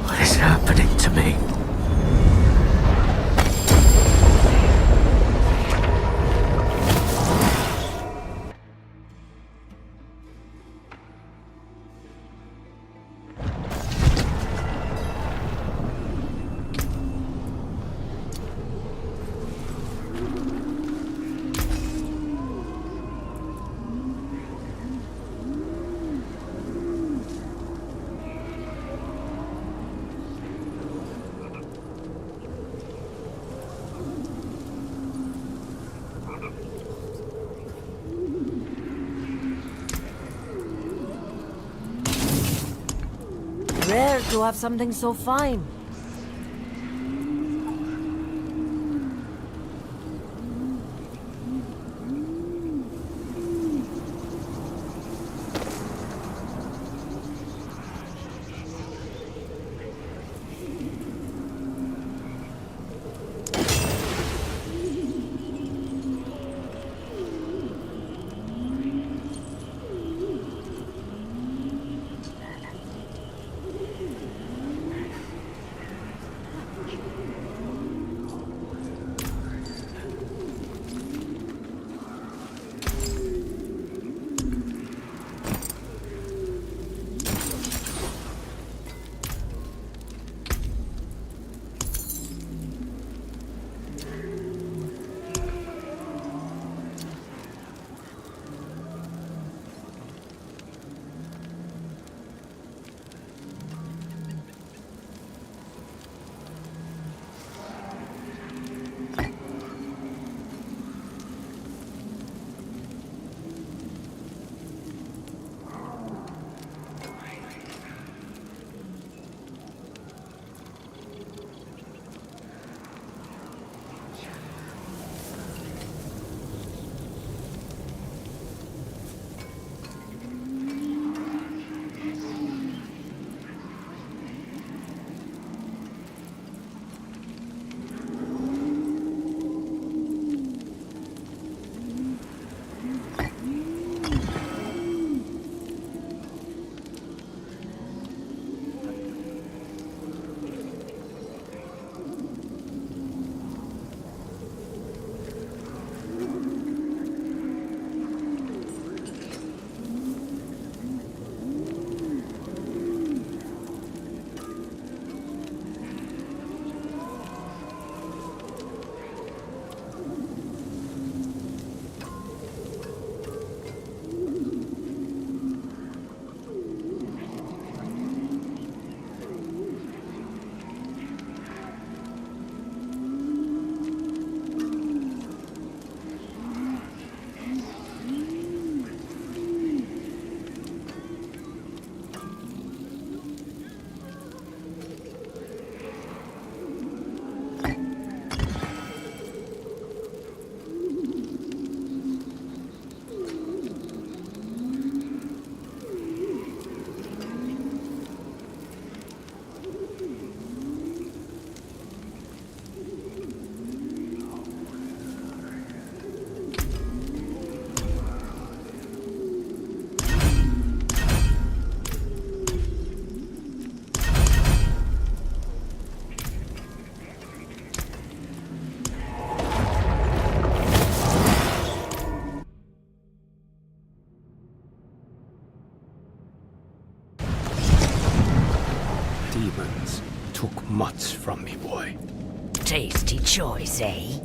What is happening to me? Rare to have something so fine. demons took much from me, boy. Tasty choice, eh?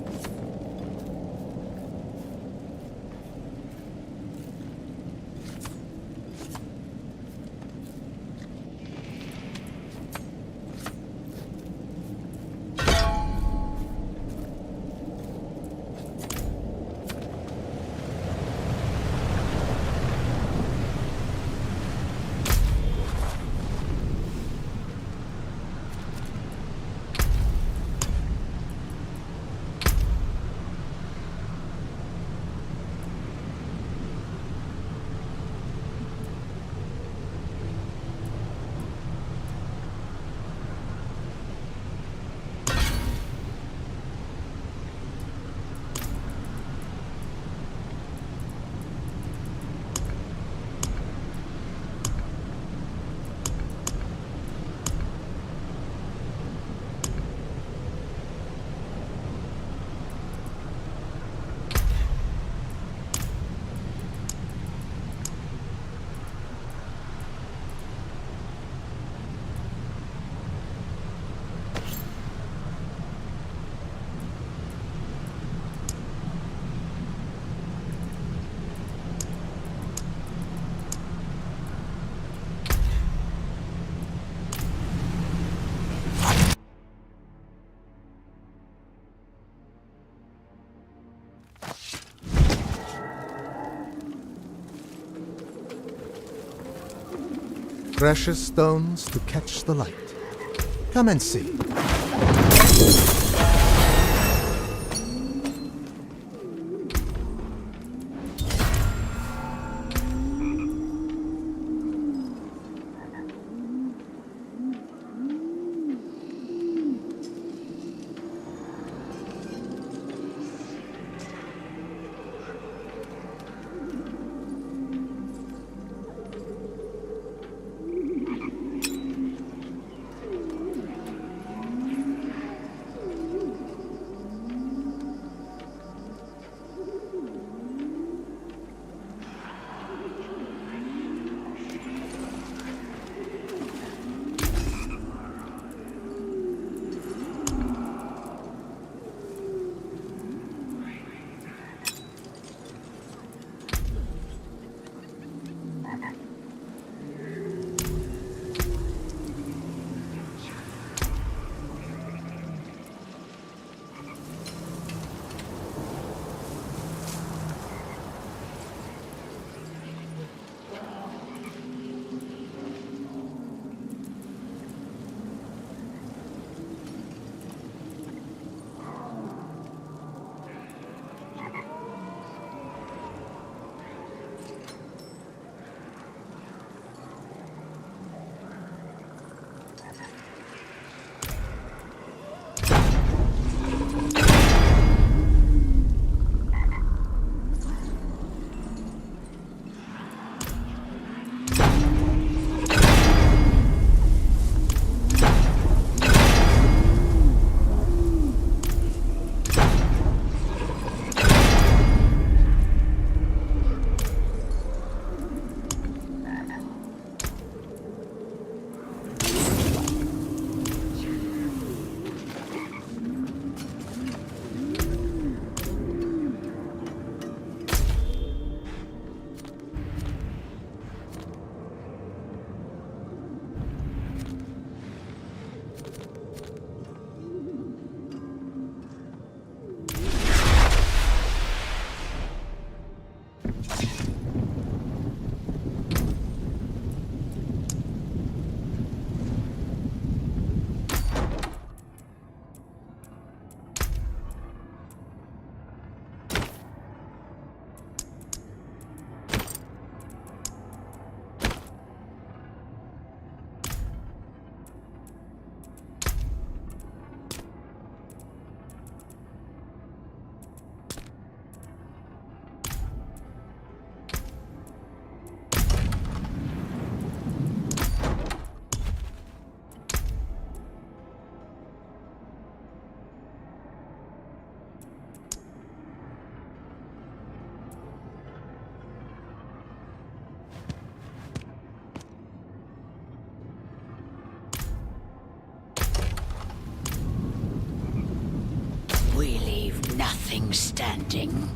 Precious stones to catch the light. Come and see. standing.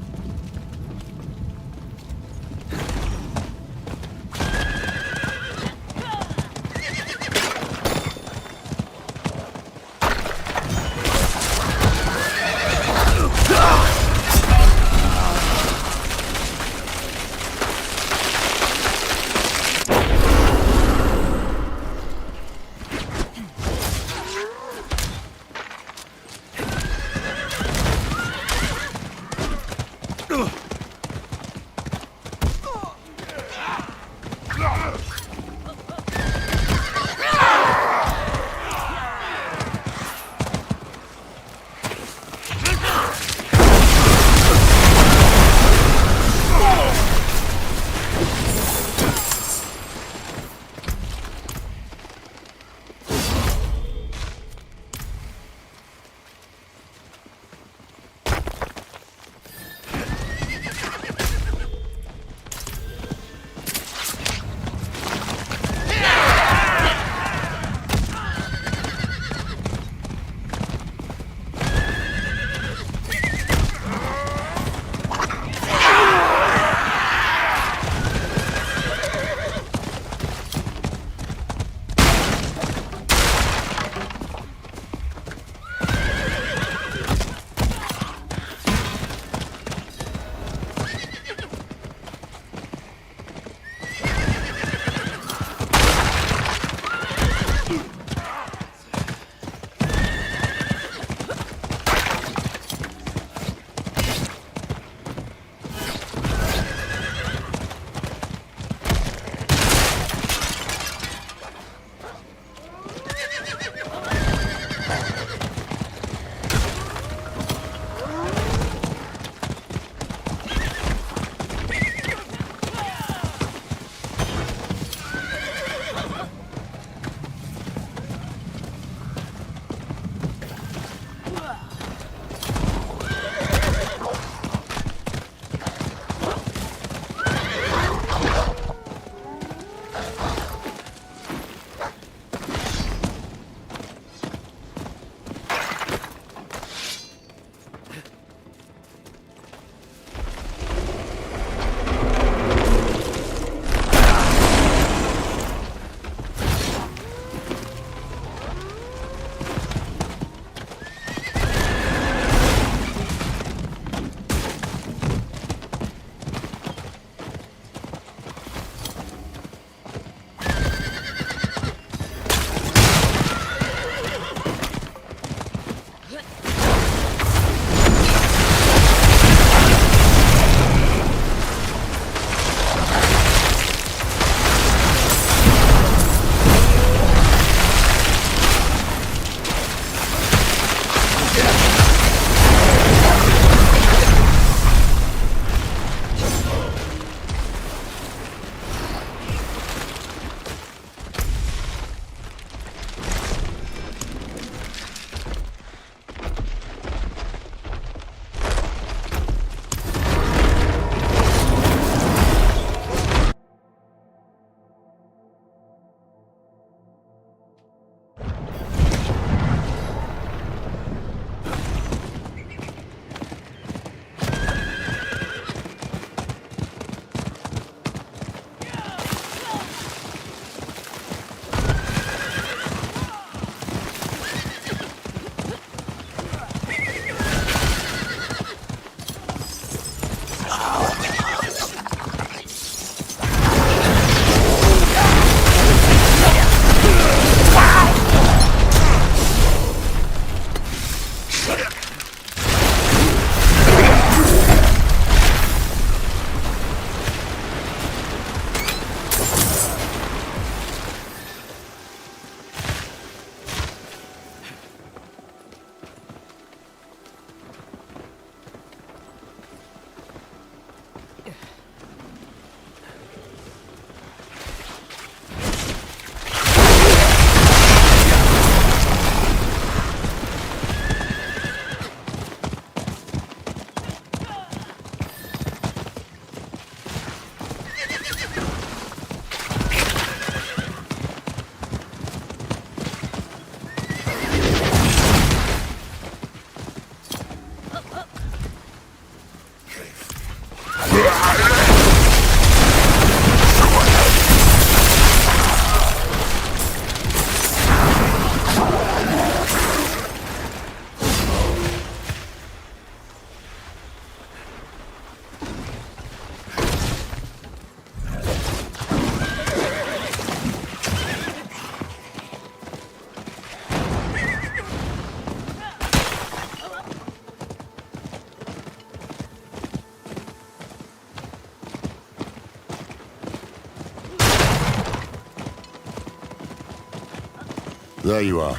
There you are.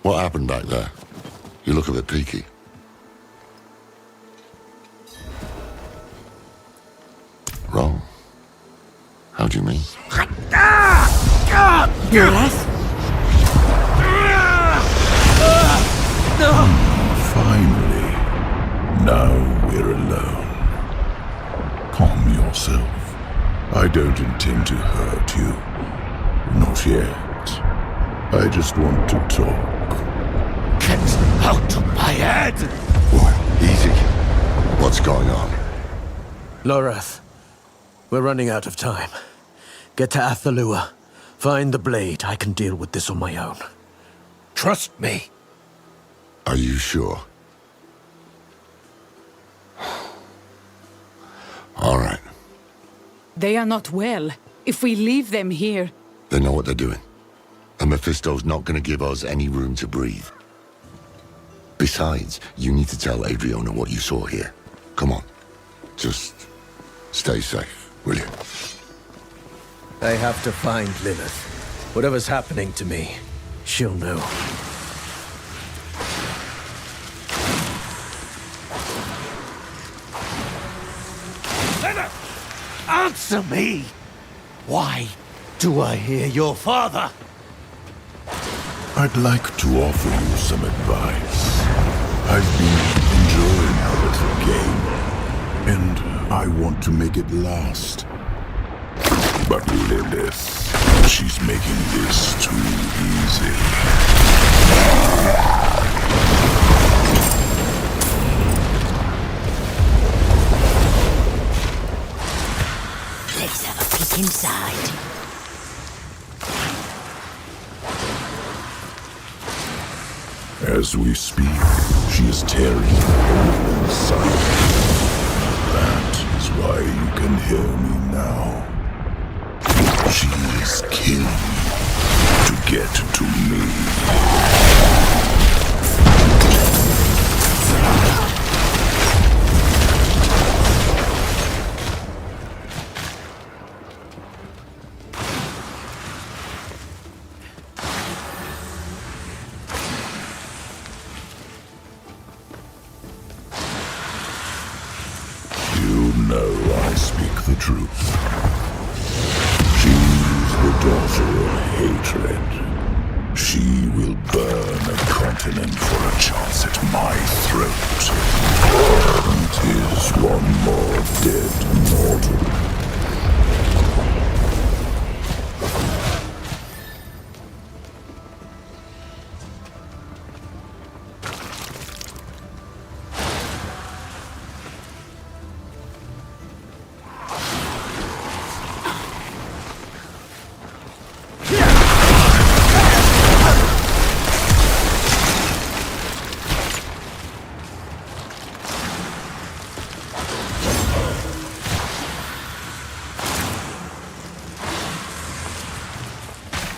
What happened back there? You look a bit peaky. Wrong? How do you mean? Yes? Finally. Now we're alone. Calm yourself. I don't intend to hurt you. Not yet. I just want to talk. Get out of my head! Easy. What's going on? Lorath, we're running out of time. Get to Athalua. Find the blade. I can deal with this on my own. Trust me. Are you sure? All right. They are not well. If we leave them here... They know what they're doing. And Mephisto's not going to give us any room to breathe. Besides, you need to tell Adriana what you saw here. Come on. Just stay safe, will you? I have to find Lilith. Whatever's happening to me, she'll know. Answer me! Why do I hear your father? I'd like to offer you some advice. I've been enjoying our little game, and I want to make it last. But Lilith, she's making this too easy. Let's have a peek inside. As we speak, she is tearing the inside. That is why you can hear me now. She is killing to get to me. know I speak the truth. She's the daughter of hatred. She will burn a continent for a chance at my throat. And 'tis one more dead mortal.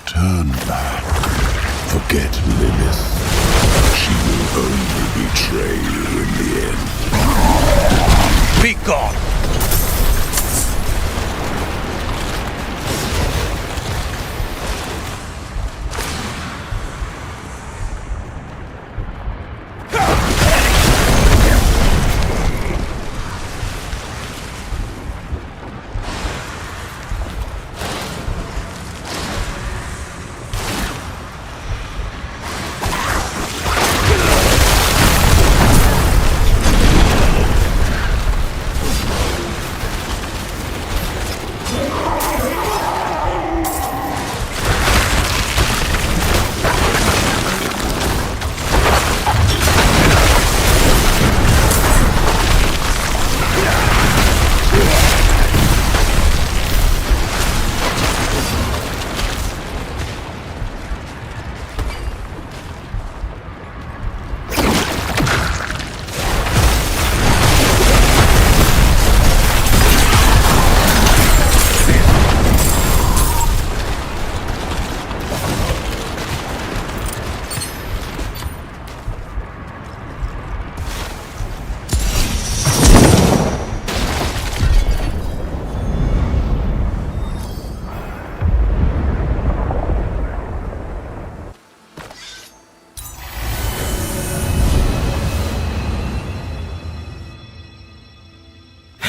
Turn back. Forget Lilith. She will only betray you in the end. Be gone!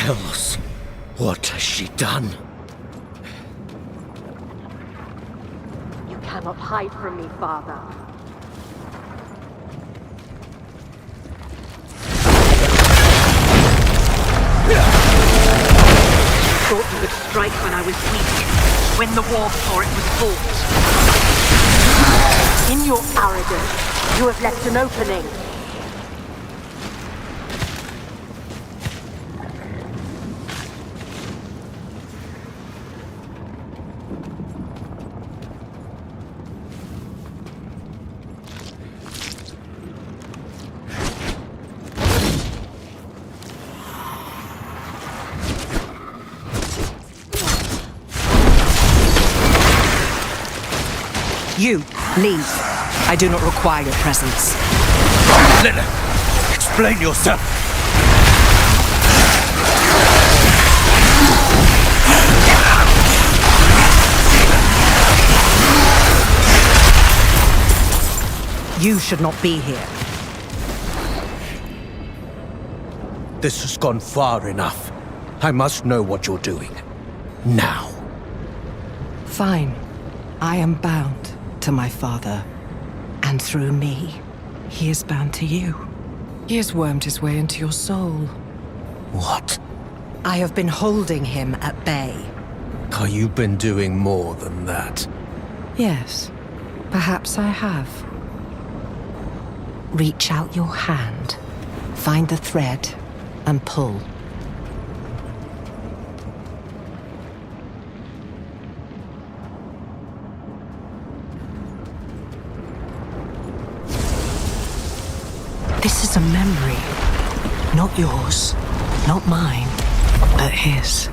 Tell us, what has she done? You cannot hide from me, Father. Thought you would strike when I was weak, when the war before it was fought. In your arrogance, you have left an opening. You, leave. I do not require your presence. Lilith, explain yourself! You should not be here. This has gone far enough. I must know what you're doing. Now. Fine. I am bound to my father. And through me, he is bound to you. He has wormed his way into your soul. What? I have been holding him at bay. Have you been doing more than that? Yes, perhaps I have. Reach out your hand, find the thread, and pull. This is a memory. Not yours, not mine, but his.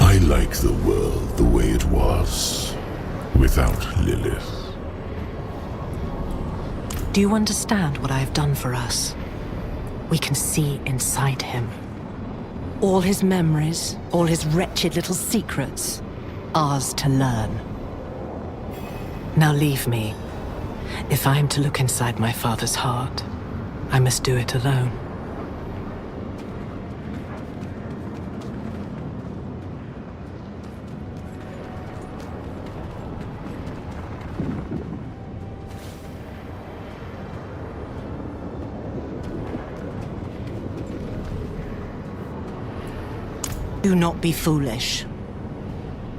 I like the world the way it was, without Lilith. Do you understand what I have done for us? We can see inside him. All his memories, all his wretched little secrets, ours to learn. Now leave me. If I am to look inside my father's heart, I must do it alone. Do not be foolish.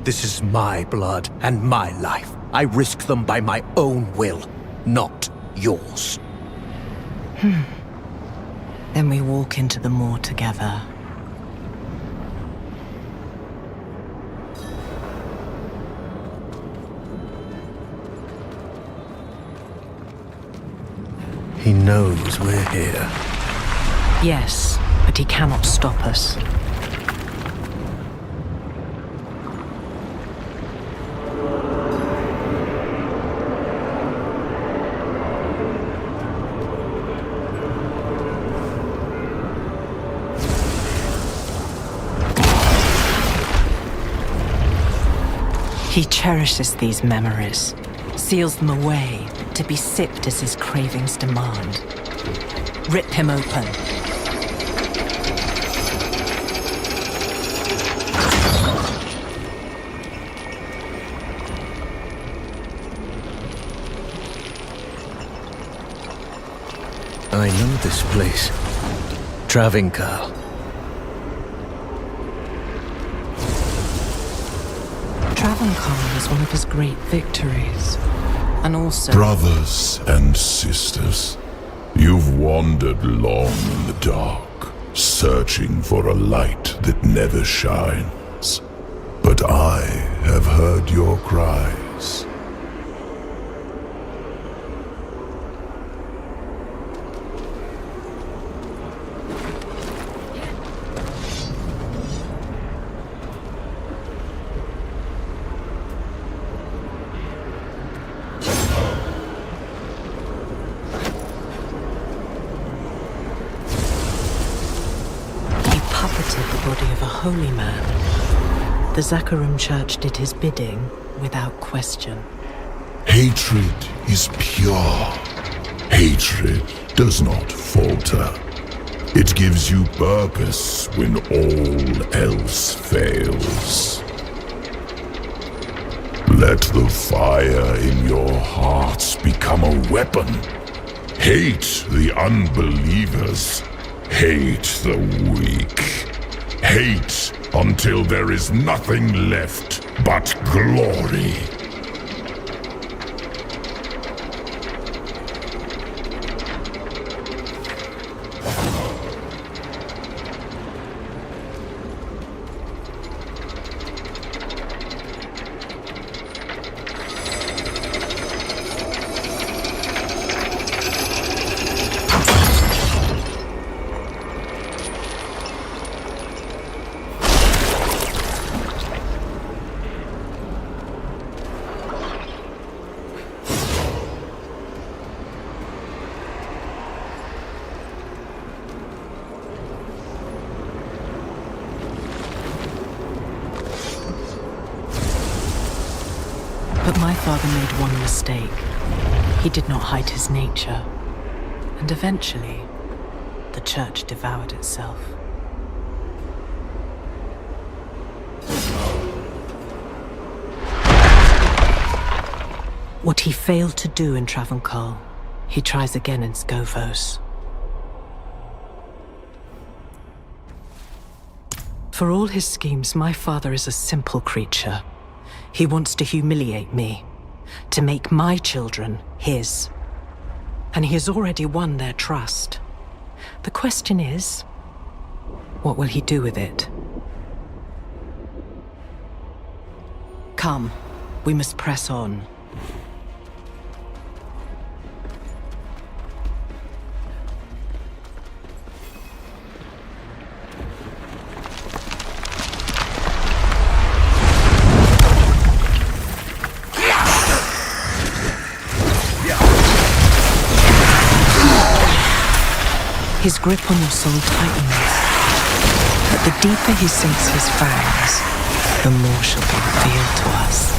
This is my blood and my life. I risk them by my own will, not yours. Then we walk into the moor together. He knows we're here. Yes, but he cannot stop us. He cherishes these memories, seals them away to be sipped as his cravings demand. Rip him open. I know this place. Travincar. Travincar was one of his great victories. And also... Brothers and sisters, you've wandered long in the dark, searching for a light that never shines. But I have heard your cries. The body of a holy man. The Zakharum Church did his bidding without question. Hatred is pure. Hatred does not falter. It gives you purpose when all else fails. Let the fire in your hearts become a weapon. Hate the unbelievers. Hate the weak. Hate until there is nothing left but glory. But my father made one mistake. He did not hide his nature. And eventually, the church devoured itself. What he failed to do in Travancore, he tries again in Skovos. For all his schemes, my father is a simple creature. He wants to humiliate me, to make my children his. And he has already won their trust. The question is, what will he do with it? Come, we must press on. His grip on your soul tightens, but the deeper he sinks his fangs, the more shall be revealed to us.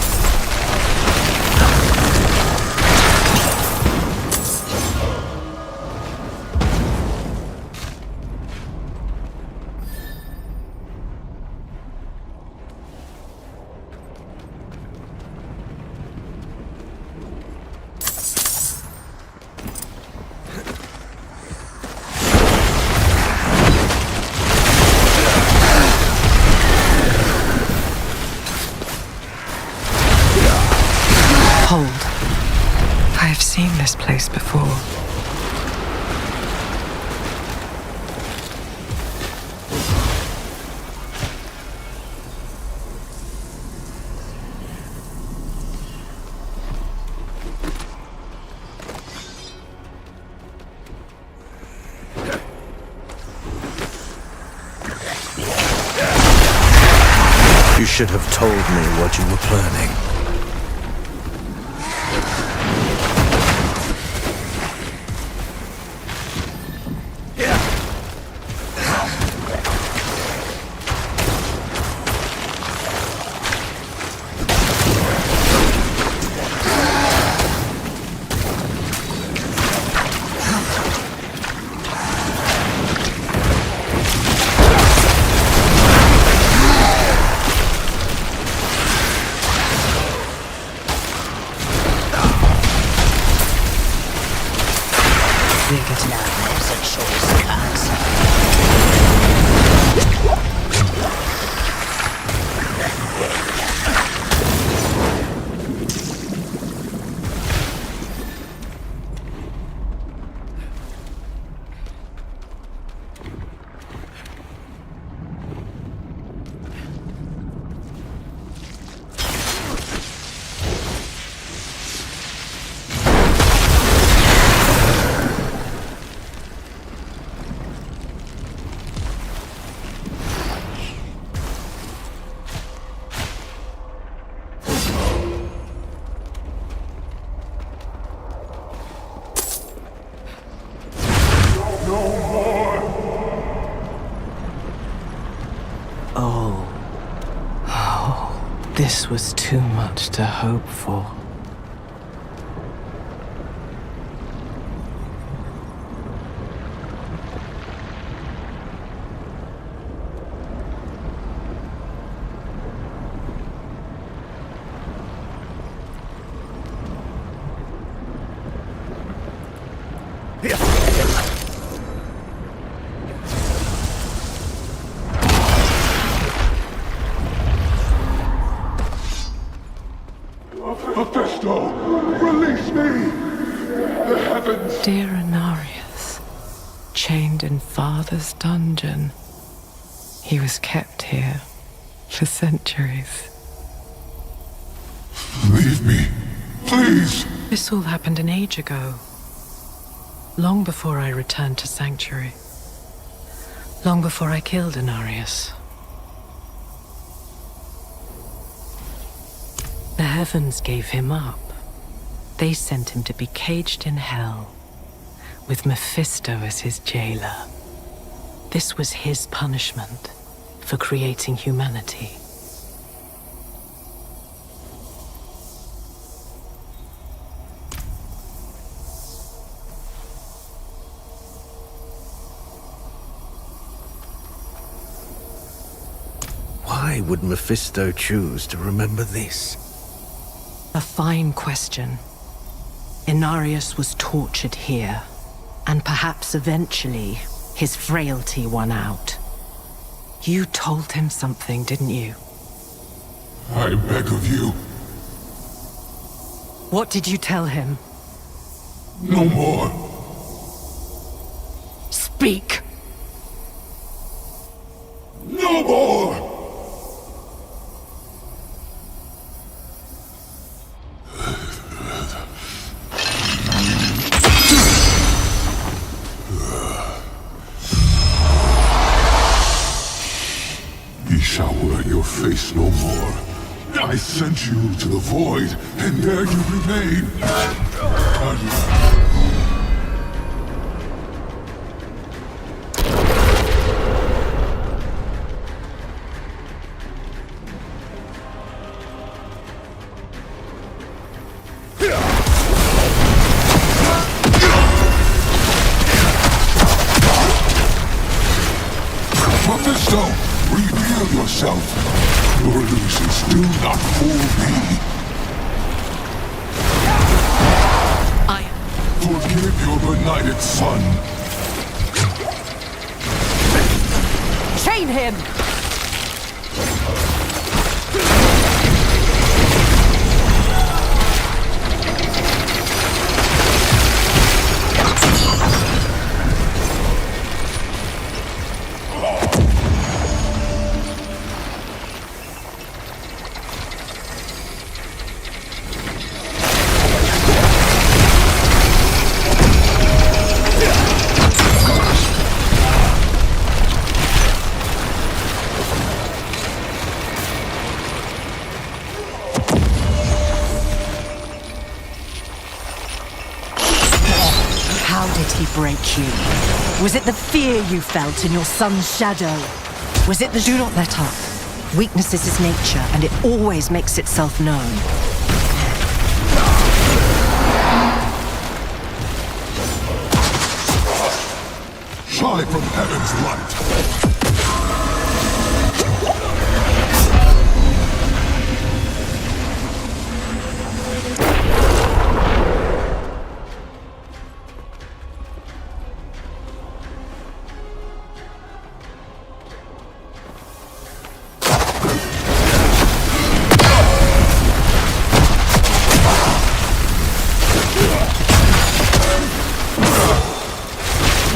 Hold. I have seen this place before. You should have told me what you were planning. This was too much to hope for. Mephisto, release me! The heavens... Dear Inarius, chained in Father's dungeon. He was kept here for centuries. Leave me, please! This all happened an age ago. Long before I returned to Sanctuary. Long before I killed Inarius. The heavens gave him up. They sent him to be caged in hell, with Mephisto as his jailer. This was his punishment for creating humanity. Why would Mephisto choose to remember this? A fine question. Inarius was tortured here, and perhaps eventually his frailty won out. You told him something, didn't you? I beg of you. What did you tell him? No more. Speak! No more! Ye shall wear your face no more. I sent you to the void, and there you remain. Mephisto, reveal yourself. Your illusions do not fool me. Forgive your benighted son. Chain him! How did he break you? Was it the fear you felt in your son's shadow? Was it the... Do not let up. Weakness is his nature, and it always makes itself known. Shine from heaven's light.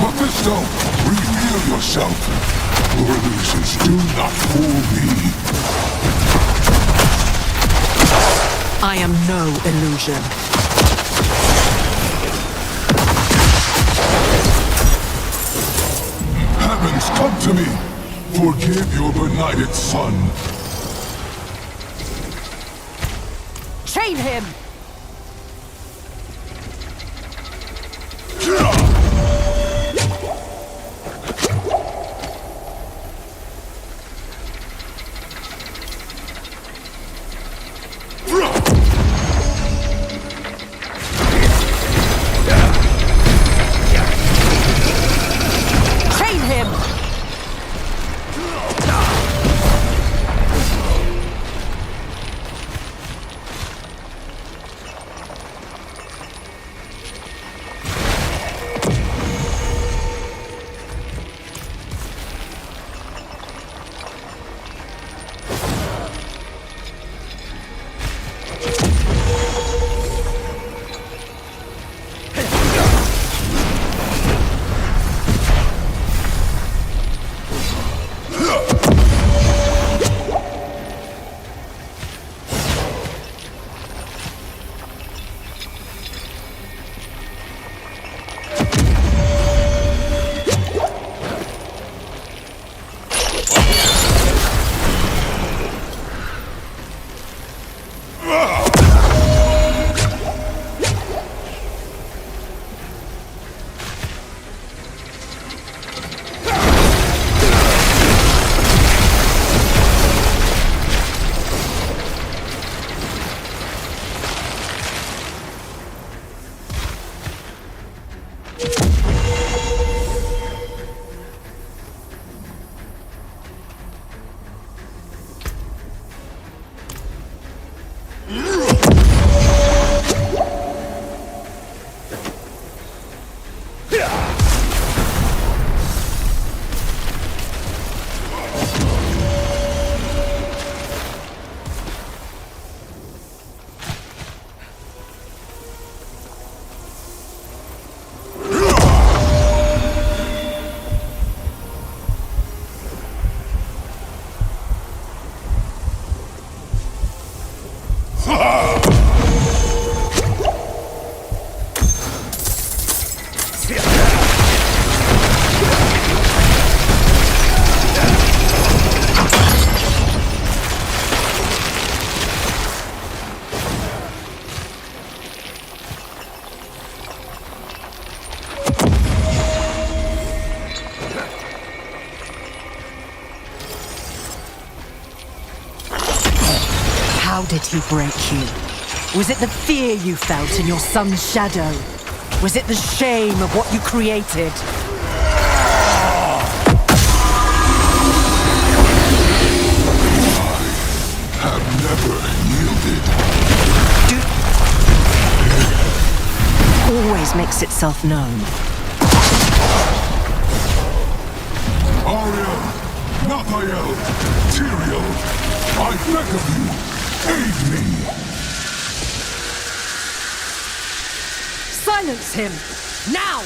Mephisto, reveal yourself. Your illusions do not fool me. I am no illusion. Heavens, come to me. Forgive your benighted son. Chain him! he break you? Was it the fear you felt in your son's shadow? Was it the shame of what you created? Have never yielded. Always makes itself known. Ariel, Raphael, Tyrael, I beg of you, aid me! Silence him! Now!